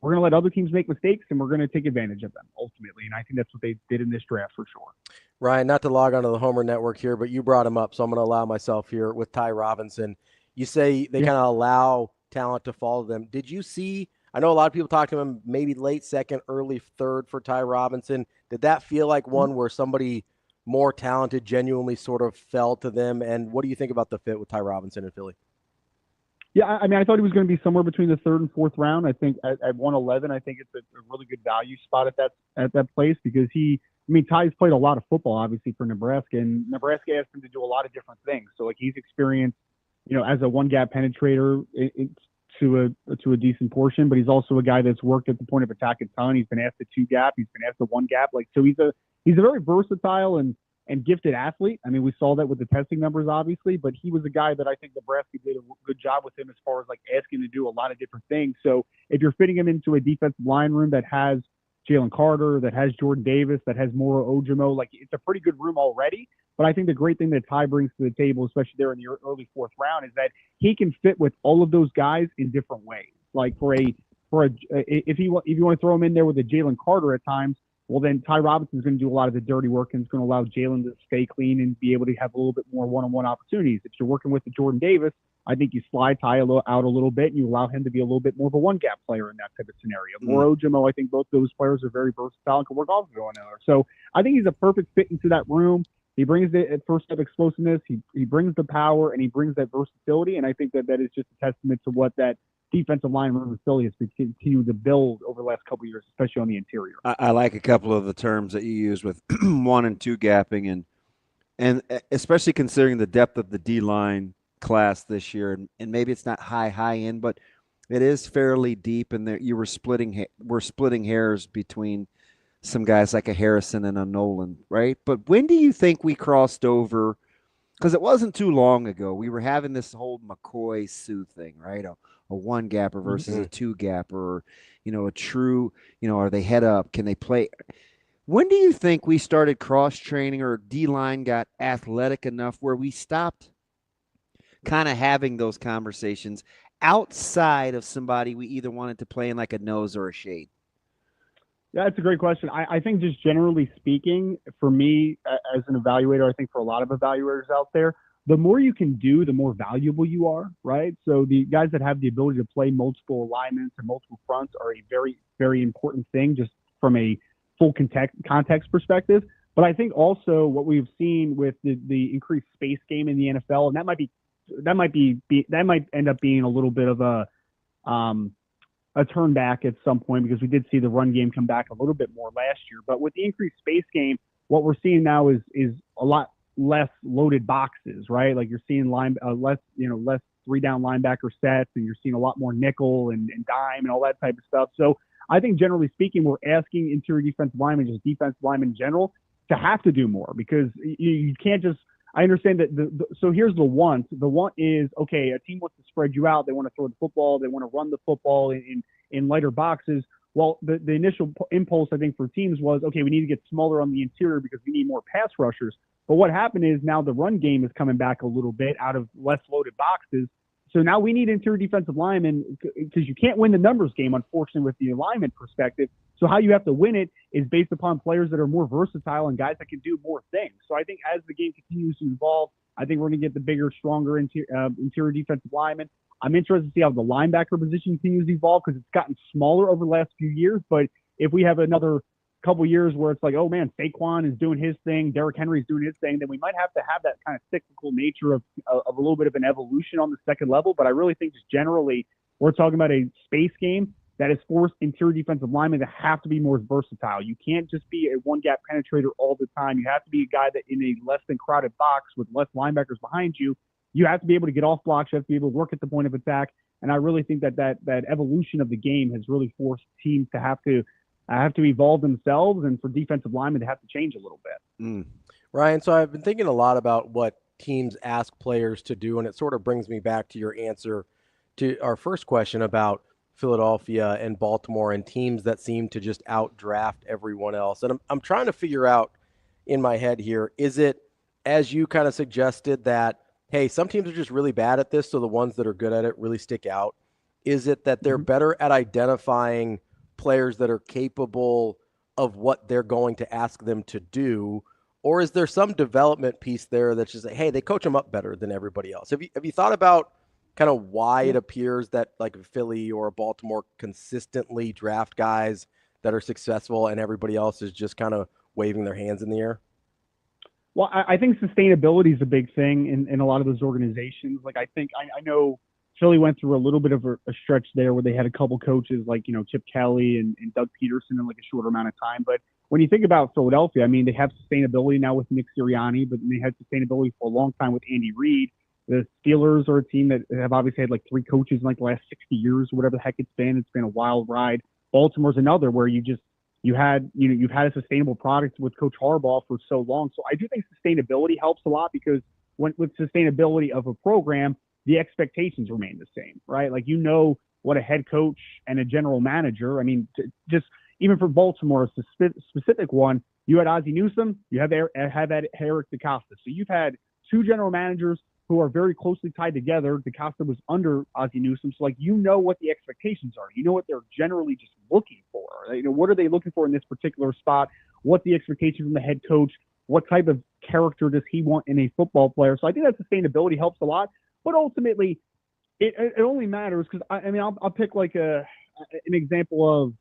we're going to let other teams make mistakes and we're going to take advantage of them ultimately. And I think that's what they did in this draft for sure. Ryan, not to log onto the Homer Network here, but you brought him up, so I'm going to allow myself here with Ty Robinson. You say they kind of allow talent to follow them. Did you see, I know a lot of people talk to him maybe late second, early third for Ty Robinson. Did that feel like one where somebody more talented genuinely sort of fell to them? And what do you think about the fit with Ty Robinson in Philly? Yeah, I mean, I thought he was going to be somewhere between the third and fourth round. I think at 111, I think it's a really good value spot at that place, because Ty's played a lot of football, obviously, for Nebraska, and Nebraska asked him to do a lot of different things. So, like, he's experienced, as a one-gap penetrator to a decent portion, but he's also a guy that's worked at the point of attack a ton. He's been asked to two-gap. He's been asked to one-gap. Like, so he's a very versatile and gifted athlete. I mean, we saw that with the testing numbers, obviously, but he was a guy that I think Nebraska did a good job with him as far as like asking to do a lot of different things. So if you're fitting him into a defensive line room that has Jalen Carter, that has Jordan Davis, that has Moro Ojimo, like, it's a pretty good room already. But I think the great thing that Ty brings to the table, especially there in the early fourth round, is that he can fit with all of those guys in different ways. Like if you want to throw him in there with a Jalen Carter at times, well, then Ty Robinson's going to do a lot of the dirty work, and it's going to allow Jalen to stay clean and be able to have a little bit more one-on-one opportunities. If you're working with the Jordan Davis, I think you slide Ty out a little bit and you allow him to be a little bit more of a one-gap player in that type of scenario. Moro Ojimo, I think both those players are very versatile and can work off of one another. So I think he's a perfect fit into that room. He brings the first step explosiveness, he brings the power, and he brings that versatility, and I think that is just a testament to what that defensive line room of Philly has continued to build over the last couple of years, especially on the interior. I like a couple of the terms that you use with one and two gapping, and especially considering the depth of the D-line class this year, and maybe it's not high end, but it is fairly deep, and there we're splitting hairs between some guys like a Harrison and a Nolan, right? But when do you think we crossed over? Because it wasn't too long ago. We were having this whole McCoy-Sue thing, right? A one-gapper versus a two-gapper, a true, are they head up? Can they play? When do you think we started cross-training, or D-line got athletic enough where we stopped kind of having those conversations outside of somebody we either wanted to play in like a nose or a shade? Yeah, that's a great question. I think just generally speaking, for me as an evaluator, I think for a lot of evaluators out there, the more you can do, the more valuable you are, right? So the guys that have the ability to play multiple alignments and multiple fronts are a very, very important thing just from a full context perspective. But I think also what we've seen with the increased space game in the NFL, and that might end up being a little bit of a turn back at some point, because we did see the run game come back a little bit more last year. But with the increased space game, what we're seeing now is a lot less loaded boxes, right? Like you're seeing less 3-down linebacker sets, and you're seeing a lot more nickel and dime and all that type of stuff. So I think generally speaking, we're asking interior defensive linemen, just defensive linemen in general, to have to do more, because you can't just. I understand that. So here's the want. The want is, okay, a team wants to spread you out. They want to throw the football. They want to run the football in lighter boxes. Well, the initial impulse, I think, for teams was, okay, we need to get smaller on the interior because we need more pass rushers. But what happened is now the run game is coming back a little bit out of less loaded boxes. So now we need interior defensive linemen, because you can't win the numbers game, unfortunately, with the alignment perspective. So how you have to win it is based upon players that are more versatile and guys that can do more things. So I think as the game continues to evolve, I think we're going to get the bigger, stronger interior defensive linemen. I'm interested to see how the linebacker position continues to evolve, because it's gotten smaller over the last few years. But if we have another couple years where it's like, oh man, Saquon is doing his thing, Derrick Henry's doing his thing, then we might have to have that kind of cyclical nature of a little bit of an evolution on the second level. But I really think just generally, we're talking about a space game that has forced interior defensive linemen to have to be more versatile. You can't just be a one-gap penetrator all the time. You have to be a guy that in a less than crowded box with less linebackers behind you, you have to be able to get off blocks. You have to be able to work at the point of attack. And I really think that evolution of the game has really forced teams to have to evolve themselves, and for defensive linemen to have to change a little bit. Ryan, so I've been thinking a lot about what teams ask players to do, and it sort of brings me back to your answer to our first question about Philadelphia and Baltimore and teams that seem to just outdraft everyone else. And I'm trying to figure out in my head here, is it, as you kind of suggested, that, hey, some teams are just really bad at this, so the ones that are good at it really stick out? Is it that they're better at identifying players that are capable of what they're going to ask them to do? Or is there some development piece there that's just like, hey, they coach them up better than everybody else? Have you thought about kind of why it appears that like Philly or Baltimore consistently draft guys that are successful and everybody else is just kind of waving their hands in the air? Well, I think sustainability is a big thing in a lot of those organizations. Like I know Philly went through a little bit of a stretch there where they had a couple coaches like, Chip Kelly and Doug Peterson in like a shorter amount of time. But when you think about Philadelphia, I mean, they have sustainability now with Nick Sirianni, but they had sustainability for a long time with Andy Reid. The Steelers are a team that have obviously had like 3 coaches in like the last 60 years, or whatever the heck it's been. It's been a wild ride. Baltimore's another where you've had a sustainable product with Coach Harbaugh for so long. So I do think sustainability helps a lot, because with sustainability of a program, the expectations remain the same, right? Like, what a head coach and a general manager, I mean, just even for Baltimore, it's a specific one. You had Ozzie Newsome, you have Eric DeCosta. So you've had 2 general managers who are very closely tied together. DeCosta was under Ozzie Newsome. So, what the expectations are. You know what they're generally just looking for. What are they looking for in this particular spot? What the expectation from the head coach? What type of character does he want in a football player? So I think that sustainability helps a lot. But ultimately, it only matters because, I'll pick like an example of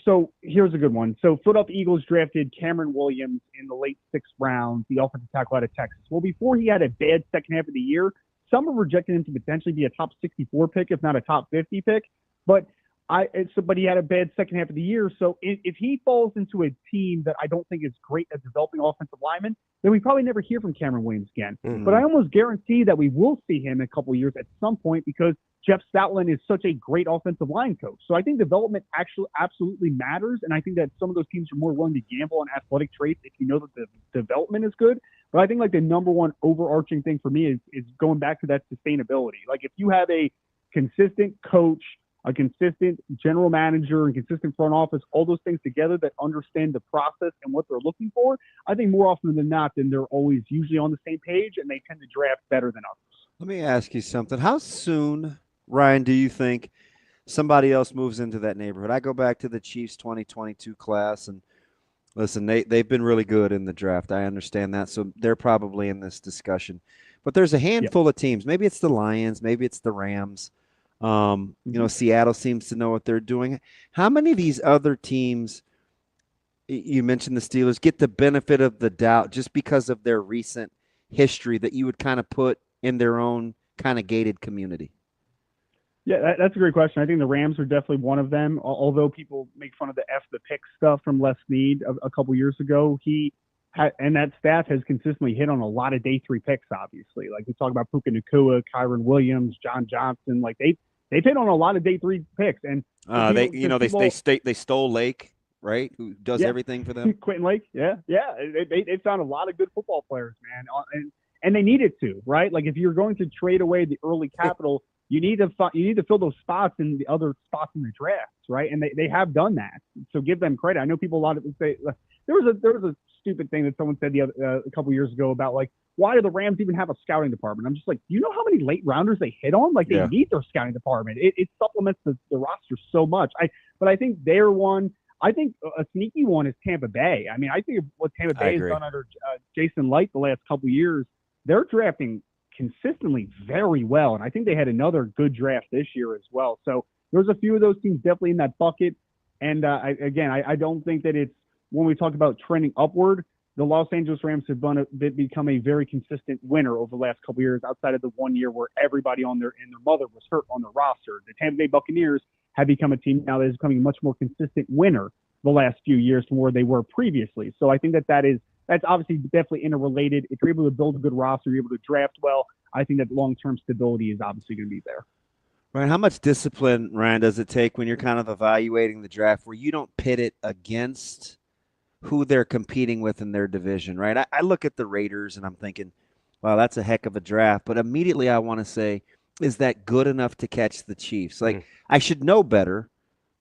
so here's a good one. So Philadelphia Eagles drafted Cameron Williams in the late 6th round, the offensive tackle out of Texas. Well, before he had a bad second half of the year, some were projecting him to potentially be a top 64 pick, if not a top 50 pick. But he had a bad second half of the year. So if he falls into a team that I don't think is great at developing offensive linemen, then we probably never hear from Cameron Williams again. Mm-hmm. But I almost guarantee that we will see him in a couple of years at some point, because Jeff Stoutland is such a great offensive line coach. So I think development actually absolutely matters. And I think that some of those teams are more willing to gamble on athletic traits if you know that the development is good. But I think like the number one overarching thing for me is going back to that sustainability. Like if you have a consistent coach, a consistent general manager, and consistent front office, all those things together that understand the process and what they're looking for, I think more often than not, then they're always usually on the same page, and they tend to draft better than others. Let me ask you something. How soon, Ryan, do you think somebody else moves into that neighborhood. I go back to the Chiefs 2022 class, and listen, they've been really good in the draft. I understand that, so they're probably in this discussion. But there's a handful of teams. Maybe it's the Lions. Maybe it's the Rams. Seattle seems to know what they're doing. How many of these other teams, you mentioned the Steelers, get the benefit of the doubt just because of their recent history that you would kind of put in their own kind of gated community? Yeah, that's a great question. I think the Rams are definitely one of them. Although people make fun of the pick stuff from Les Snead a couple years ago, and that staff has consistently hit on a lot of day 3 picks. Obviously, like we talk about Puka Nacua, Kyron Williams, John Johnson. Like they've hit on a lot of day 3 picks. And they stole Lake, right? Who does everything for them? Quentin Lake, yeah. They found a lot of good football players, man, and they needed to, right? Like if you're going to trade away the early capital. You need to fill those spots in the other spots in the drafts, right? And they have done that. So give them credit. I know people a lot of them say there was a stupid thing that someone said a couple years ago about like, why do the Rams even have a scouting department? I'm just like, do you know how many late rounders they hit on? Like they need their scouting department. It supplements the roster so much. But I think they're one. I think a sneaky one is Tampa Bay. I mean, I think what Tampa Bay has done under Jason Light the last couple of years, they're drafting consistently very well, and I think they had another good draft this year as well. So there's a few of those teams definitely in that bucket. And I don't think that it's, when we talk about trending upward, the Los Angeles Rams have become a very consistent winner over the last couple of years, outside of the 1 year where everybody and their mother was hurt on the roster. The Tampa Bay Buccaneers have become a team now that is becoming a much more consistent winner the last few years from where they were previously. So I think that's obviously definitely interrelated. If you're able to build a good roster, you're able to draft well, I think that long-term stability is obviously going to be there. Ryan, how much discipline, Ryan, does it take when you're kind of evaluating the draft where you don't pit it against who they're competing with in their division, right? I look at the Raiders and I'm thinking, wow, that's a heck of a draft. But immediately I want to say, is that good enough to catch the Chiefs? Like, I should know better,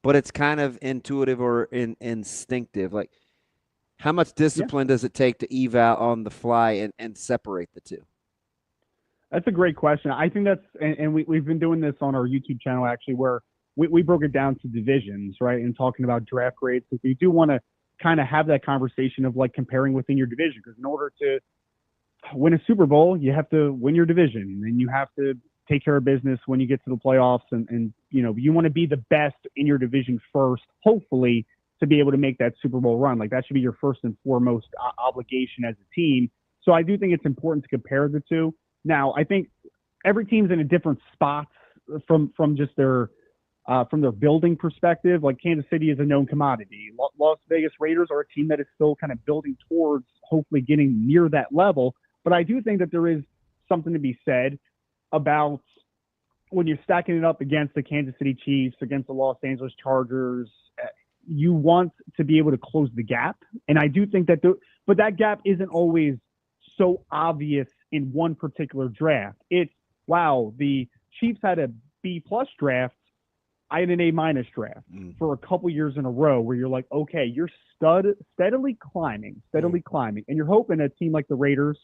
but it's kind of intuitive or instinctive. Like, how much discipline does it take to eval on the fly and separate the two? That's a great question. I think and we've been doing this on our YouTube channel, actually, where we broke it down to divisions, right? And talking about draft grades. If you do want to kind of have that conversation of like comparing within your division, because in order to win a Super Bowl, you have to win your division, and then you have to take care of business when you get to the playoffs. And you want to be the best in your division first, hopefully, to be able to make that Super Bowl run. Like that should be your first and foremost obligation as a team. So I do think it's important to compare the two. Now, I think every team's in a different spot from just their from their building perspective. Like Kansas City is a known commodity. Las Vegas Raiders are a team that is still kind of building towards hopefully getting near that level. But I do think that there is something to be said about when you're stacking it up against the Kansas City Chiefs, against the Los Angeles Chargers. You want to be able to close the gap. And I do think that but that gap isn't always so obvious in one particular draft. It's, wow, the Chiefs had a B+ draft. I had an A- draft for a couple years in a row where you're like, okay, you're steadily climbing. And you're hoping a team like the Raiders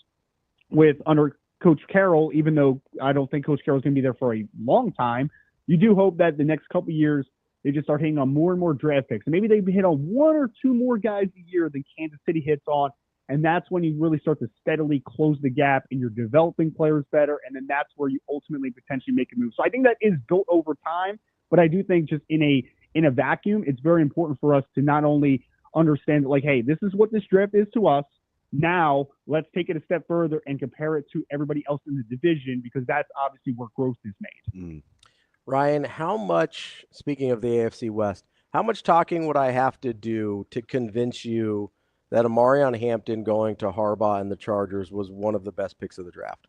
under Coach Carroll, even though I don't think Coach Carroll's going to be there for a long time, you do hope that the next couple years they just start hitting on more and more draft picks. And maybe they hit on one or two more guys a year than Kansas City hits on. And that's when you really start to steadily close the gap and you're developing players better. And then that's where you ultimately potentially make a move. So I think that is built over time. But I do think just in a vacuum, it's very important for us to not only understand that, like, hey, this is what this draft is to us. Now let's take it a step further and compare it to everybody else in the division, because that's obviously where growth is made. Ryan, how much, speaking of the AFC West, how much talking would I have to do to convince you that Amarion Hampton going to Harbaugh and the Chargers was one of the best picks of the draft?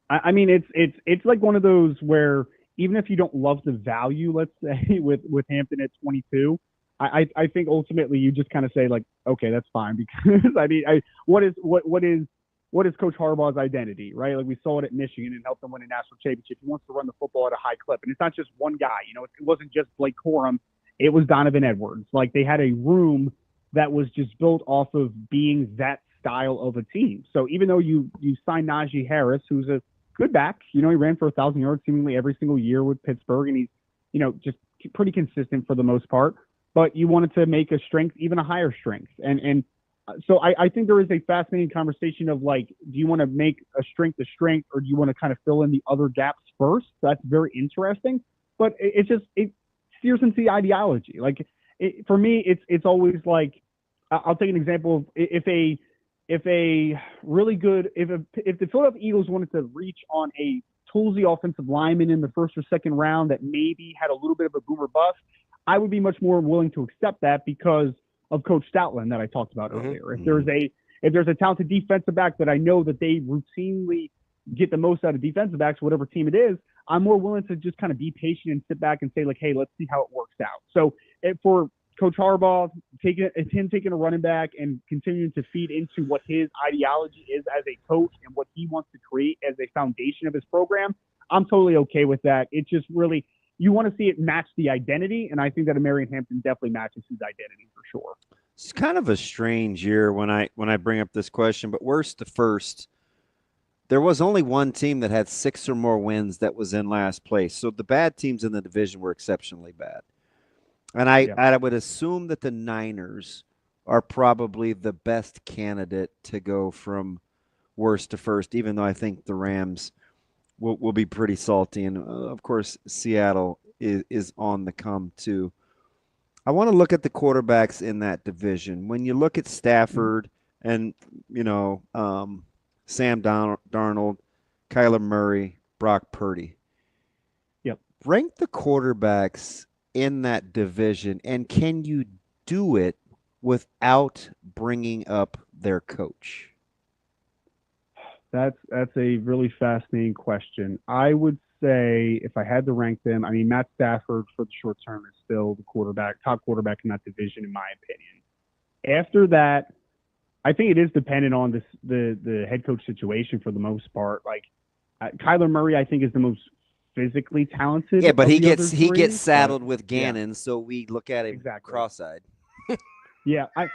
I mean, it's like one of those where even if you don't love the value, let's say, with Hampton at 22, I think ultimately you just kind of say, like, okay, that's fine, because I mean, what is Coach Harbaugh's identity, right? Like we saw it at Michigan and helped them win a national championship. He wants to run the football at a high clip, and it's not just one guy. It wasn't just Blake Corum; it was Donovan Edwards. Like they had a room that was just built off of being that style of a team. So even though you signed Najee Harris, who's a good back, he ran for 1,000 yards seemingly every single year with Pittsburgh, and just pretty consistent for the most part. But you wanted to make a strength even a higher strength, and so I think there is a fascinating conversation of like, do you want to make a strength, or do you want to kind of fill in the other gaps first? That's very interesting, but it steers into the ideology. Like for me, it's always like, I'll take an example of if the Philadelphia Eagles wanted to reach on a toolsy offensive lineman in the first or second round that maybe had a little bit of a boomer bust, I would be much more willing to accept that because of Coach Stoutland that I talked about earlier. If there's a talented defensive back that I know that they routinely get the most out of defensive backs, whatever team it is, I'm more willing to just kind of be patient and sit back and say like, hey, let's see how it works out. So for Coach Harbaugh, taking a running back and continuing to feed into what his ideology is as a coach and what he wants to create as a foundation of his program, I'm totally okay with that. It's just really, you want to see it match the identity, and I think that Marion Hampton definitely matches his identity for sure. It's kind of a strange year when I bring up this question, but worst to first, there was only one team that had 6 or more wins that was in last place. So the bad teams in the division were exceptionally bad. And I would assume that the Niners are probably the best candidate to go from worst to first, even though I think the Rams will be pretty salty. And, of course, Seattle is on the come, too. I want to look at the quarterbacks in that division. When you look at Stafford and, Sam Darnold, Kyler Murray, Brock Purdy. Yep. Rank the quarterbacks in that division, and can you do it without bringing up their coach? That's a really fascinating question. I would say if I had to rank them, I mean, Matt Stafford for the short term is still the top quarterback in that division, in my opinion. After that, I think it is dependent on the head coach situation for the most part. Like Kyler Murray, I think is the most physically talented. Yeah, but he gets three, saddled with Gannon, so we look at him cross-eyed. Yeah, I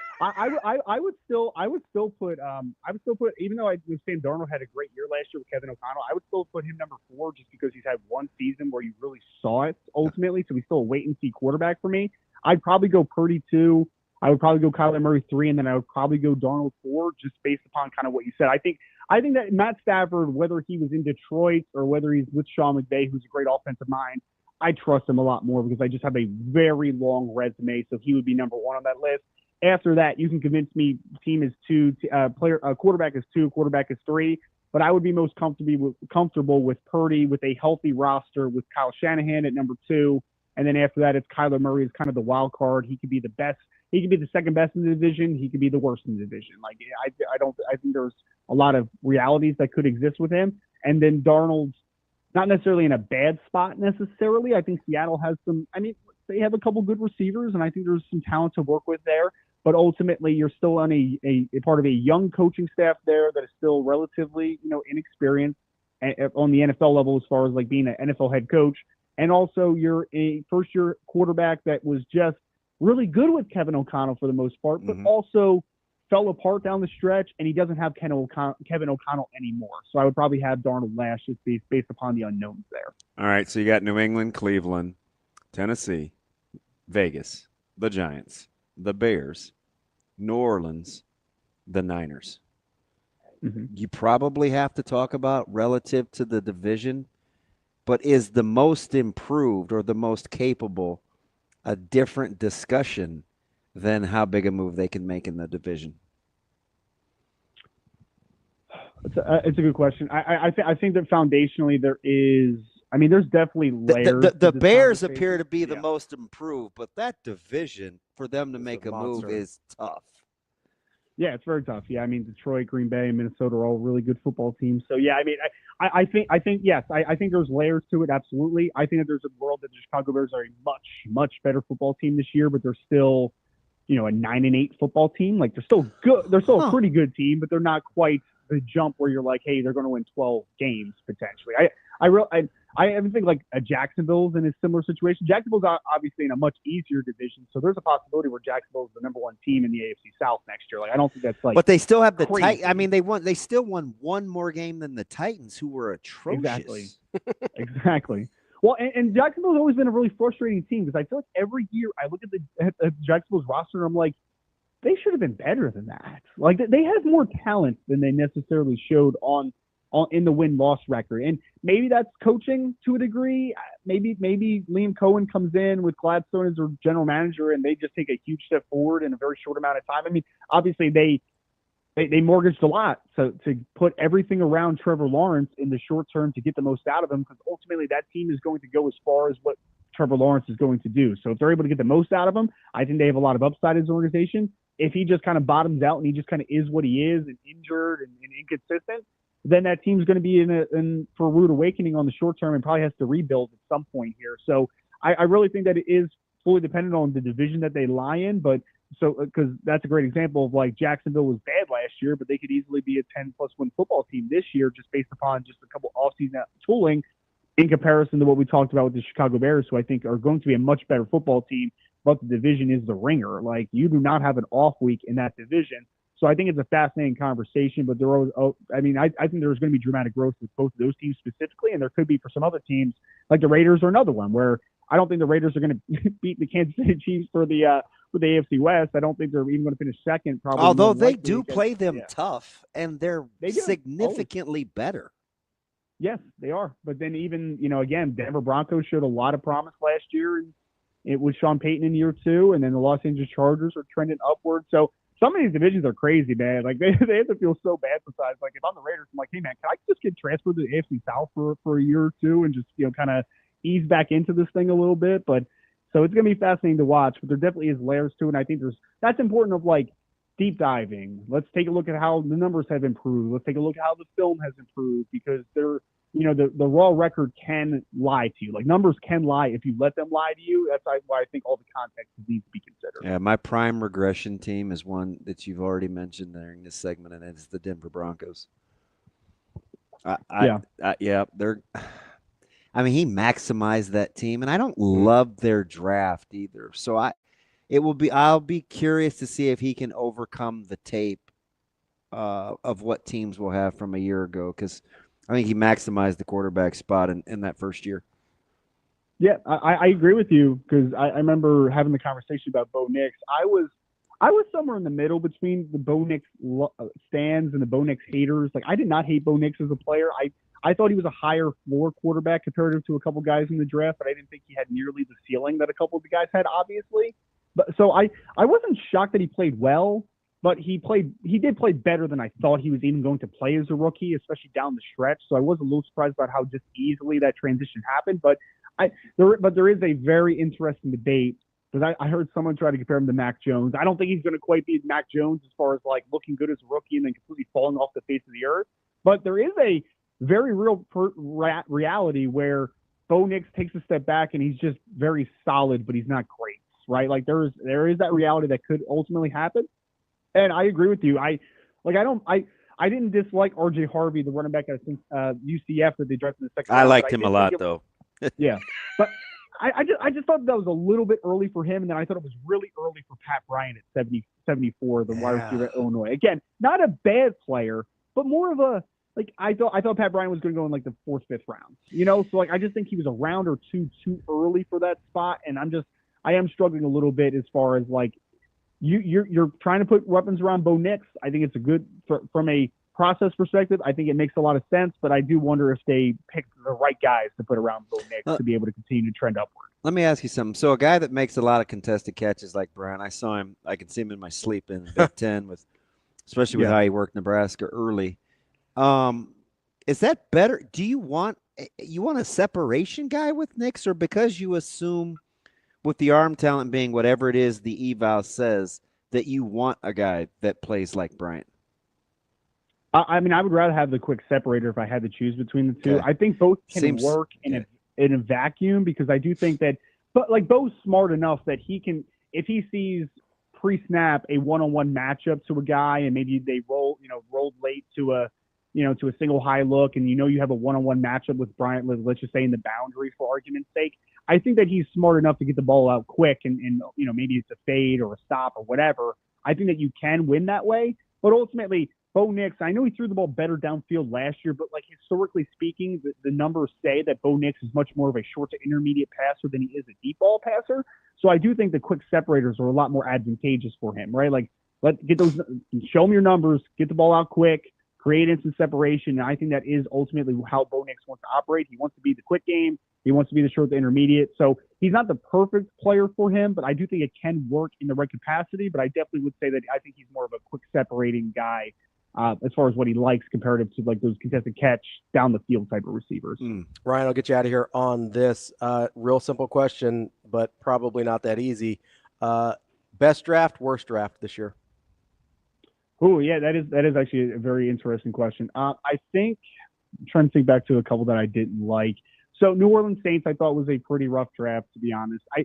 would still put even though I was saying Darnold had a great year last year with Kevin O'Connell, I would still put him number 4 just because he's had one season where you really saw it ultimately. So he's still a wait and see quarterback for me. I'd probably go Purdy 2. I would probably go Kyler Murray 3, and then I would probably go Darnold 4, just based upon kind of what you said. I think that Matt Stafford, whether he was in Detroit or whether he's with Sean McVay, who's a great offensive mind, I trust him a lot more because I just have a very long resume. So he would be number 1 on that list. After that, you can convince me team is 2, quarterback is 2, quarterback is 3. But I would be most comfortable with Purdy with a healthy roster with Kyle Shanahan at number 2. And then after that, it's Kyler Murray is kind of the wild card. He could be the best. He could be the second best in the division. He could be the worst in the division. Like I think there's a lot of realities that could exist with him. And then Darnold's not necessarily in a bad spot necessarily. I think Seattle has they have a couple good receivers, and I think there's some talent to work with there. But ultimately, you're still on a part of a young coaching staff there that is still relatively, inexperienced on the NFL level as far as like being an NFL head coach. And also, you're a first-year quarterback that was just really good with Kevin O'Connell for the most part, but also fell apart down the stretch, and he doesn't have Kevin O'Connell anymore. So I would probably have Darnold last just based upon the unknowns there. All right, so you got New England, Cleveland, Tennessee, Vegas, the Giants, the Bears, New Orleans, the Niners. You probably have to talk about relative to the division, but is the most improved or the most capable a different discussion than how big a move they can make in the division? It's a good question. I think that foundationally there is. I mean, there's definitely layers. The Bears appear to be the most improved, but that division for them to make a move is tough. Yeah, it's very tough. Yeah, I mean, Detroit, Green Bay, and Minnesota are all really good football teams. So yeah, I mean, I think yes, I think there's layers to it. Absolutely, I think that there's a world that the Chicago Bears are a much better football team this year, but they're still, a 9-8 football team. Like they're still good. They're still a pretty good team, but they're not quite the jump where you're like, hey, they're going to win 12 games potentially. I even think like a Jacksonville's in a similar situation. Jacksonville's obviously in a much easier division, so there's a possibility where Jacksonville's the number 1 team in the AFC South next year. Like I don't think that's like. But they still have the Titans. I mean, they still won one more game than the Titans, who were atrocious. Exactly. Well, and Jacksonville's always been a really frustrating team because I feel like every year I look at Jacksonville's roster and I'm like, they should have been better than that. Like they have more talent than they necessarily showed on in the win-loss record. And maybe that's coaching to a degree. Maybe Liam Cohen comes in with Gladstone as their general manager and they just take a huge step forward in a very short amount of time. I mean, obviously they mortgaged a lot to put everything around Trevor Lawrence in the short term to get the most out of him, because ultimately that team is going to go as far as what Trevor Lawrence is going to do. So if they're able to get the most out of him, I think they have a lot of upside as an organization. If he just kind of bottoms out and he just kind of is what he is and injured and inconsistent, then that team's going to be in for a rude awakening on the short term and probably has to rebuild at some point here. So I really think that it is fully dependent on the division that they lie in, but because that's a great example of like Jacksonville was bad last year, but they could easily be a 10+ win football team this year just based upon just a couple offseason tooling in comparison to what we talked about with the Chicago Bears, who I think are going to be a much better football team, but the division is the ringer. Like you do not have an off week in that division. So I think it's a fascinating conversation, but I think there's going to be dramatic growth with both of those teams specifically, and there could be for some other teams like the Raiders or another one where I don't think the Raiders are going to beat the Kansas City Chiefs for the AFC West. I don't think they're even going to finish second. Probably, although they do play them tough, and they're they significantly better. Yes, they are. But then even again, Denver Broncos showed a lot of promise last year, and it was Sean Payton in year 2, and then the Los Angeles Chargers are trending upward. So some of these divisions are crazy, man. Like they have to feel so bad sometimes. Like if I'm the Raiders, I'm like, hey man, can I just get transferred to the AFC South for a year or two and just kind of ease back into this thing a little bit? But so it's going to be fascinating to watch, but there definitely is layers to it. And I think that's important of like deep diving. Let's take a look at how the numbers have improved. Let's take a look at how the film has improved, because the raw record can lie to you. Like numbers can lie if you let them lie to you. That's why I think all the context needs to be considered. Yeah, my prime regression team is one that you've already mentioned during this segment, and it's the Denver Broncos. He maximized that team, and I don't love their draft either. So I'll be curious to see if he can overcome the tape of what teams will have from a year ago, because I think he maximized the quarterback spot in that first year. Yeah, I agree with you, because I remember having the conversation about Bo Nix. I was somewhere in the middle between the Bo Nix stands and the Bo Nix haters. Like I did not hate Bo Nix as a player. I thought he was a higher floor quarterback comparative to a couple guys in the draft, but I didn't think he had nearly the ceiling that a couple of the guys had, obviously. But so I wasn't shocked that he played well, but he did play better than I thought he was even going to play as a rookie, especially down the stretch. So I was a little surprised about how just easily that transition happened. But there is a very interesting debate, because I heard someone try to compare him to Mac Jones. I don't think he's going to quite be Mac Jones as far as like looking good as a rookie and then completely falling off the face of the earth. But there is a very real reality where Bo Nix takes a step back and he's just very solid, but he's not great, right? Like there is that reality that could ultimately happen. And I agree with you. I didn't dislike RJ Harvey, the running back at UCF that they drafted in the second round. I liked him a lot, though. Yeah, but I just thought that was a little bit early for him, and then I thought it was really early for Pat Bryant at 74, the wide receiver at Illinois. Again, not a bad player, but more of a I thought Pat Bryant was going to go in like the 4th, 5th round. So like I just think he was a round or two too early for that spot, and I am struggling a little bit as far as like you're trying to put weapons around Bo Nix. I think it's a good from a process perspective. I think it makes a lot of sense, but I do wonder if they pick the right guys to put around Bo Nix to be able to continue to trend upward. Let me ask you something. So a guy that makes a lot of contested catches like Brown, I could see him in my sleep in Big Ten especially with how he worked Nebraska early. Is that better? Do you want a separation guy with Nix, or because you assume with the arm talent being whatever it is the eval says that you want a guy that plays like Bryant? I would rather have the quick separator if I had to choose between the two. Okay. I think both can work in a vacuum, because I do think that, but like Bo's smart enough that he can, if he sees pre-snap a one-on-one matchup to a guy and maybe they rolled late to a single high look, and you have a one-on-one matchup with Bryant, let's just say in the boundary for argument's sake. I think that he's smart enough to get the ball out quick and maybe it's a fade or a stop or whatever. I think that you can win that way, but ultimately Bo Nix, I know he threw the ball better downfield last year, but like historically speaking, the numbers say that Bo Nix is much more of a short to intermediate passer than he is a deep ball passer. So I do think the quick separators are a lot more advantageous for him, right? Like, show him your numbers, get the ball out quick, create instant separation. And I think that is ultimately how Bo Nix wants to operate. He wants to be the quick game. He wants to be the short to intermediate. So he's not the perfect player for him, but I do think it can work in the right capacity. But I definitely would say that I think he's more of a quick separating guy as far as what he likes comparative to like those contested catch down the field type of receivers. Ryan, I'll get you out of here on this. Real simple question, but probably not that easy. Best draft, worst draft this year? Oh, yeah, that is actually a very interesting question. I think I'm trying to think back to a couple that I didn't like. So New Orleans Saints, I thought was a pretty rough draft, to be honest. I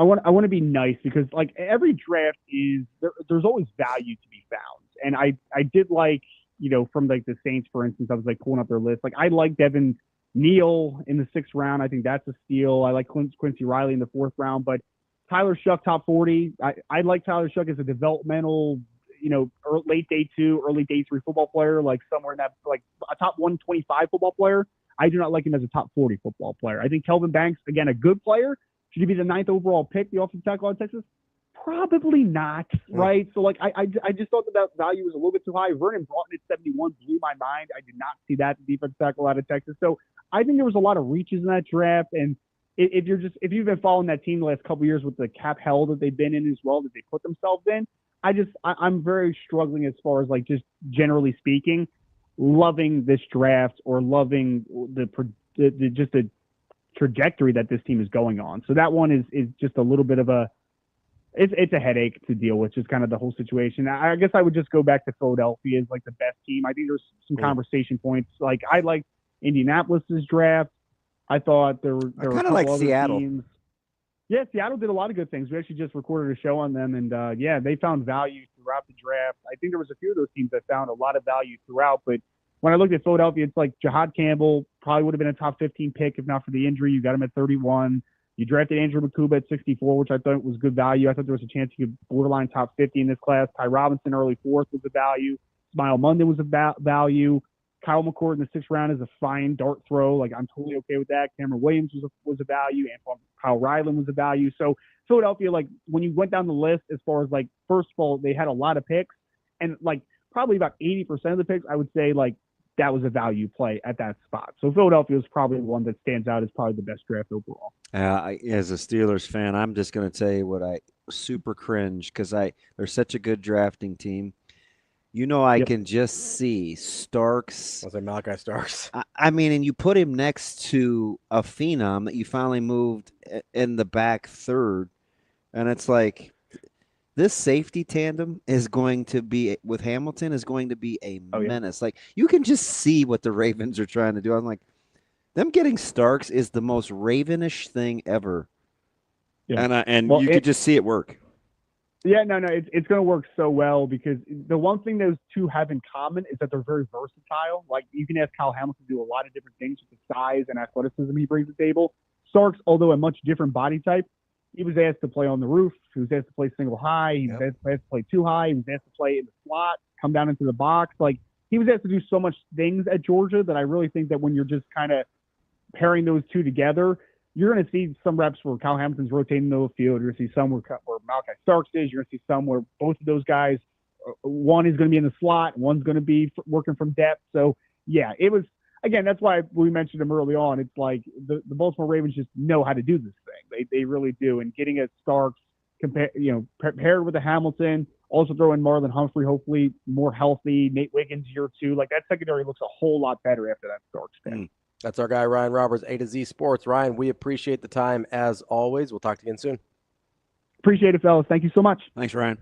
want to be nice because like every draft is there's always value to be found, and I did like, you know, from like the Saints, for instance, I was like pulling up their list. Like I like Devin Neal in the 6th round. I think that's a steal. I like Quincy Riley in the 4th round, but Tyler Shuck, top 40. I like Tyler Shuck as a developmental, you know, late day 2, early day 3 football player, like somewhere in that, like a top 125 football player. I do not like him as a top 40 football player. I think Kelvin Banks, again, a good player. Should he be the 9th overall pick, the offensive tackle out of Texas? Probably not, right? So, like, I just thought that value was a little bit too high. Vernon Broughton at 71 blew my mind. I did not see that defensive tackle out of Texas. So I think there was a lot of reaches in that draft, and if you've been following that team the last couple of years with the cap hell that they've been in as well, that they put themselves in, I'm very struggling as far as like just generally speaking, loving this draft or loving the trajectory that this team is going on. So that one is just a little bit of it's a headache to deal with, just kind of the whole situation. I guess I would just go back to Philadelphia as like the best team. I think there's some conversation points. Like I like Indianapolis's draft. I thought there were a couple like other Seattle. teams. Yeah, Seattle did a lot of good things. We actually just recorded a show on them, and they found value throughout the draft. I think there was a few of those teams that found a lot of value throughout, but when I looked at Philadelphia, it's like Jahad Campbell probably would have been a top 15 pick if not for the injury. You got him at 31. You drafted Andrew Makuba at 64, which I thought was good value. I thought there was a chance you could borderline top 50 in this class. Ty Robinson, early 4th, was a value. Smile Monday was a value. Kyle McCord in the 6th round is a fine dart throw. Like, I'm totally okay with that. Cameron Williams was a value. And Kyle Ryland was a value. So Philadelphia, like, when you went down the list, as far as, like, first of all, they had a lot of picks. And, like, probably about 80% of the picks, I would say, like, that was a value play at that spot. So Philadelphia is probably the one that stands out as probably the best draft overall. As a Steelers fan, I'm just going to tell you what I super cringe because they're such a good drafting team. You know, I can just see Starks. I was like Malachi Starks. I mean, and you put him next to a phenom that you finally moved in the back 3rd, and it's like this safety tandem is going to be with Hamilton is going to be a menace. Like you can just see what the Ravens are trying to do. I'm like, them getting Starks is the most Ravenish thing ever, and you could just see it work. Yeah, no, it's going to work so well because the one thing those two have in common is that they're very versatile. Like, you can ask Kyle Hamilton to do a lot of different things with the size and athleticism he brings to the table. Starks, although a much different body type, he was asked to play on the roof. He was asked to play single high. He was asked to play too high. He was asked to play in the slot, come down into the box. Like, he was asked to do so much things at Georgia that I really think that when you're just kind of pairing those two together, you're going to see some reps where Kyle Hamilton's rotating the field. You're going to see some where Malachi Starks is. You're going to see some where both of those guys, one is going to be in the slot, one's going to be working from depth. So, yeah, it was, again, that's why we mentioned him early on. It's like the Baltimore Ravens just know how to do this thing. They really do. And getting a Starks paired with a Hamilton, also throw in Marlon Humphrey, hopefully more healthy, Nate Wiggins year 2. Like, that secondary looks a whole lot better after that Starks pick. That's our guy, Ryan Roberts, A to Z Sports. Ryan, we appreciate the time as always. We'll talk to you again soon. Appreciate it, fellas. Thank you so much. Thanks, Ryan.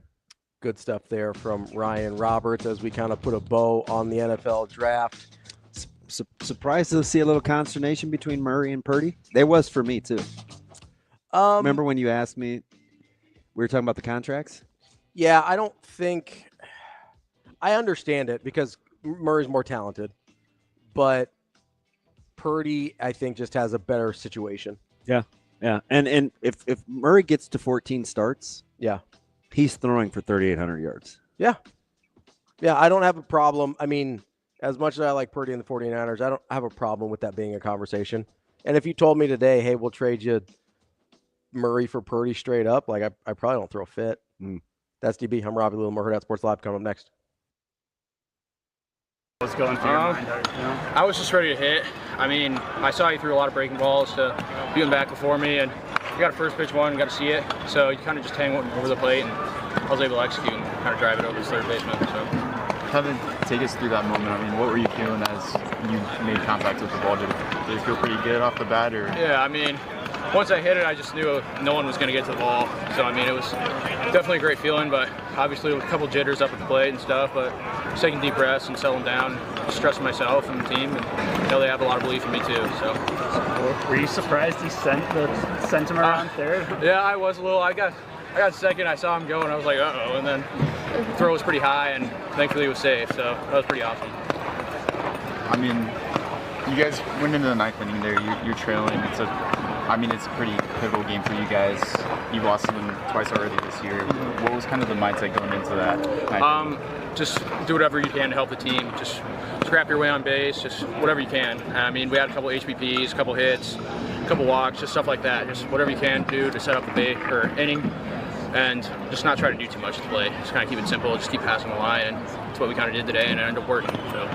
Good stuff there from Ryan Roberts as we kind of put a bow on the NFL draft. Surprised to see a little consternation between Murray and Purdy? There was for me, too. Remember when you asked me, we were talking about the contracts? Yeah, I don't think – I understand it because Murray's more talented, but – Purdy, I think, just has a better situation. Yeah. And if Murray gets to 14 starts, He's throwing for 3,800 yards. Yeah. Yeah, I don't have a problem. I mean, as much as I like Purdy and the 49ers, I don't have a problem with that being a conversation. And if you told me today, hey, we'll trade you Murray for Purdy straight up, like I probably don't throw a fit. That's DB. I'm Ravi, Lulla, Hurrdat Sports Live. Coming up next. What's going through your mind? I was just ready to hit. I mean, I saw you threw a lot of breaking balls to being back before me, and you got a first pitch one, you got to see it. So you kind of just hang over the plate, and I was able to execute and kind of drive it over his third baseman. So, Kind of take us through that moment. I mean, what were you feeling as you made contact with the ball? Did it feel pretty good off the bat, or? Yeah, I mean, once I hit it, I just knew no one was going to get to the ball. So, I mean, it was definitely a great feeling, but obviously with a couple jitters up at the plate and stuff, but just taking deep breaths and settling down, just trusting myself and the team, and they have a lot of belief in me too. So, were you surprised he sent him around third? Yeah, I was a little. I got second. I saw him go, and I was like, uh-oh, and then the throw was pretty high, and thankfully it was safe. So that was pretty awesome. I mean, you guys went into the ninth inning there. You're trailing. It's a pretty pivotal game for you guys. You've lost them twice already this year. What was kind of the mindset going into that? Just do whatever you can to help the team. Just scrap your way on base. Just whatever you can. I mean, we had a couple HBPs, a couple hits, a couple walks, just stuff like that. Just whatever you can do to set up the inning, and just not try to do too much to play. Just kind of keep it simple. Just keep passing the line, and that's what we kind of did today, and it ended up working. So.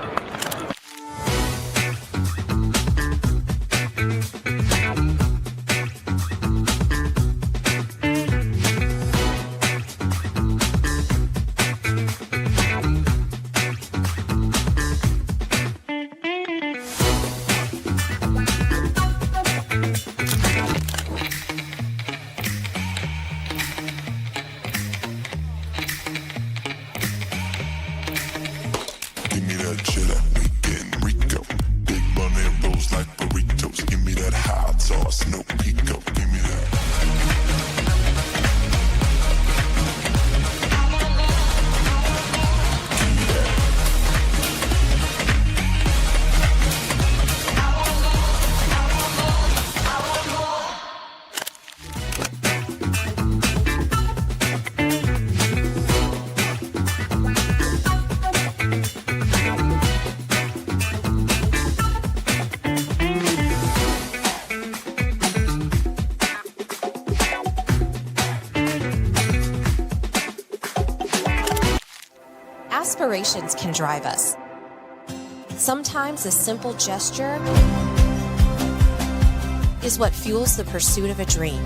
Aspirations can drive us. Sometimes a simple gesture is what fuels the pursuit of a dream.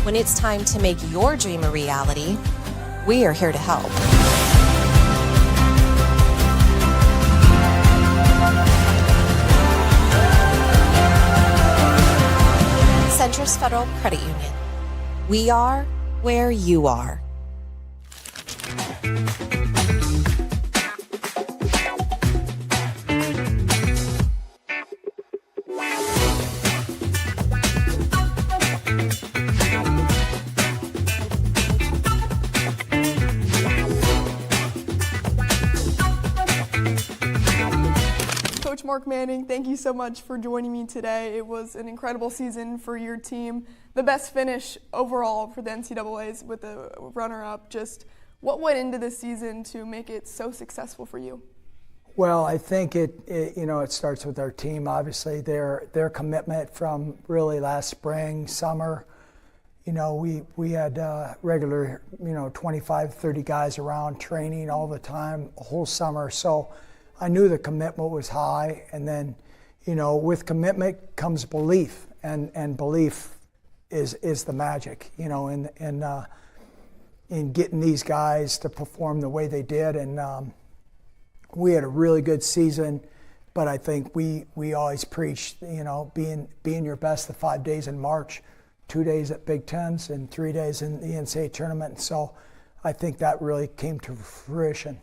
When it's time to make your dream a reality, we are here to help. Centris Federal Credit Union. We are where you are. Coach Mark Manning, thank you so much for joining me today. It was an incredible season for your team. The best finish overall for the NCAAs with a runner-up. Just what went into this season to make it so successful for you? Well, I think it starts with our team. Obviously, their commitment from really last spring, summer. You know, we had regular, 25, 30 guys around training all the time, the whole summer. So I knew the commitment was high, and then, with commitment comes belief, and belief is the magic, in getting these guys to perform the way they did. And we had a really good season, but I think we always preached, being your best the 5 days in March, 2 days at Big Tens and 3 days in the NCAA tournament. So I think that really came to fruition.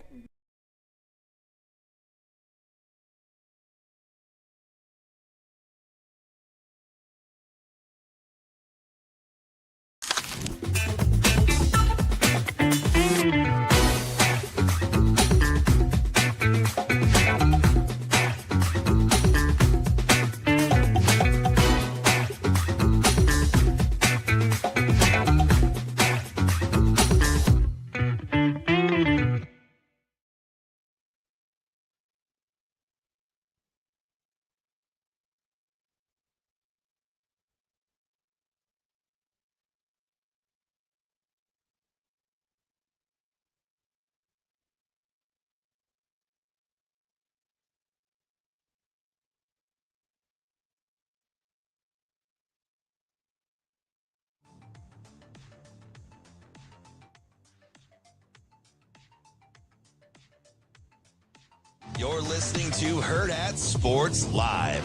You're listening to Hurrdat Sports Live.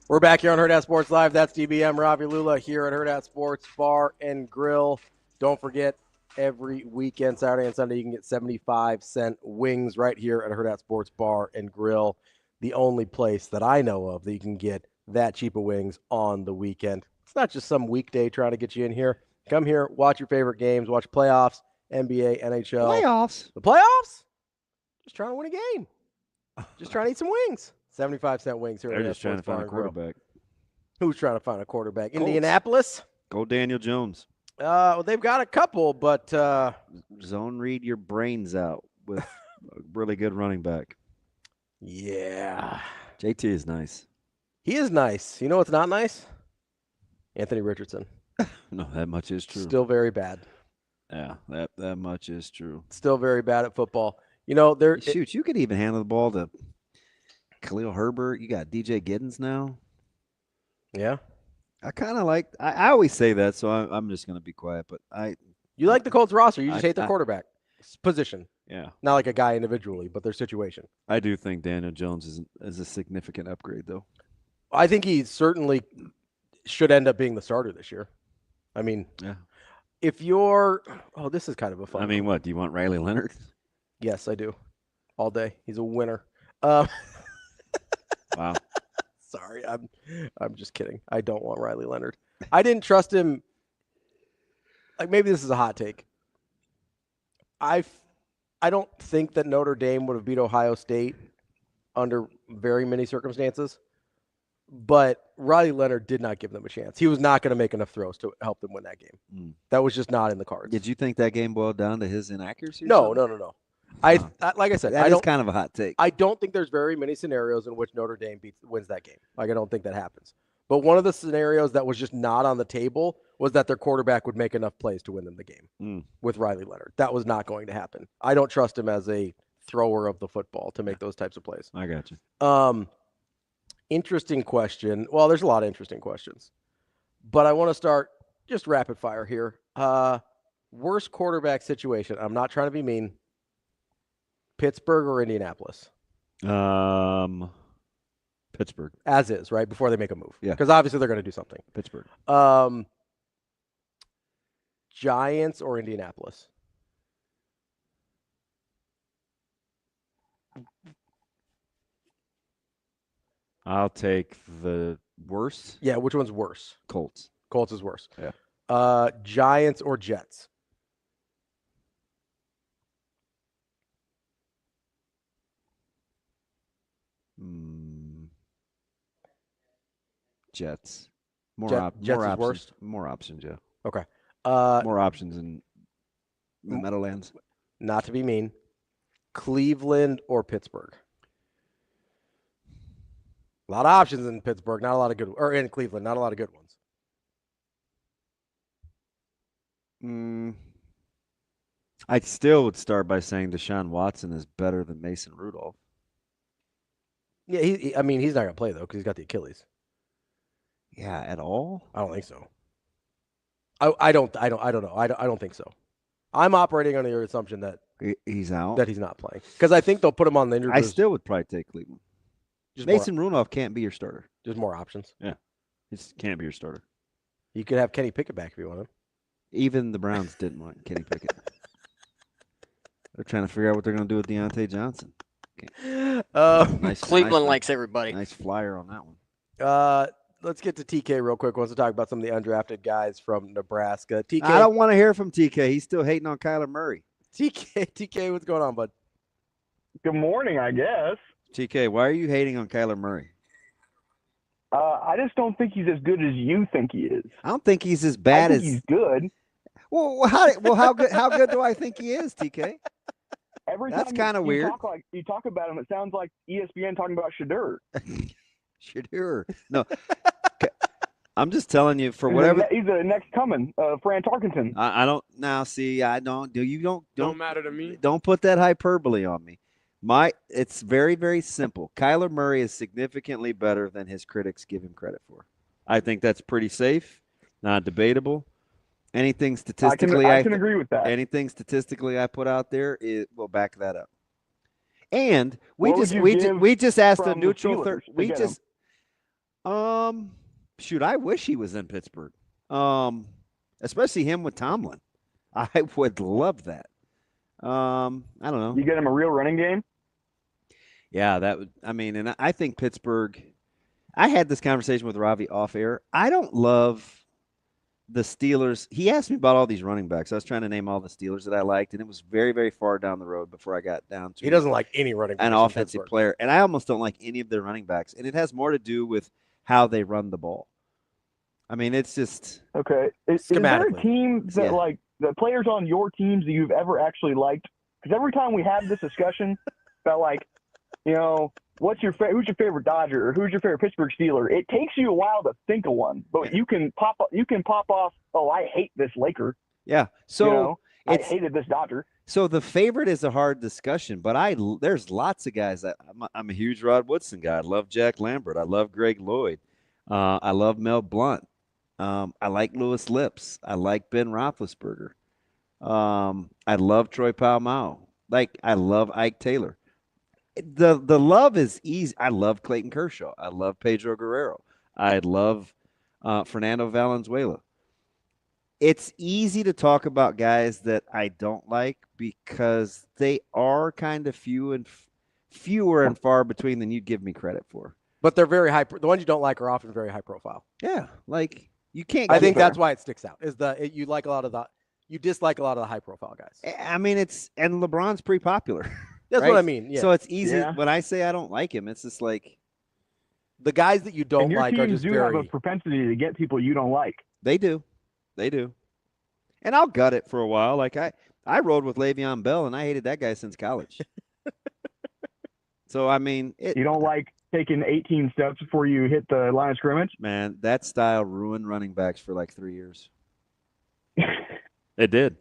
We're back here on Hurrdat Sports Live. That's DBM Ravi Lulla here at Hurrdat Sports Bar and Grill. Don't forget, every weekend, Saturday and Sunday, you can get 75-cent wings right here at Hurrdat Sports Bar and Grill, the only place that I know of that you can get that cheap of wings on the weekend. It's not just some weekday trying to get you in here. Come here, watch your favorite games, watch playoffs, NBA, NHL. Playoffs? The playoffs? Just trying to win a game. Just trying to eat some wings. 75-cent wings here. They're at just trying to find a quarterback. Who's trying to find a quarterback? Colts. Indianapolis? Go Daniel Jones. Well, they've got a couple, but zone read your brains out with a really good running back. Yeah. JT is nice. He is nice. You know what's not nice? Anthony Richardson. No, that much is true. Still very bad. Yeah, that much is true. Still very bad at football. You know, Shoot, you could even handle the ball to Khalil Herbert. You got DJ Giddens now. Yeah. I kind of like – I always say that, so I'm just going to be quiet. But you like the Colts roster. You just hate their quarterback position. Yeah. Not like a guy individually, but their situation. I do think Daniel Jones is a significant upgrade, though. I think he certainly should end up being the starter this year. I mean, yeah. If you're – oh, this is kind of a fun – I mean, what? Do you want Riley Leonard? Yes, I do. All day. He's a winner. Wow. Sorry, I'm just kidding. I don't want Riley Leonard. I didn't trust him. Like, maybe this is a hot take. I don't think that Notre Dame would have beat Ohio State under very many circumstances, but Riley Leonard did not give them a chance. He was not going to make enough throws to help them win that game. That was just not in the cards. Did you think that game boiled down to his inaccuracy? No. Like I said, that is kind of a hot take. I don't think there's very many scenarios in which Notre Dame wins that game. Like, I don't think that happens. But one of the scenarios that was just not on the table was that their quarterback would make enough plays to win them the game with Riley Leonard. That was not going to happen. I don't trust him as a thrower of the football to make those types of plays. I got you. Interesting question. Well, there's a lot of interesting questions. But I want to start just rapid fire here. Worst quarterback situation. I'm not trying to be mean. Pittsburgh or Indianapolis? Pittsburgh. As is, right? Before they make a move. Yeah. Because obviously they're going to do something. Pittsburgh. Giants or Indianapolis? I'll take the worst. Yeah, which one's worse? Colts. Colts is worse. Yeah. Giants or Jets? Jets. Jets is options. worst? More options, yeah. Okay. More options in the Meadowlands. Not to be mean. Cleveland or Pittsburgh? A lot of options in Pittsburgh, not a lot of good, or in Cleveland, not a lot of good ones. I still would start by saying Deshaun Watson is better than Mason Rudolph. Yeah, he's not going to play though because he's got the Achilles. Yeah, at all? I don't think so. I don't know. I don't think so. I'm operating under your assumption that he's out, that he's not playing because I think they'll put him on the injury I list. still would probably take Cleveland. Mason Rudolph can't be your starter. There's more options. Yeah, he just can't be your starter. You could have Kenny Pickett back if you want him. Even the Browns didn't want Kenny Pickett. They're trying to figure out what they're going to do with Deontay Johnson. Cleveland likes everybody. Nice flyer on that one. Let's get to TK real quick. Wants to talk about some of the undrafted guys from Nebraska. TK, I don't want to hear from TK. He's still hating on Kyler Murray. TK, what's going on, bud? Good morning, I guess. TK, why are you hating on Kyler Murray? I just don't think he's as good as you think he is. I don't think he's as bad as he's good. Well, how good do I think he is, TK? That's kind of weird. You talk about him, it sounds like ESPN talking about Shadur. Shadur. No. I'm just telling you, for whatever. He's the next coming, Fran Tarkenton. I don't now. See, I don't. Don't matter to me. Don't put that hyperbole on me. It's very, very simple. Kyler Murray is significantly better than his critics give him credit for. I think that's pretty safe. not debatable. Anything statistically, I can agree with that. Anything statistically I put out there, it will back that up. And we What just would we you just give we just asked a from the neutral Steelers third. to We get just shoot. I wish he was in Pittsburgh. Especially him with Tomlin. I would love that. I don't know. You get him a real running game? Yeah, that would. I mean, and I think Pittsburgh. I had this conversation with Ravi off air. I don't love the Steelers. He asked me about all these running backs. I was trying to name all the Steelers that I liked, and it was very, very far down the road before I got down to. He doesn't like any running backs an in offensive Pittsburgh. player, and I almost don't like any of their running backs. And it has more to do with how they run the ball. I mean, it's just okay. Is there a schematically. team that like the players on your teams that you've ever actually liked? Because every time we have this discussion about like, you know, who's your favorite Dodger or who's your favorite Pittsburgh Steeler, it takes you a while to think of one, but you can pop off. Oh, I hate this Laker. Yeah. So you know, I hated this Dodger. So the favorite is a hard discussion, but there's lots of guys that I'm a huge Rod Woodson guy. I love Jack Lambert. I love Greg Lloyd. I love Mel Blount. I like Louis Lips. I like Ben Roethlisberger. I love Troy Polamalu. I love Ike Taylor. The love is easy. I love Clayton Kershaw. I love Pedro Guerrero. I love Fernando Valenzuela. It's easy to talk about guys that I don't like because they are kind of fewer and far between than you'd give me credit for. But they're very high. The ones you don't like are often very high profile. Yeah, like you can't. I think that's why it sticks out. You like a lot of you dislike a lot of the high profile guys. I mean, and LeBron's pretty popular. That's right? what I mean. Yeah. So it's easy Yeah. when I say I don't like him. It's just like the guys that you don't and your like are teams just do very. have a propensity to get people you don't like. They do. And I'll gut it for a while. Like I rode with Le'Veon Bell, and I hated that guy since college. So, I mean. You don't like taking 18 steps before you hit the line of scrimmage? Man, that style ruined running backs for like 3 years. It did.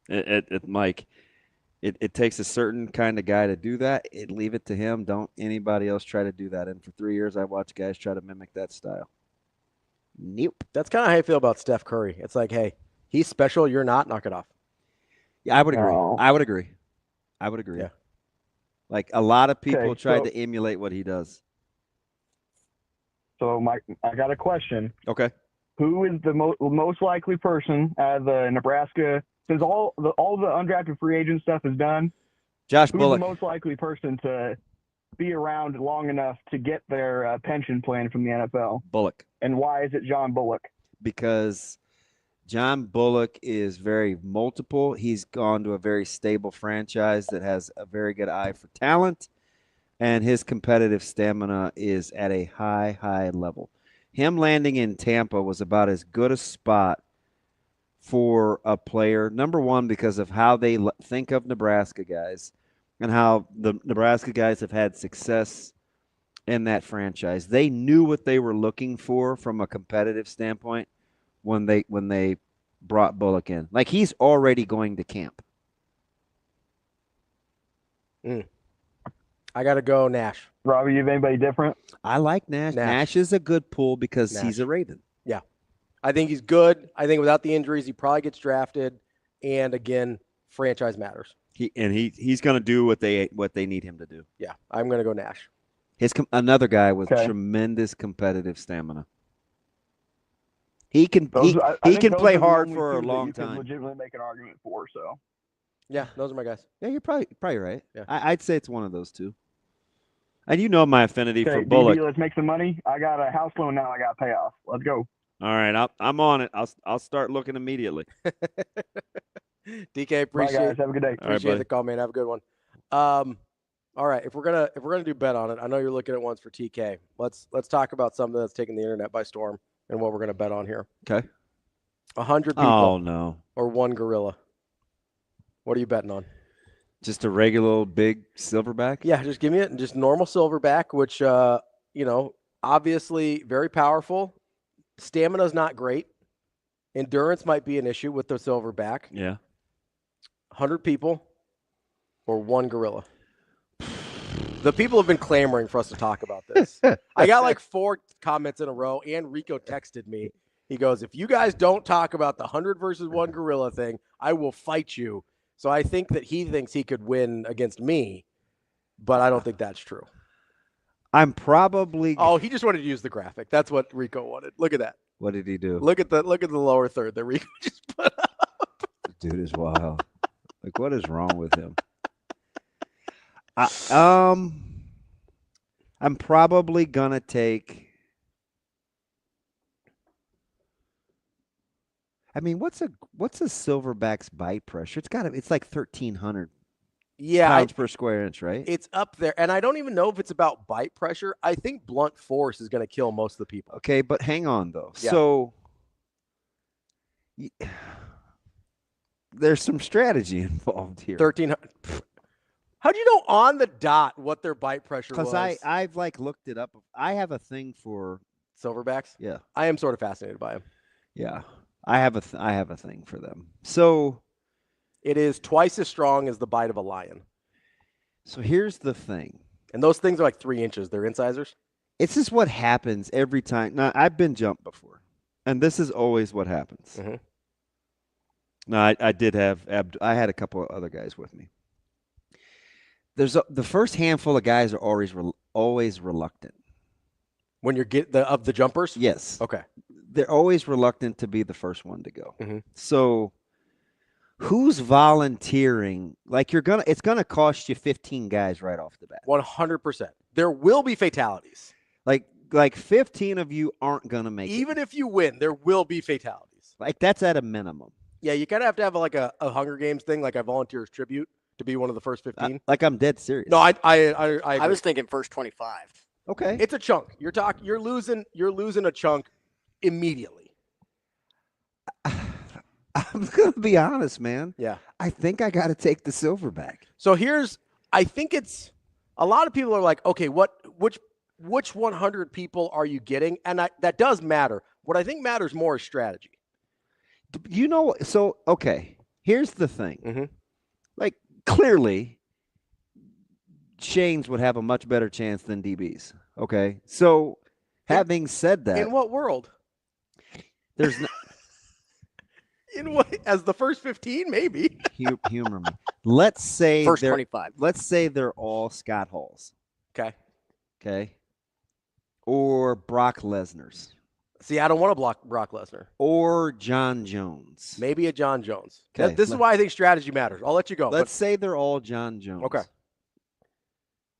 It takes a certain kind of guy to do that. Leave it to him. Don't anybody else try to do that. And for 3 years, I watched guys try to mimic that style. Nope. That's kind of how I feel about Steph Curry. It's like, hey, he's special. You're not. Knock it off. Yeah, I would agree. Oh. I would agree. Yeah. Like a lot of people Okay, tried so- to emulate what he does. So, Mike, I got a question. Okay. Who is the most likely person out of the Nebraska? Since all the undrafted free agent stuff is done, Josh who's Bullock. the most likely person to be around long enough to get their pension plan from the NFL? Bullock. And why is it John Bullock? Because John Bullock is very multiple. He's gone to a very stable franchise that has a very good eye for talent, and his competitive stamina is at a high, high level. Him landing in Tampa was about as good a spot for a player, number one, because of how they think of Nebraska guys and how the Nebraska guys have had success in that franchise. They knew what they were looking for from a competitive standpoint when they brought Bullock in. Like, he's already going to camp. I got to go Nash. Robbie, you have anybody different? I like Nash. Nash is a good pull because he's a Raven. Yeah. I think he's good. I think without the injuries, he probably gets drafted. And again, franchise matters. He's going to do what they need him to do. Yeah, I'm going to go Nash. Another guy with tremendous competitive stamina. He can play hard for a long time. You could legitimately make an argument for. So. Yeah, those are my guys. Yeah, you're probably right. Yeah. I'd say it's one of those two. And you know my affinity for Okay, Bullock. DB, let's make some money. I got a house loan now. I got to pay off. Let's go. All right, I'm on it. I'll start looking immediately. DK, appreciate Bye, guys. Have a good day. Appreciate the call, man. Have a good one. All right, if we're gonna do bet on it, I know you're looking at ones for TK. Let's talk about something that's taking the internet by storm and what we're gonna bet on here. Okay. 100 people. Oh no. Or one gorilla. What are you betting on? Just a regular old big silverback? Yeah, just give me it. Just normal silverback, which obviously very powerful. Stamina's not great. Endurance might be an issue with the silverback. Yeah. 100 people or one gorilla. The people have been clamoring for us to talk about this. I got like 4 comments in a row, and Rico texted me, He goes, if you guys don't talk about the 100 versus 1 gorilla thing, I will fight you. So I think that he thinks he could win against me, but I don't think that's true. I'm probably. Oh, he just wanted to use the graphic. That's what Rico wanted. Look at that. What did he do? Look at the lower third that Rico just put up. Dude is wild. Like, what is wrong with him? I'm probably gonna take. I mean, what's a silverback's bite pressure? It's like 1,300 pounds per square inch, right? It's up there, and I don't even know if it's about bite pressure. I think blunt force is going to kill most of the people. Okay, but hang on though. Yeah. So there's some strategy involved here. 1,300. How'd you know on the dot what their bite pressure was? Because I've like looked it up. I have a thing for silverbacks. Yeah, I am sort of fascinated by them. Yeah, I have a thing for them. So it is twice as strong as the bite of a lion. So here's the thing. And those things are like 3 inches. They're incisors. It's just what happens every time. Now, I've been jumped before, and this is always what happens. Mm-hmm. Now, I had a couple of other guys with me. The first handful of guys are always reluctant. When you're of the jumpers? Yes. Okay. They're always reluctant to be the first one to go. Mm-hmm. So who's volunteering? Like it's gonna cost you 15 guys right off the bat. 100%. There will be fatalities. Like 15 of you aren't gonna make it. Even if you win, there will be fatalities. Like that's at a minimum. Yeah, you kind of have to have like a Hunger Games thing, like a volunteer's tribute to be one of the first 15. Like I'm dead serious. No, I agree. I was thinking first 25. Okay. It's a chunk. You're losing a chunk immediately. I'm gonna be honest, man. Yeah. I think I got to take the silverback. So I think it's a lot of people are like, okay, which 100 people are you getting? And that does matter. What I think matters more is strategy. You know, so okay. Here's the thing. Mm-hmm. Like clearly, Shane's would have a much better chance than DB's. Okay, so having said that, in what world? There's no. In what? As the first 15, maybe. Humor me. Let's say first 25. Let's say they're all Scott Halls. Okay. Or Brock Lesnar's. See, I don't want to block Brock Lesnar. Or John Jones. Maybe a John Jones. Okay. This is why I think strategy matters. I'll let you go. Let's say they're all John Jones. Okay.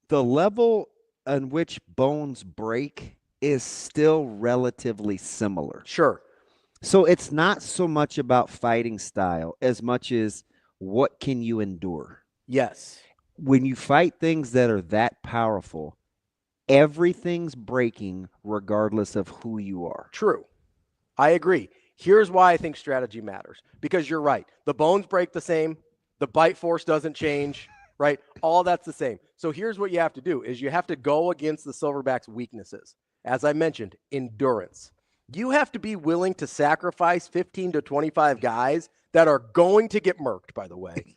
The level on which bones break is still relatively similar. Sure. So it's not so much about fighting style as much as what can you endure. Yes. When you fight things that are that powerful, everything's breaking regardless of who you are. True. I agree. Here's why I think strategy matters. Because you're right. The bones break the same. The bite force doesn't change, right? All that's the same. So here's what you have to do is you have to go against the silverback's weaknesses. As I mentioned, endurance. You have to be willing to sacrifice 15 to 25 guys that are going to get murked, by the way.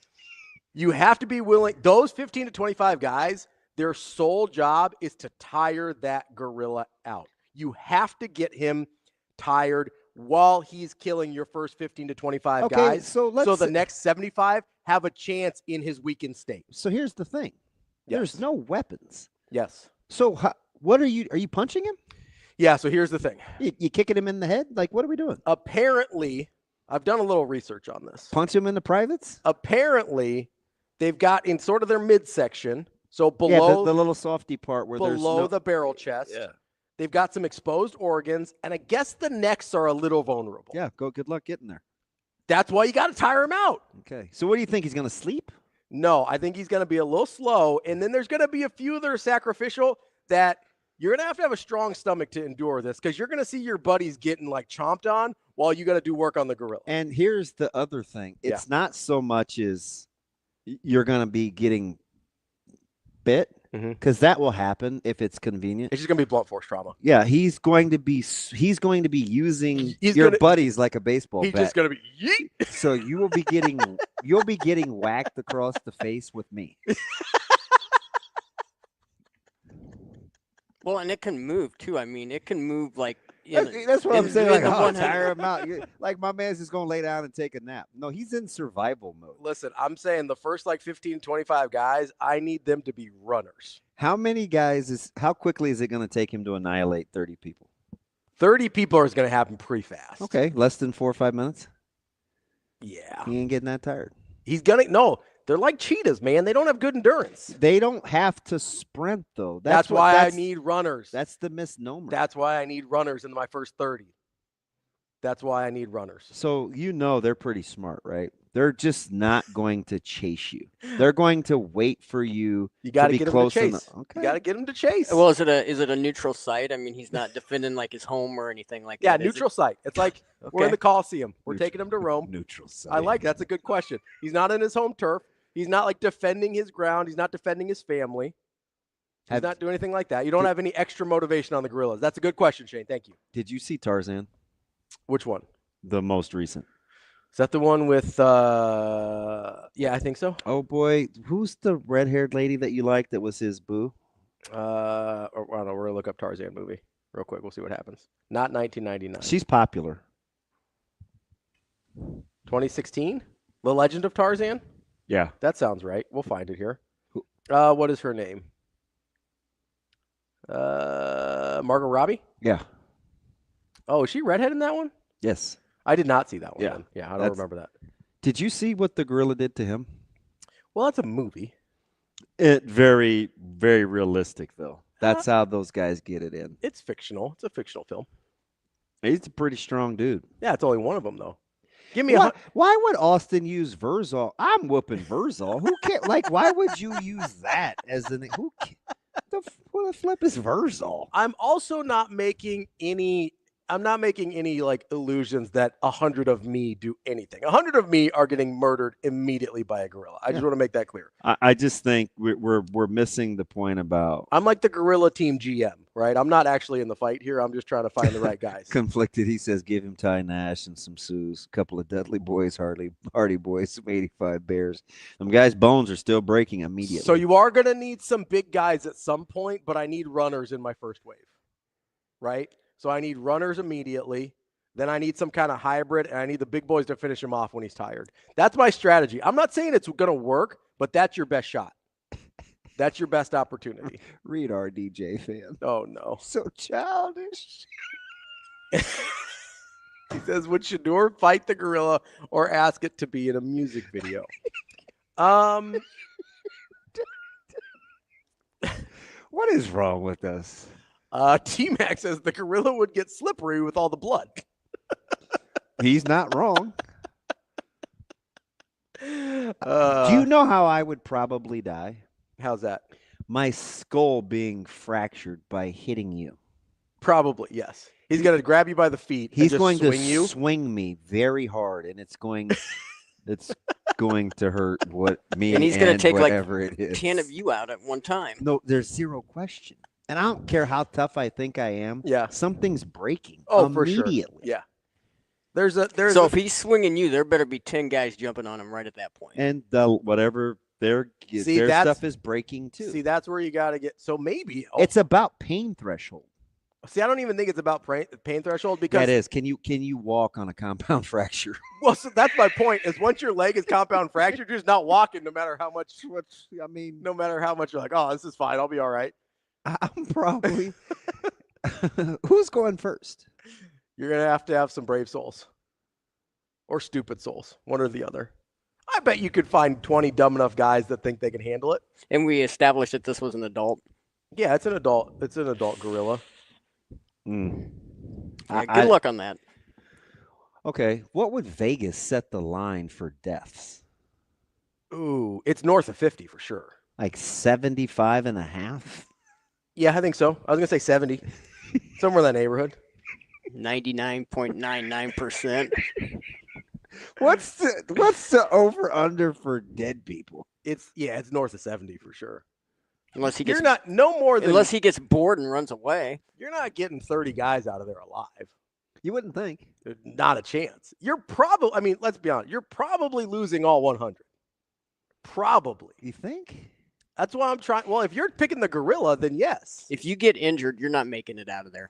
You have to be willing. Those 15 to 25 guys, their sole job is to tire that gorilla out. You have to get him tired while he's killing your first 15 to 25 guys. So the next 75 have a chance in his weakened state. So here's the thing. Yes. There's no weapons. Yes. So what are you punching him? Yeah, so here's the thing. You kicking him in the head? Like, what are we doing? Apparently, I've done a little research on this. Punch him in the privates? Apparently, they've got in sort of their midsection, so below the little softy part where below the barrel chest. Yeah. They've got some exposed organs, and I guess the necks are a little vulnerable. Yeah, good luck getting there. That's why you got to tire him out. Okay. So what do you think? He's going to sleep? No, I think he's going to be a little slow, and then there's going to be a few that are sacrificial that you're going to have a strong stomach to endure this because you're going to see your buddies getting like chomped on while you got to do work on the gorilla. And here's the other thing. It's not so much as you're going to be getting bit because that will happen if it's convenient. It's just going to be blunt force trauma. Yeah, he's going to be using your buddies like a baseball bat. He's just going to be yeet. So you'll be getting whacked across the face with me. Well, and it can move too. I mean, it can move like That's what I'm in- saying. in Like, the oh, 100 tire him out. Like, my man's just going to lay down and take a nap. No, he's in survival mode. Listen, I'm saying the first like 15, 25 guys, I need them to be runners. How quickly is it going to take him to annihilate 30 people? 30 people is going to happen pretty fast. Okay, less than 4 or 5 minutes? Yeah. He ain't getting that tired. No, they're like cheetahs, man. They don't have good endurance. They don't have to sprint, though. That's why I need runners. That's the misnomer. That's why I need runners in my first 30. That's why I need runners. So they're pretty smart, right? They're just not going to chase you. They're going to wait for you. You got to to be get close him to chase. Okay. You got to get him to chase. Well, is it a neutral site? I mean, he's not defending like his home or anything like Yeah, that. neutral site. It's like we're in the Coliseum. We're taking him to Rome. Neutral site. I like that's a good question. He's not in his home turf. He's not like defending his ground. He's not defending his family. He's not doing anything like that. You don't have any extra motivation on the Gorillas. That's a good question, Shane. Thank you. Did you see Tarzan? Which one? The most recent. Is that the one with yeah, I think so. Oh boy, who's the red-haired lady that you like that was his boo? I don't know, we're gonna look up Tarzan movie real quick. We'll see what happens. Not 1999. She's popular. 2016? The Legend of Tarzan? Yeah. That sounds right. We'll find it here. What is her name? Margot Robbie? Yeah. Oh, is she redhead in that one? Yes. I did not see that one. Yeah. Then. Yeah, I don't remember that. Did you see what the gorilla did to him? Well, that's a movie. It very, very realistic, though. That's how those guys get it in. It's fictional. It's a fictional film. He's a pretty strong dude. Yeah, it's only one of them, though. Give me why would Austin use Verzal? I'm whooping Verzal. Who cares? Like, why would you use that as an who? What the flip is Verzal? I'm also not making any. I'm not making any like illusions that 100 of me do anything. 100 of me are getting murdered immediately by a gorilla. I just want to make that clear. I just think we're missing the point about. I'm like the gorilla team GM, right? I'm not actually in the fight here. I'm just trying to find the right guys. Conflicted. He says, give him Ty Nash and some Sues, a couple of Dudley boys, Hardy boys, some 85 Bears. Them guys' bones are still breaking immediately. So you are going to need some big guys at some point, but I need runners in my first wave, right? So I need runners immediately. Then I need some kind of hybrid, and I need the big boys to finish him off when he's tired. That's my strategy. I'm not saying it's going to work, but that's your best shot. That's your best opportunity. Read our DJ fan. Oh, no. So childish. He says, would Shador fight the gorilla or ask it to be in a music video? What is wrong with us? T-Mac says the gorilla would get slippery with all the blood. He's not wrong. Do you know how I would probably die? How's that? My skull being fractured by hitting you. Probably, yes. He's going to grab you by the feet. He's and going swing to you. swing me very hard, and it's going to hurt me and he's going to take like it is. 10 of you out at one time. No, there's zero question. And I don't care how tough I think I am. Yeah, something's breaking. Oh, for immediately. sure. Yeah. So if he's swinging you, there better be 10 guys jumping on him right at that point. And whatever their stuff is breaking too. See, that's where you got to get. So maybe it's about pain threshold. See, I don't even think it's about pain threshold because that is. Can you walk on a compound fracture? Well, so that's my point. Is once your leg is compound fractured, you're just not walking, no matter how much. No matter how much you're like, oh, this is fine. I'll be all right. I'm probably. Who's going first? You're going to have some brave souls or stupid souls, one or the other. I bet you could find 20 dumb enough guys that think they can handle it. And we established that this was an adult. Yeah, it's an adult. It's an adult gorilla. Yeah, good luck on that. Okay, what would Vegas set the line for deaths? Ooh, it's north of 50 for sure. Like 75.5? Yeah, I think so. I was going to say 70. Somewhere in that neighborhood. 99.99%. What's the over under for dead people? It's north of 70 for sure. Unless he gets unless he gets bored and runs away. You're not getting 30 guys out of there alive. You wouldn't think. Not a chance. Let's be honest. You're probably losing all 100. Probably. You think? That's why I'm trying. Well, if you're picking the gorilla, then yes. If you get injured, you're not making it out of there.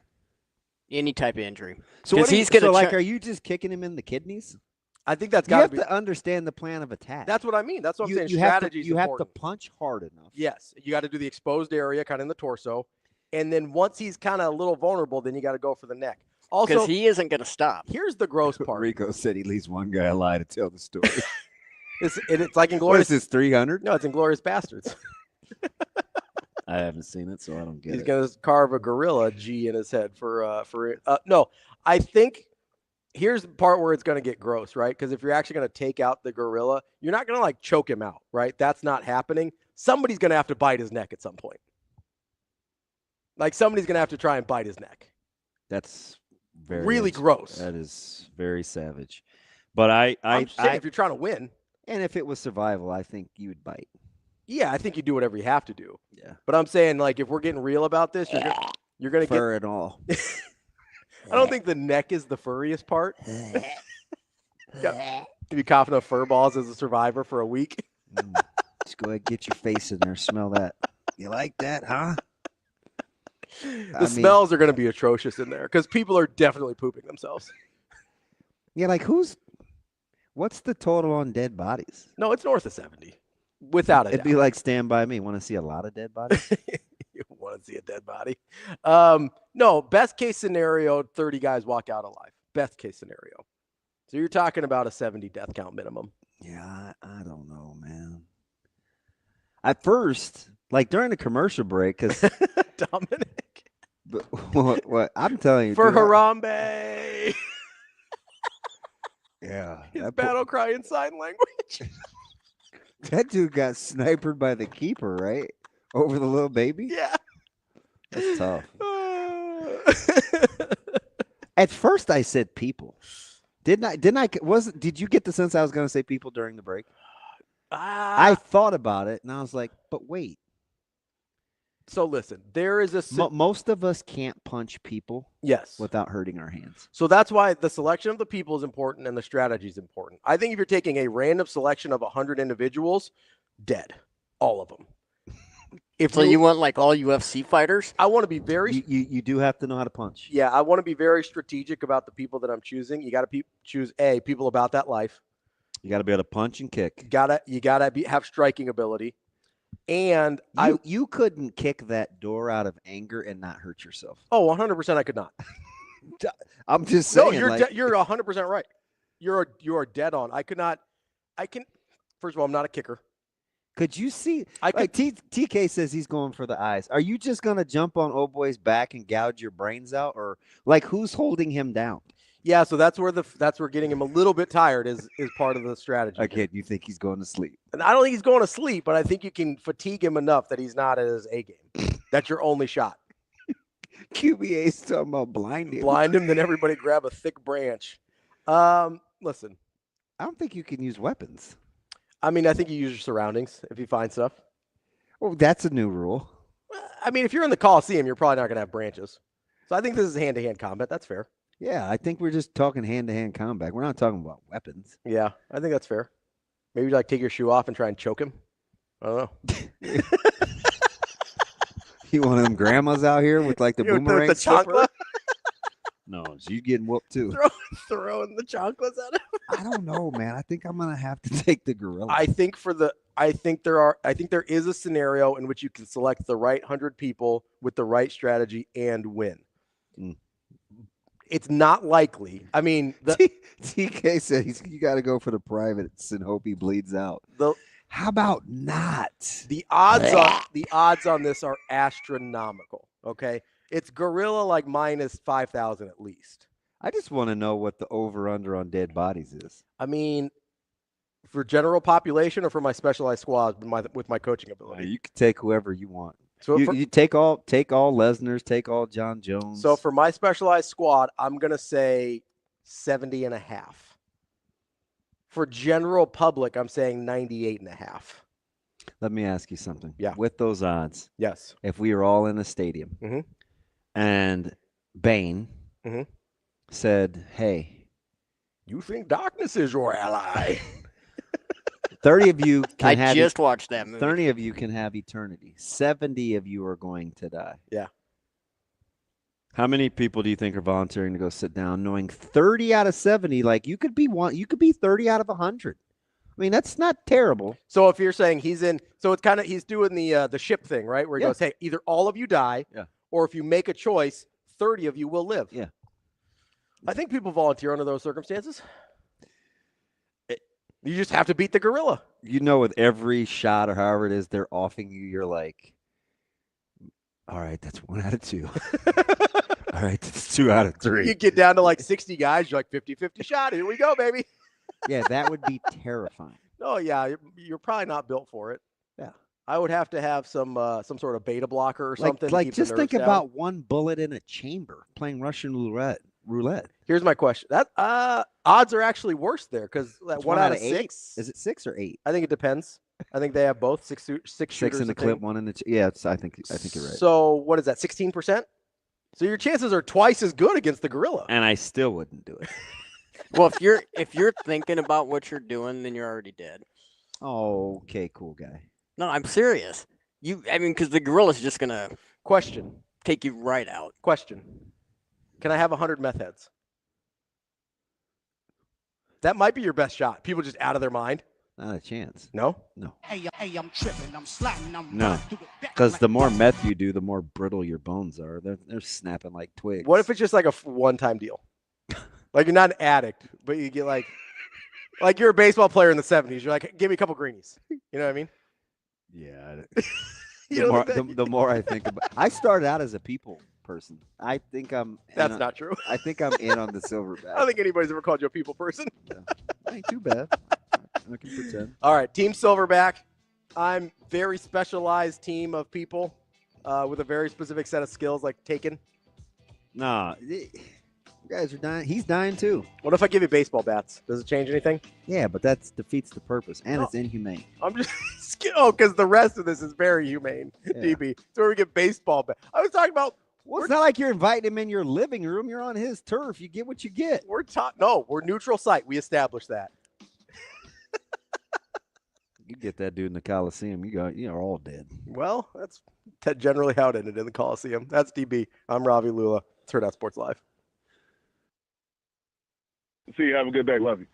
Any type of injury. So Because he's going to are you just kicking him in the kidneys? I think that's You got have be. to understand the plan of attack. That's what I mean. That's what I'm saying. You Strategy is have to important. punch hard enough. Yes, you got to do the exposed area, kind of in the torso, and then once he's kind of a little vulnerable, then you got to go for the neck. Also, because he isn't going to stop. Here's the gross part. Rico said he leaves one guy alive to tell the story. It's like in What Glorious. is this, 300? No, it's in Glorious Bastards. I haven't seen it, so I don't get He's it. going to carve a gorilla G in his head for no. I think here's the part where it's going to get gross, right? Because if you're actually going to take out the gorilla, you're not going to like choke him out, right? That's not happening. Somebody's going to have to bite his neck at some point. Like somebody's going to have to try and bite his neck. That's very really gross. That is very savage. But I'm just saying, if you're trying to win, and if it was survival, I think you would bite. yeah, I think you do whatever you have to do. Yeah. But I'm saying, like, if we're getting real about this, you're gonna Fur get and all. I don't think the neck is the furriest part. Yeah. You coughing up fur balls as a survivor for a week. Just go ahead and get your face in there. Smell that. You like that, huh? The smells are going to be atrocious in there because people are definitely pooping themselves. Yeah, like what's the total on dead bodies? No, it's north of 70. Without a It'd doubt. be like Stand By Me. Want to see a lot of dead bodies? You want to see a dead body. No, best case scenario, 30 guys walk out alive. Best case scenario. So you're talking about a 70 death count minimum. Yeah, I don't know, man. At first, like during the commercial break, because Dominic. what I'm telling you, For dude, Harambe. Yeah. His battle cry in sign language. That dude got sniped by the keeper, right? Over the little baby? Yeah. That's tough. At first I said people. Did you get the sense I was going to say people during the break? I thought about it and I was like, but wait. So listen, there is most of us can't punch people without hurting our hands. So that's why the selection of the people is important and the strategy is important. I think if you're taking a random selection of 100 individuals, dead. All of them. So you want like all UFC fighters? I want to be very... You do have to know how to punch. Yeah, I want to be very strategic about the people that I'm choosing. You got to choose, people about that life. You got to be able to punch and kick. You got to have striking ability. And you couldn't kick that door out of anger and not hurt yourself. Oh, 100% I could not. I'm just saying. No, you're 100% right. You are dead on. First of all, I'm not a kicker. Could you see? TK says he's going for the eyes. Are you just going to jump on old boy's back and gouge your brains out? Or like who's holding him down? Yeah, so that's where getting him a little bit tired is part of the strategy. Okay, you think he's going to sleep? And I don't think he's going to sleep, but I think you can fatigue him enough that he's not at his A game. That's your only shot. QBA's talking about blind him. Blind him, then everybody grab a thick branch. Listen. I don't think you can use weapons. I mean, I think you use your surroundings if you find stuff. Oh, that's a new rule. I mean, if you're in the Coliseum, you're probably not going to have branches. So I think this is hand-to-hand combat. That's fair. Yeah, I think we're just talking hand-to-hand combat. We're not talking about weapons. Yeah, I think that's fair. Maybe like take your shoe off and try and choke him. I don't know. You one of them grandmas out here with like the boomerang the chancla? No, she's getting whooped too. Throwing the chanclas at him. I don't know, man. I think I'm gonna have to take the gorilla. I think there is a scenario in which you can select the right 100 people with the right strategy and win. It's not likely. I mean, TK said you got to go for the privates and hope he bleeds out. How about not? The odds on this are astronomical. Okay, it's gorilla like minus 5,000 at least. I just want to know what the over/under on dead bodies is. I mean, for general population or for my specialized squad with my coaching ability. You can take whoever you want. So you take all Lesnar's, take all John Jones. So for my specialized squad, I'm going to say 70.5. For general public, I'm saying 98.5. Let me ask you something. Yeah. With those odds. Yes. If we were all in a stadium and Bane said, hey. You think darkness is your ally. 30 of you can I just watched that movie. 30 of you can have eternity. 70 of you are going to die. Yeah. How many people do you think are volunteering to go sit down, knowing 30 out of 70, like you could be 30 out of 100? I mean, that's not terrible. So if you're saying he's doing the ship thing, right? Where he goes, hey, either all of you die, or if you make a choice, 30 of you will live. Yeah. I think people volunteer under those circumstances. You just have to beat the gorilla. You know, with every shot or however it is they're offing you, you're like, all right, that's 1 out of 2. All right, that's 2 out of 3. You get down to like 60 guys, you're like 50-50 shot. Here we go, baby. Yeah, that would be terrifying. Oh, yeah, you're probably not built for it. Yeah. I would have to have some sort of beta blocker or something. Like just think about one bullet in a chamber playing Russian roulette. Here's my question. That odds are actually worse there because that 1 out of 6. Is it 6 or 8? I think it depends. I think they have both six shooters in the clip, 1 in the I think you're right. So what is that? 16%. So your chances are twice as good against the gorilla. And I still wouldn't do it. Well, if you're thinking about what you're doing, then you're already dead. Oh, okay, cool guy. No, I'm serious. Because the gorilla's just gonna take you right out. Question. Can I have 100 meth heads? That might be your best shot. People just out of their mind. Not a chance. No? No. Hey, I'm tripping. I'm sliding. No. Because the more meth you do, the more brittle your bones are. They're snapping like twigs. What if it's just like a one-time deal? Like you're not an addict, but you get like you're a baseball player in the 70s. You're like, give me a couple greenies. You know what I mean? Yeah. The more I think about, I started out as a people person. I think I'm. That's not true. I think I'm in on the silverback. I don't think anybody's ever called you a people person. Yeah. Ain't too bad. I can pretend. All right, Team Silverback. I'm very specialized team of people with a very specific set of skills, like taken. Nah, you guys are dying. He's dying too. What if I give you baseball bats? Does it change anything? Yeah, but that defeats the purpose, and it's inhumane. I'm just because the rest of this is very humane. Yeah. DB, it's where we get baseball bats. I was talking about. Well, it's not like you're inviting him in your living room. You're on his turf. You get what you get. We're neutral site. We established that. You get that dude in the Coliseum, you're all dead. Well, that's generally how it ended in the Coliseum. That's DB. I'm Ravi Lulla. It's Hurrdat Sports Live. See you. Have a good day. Love you.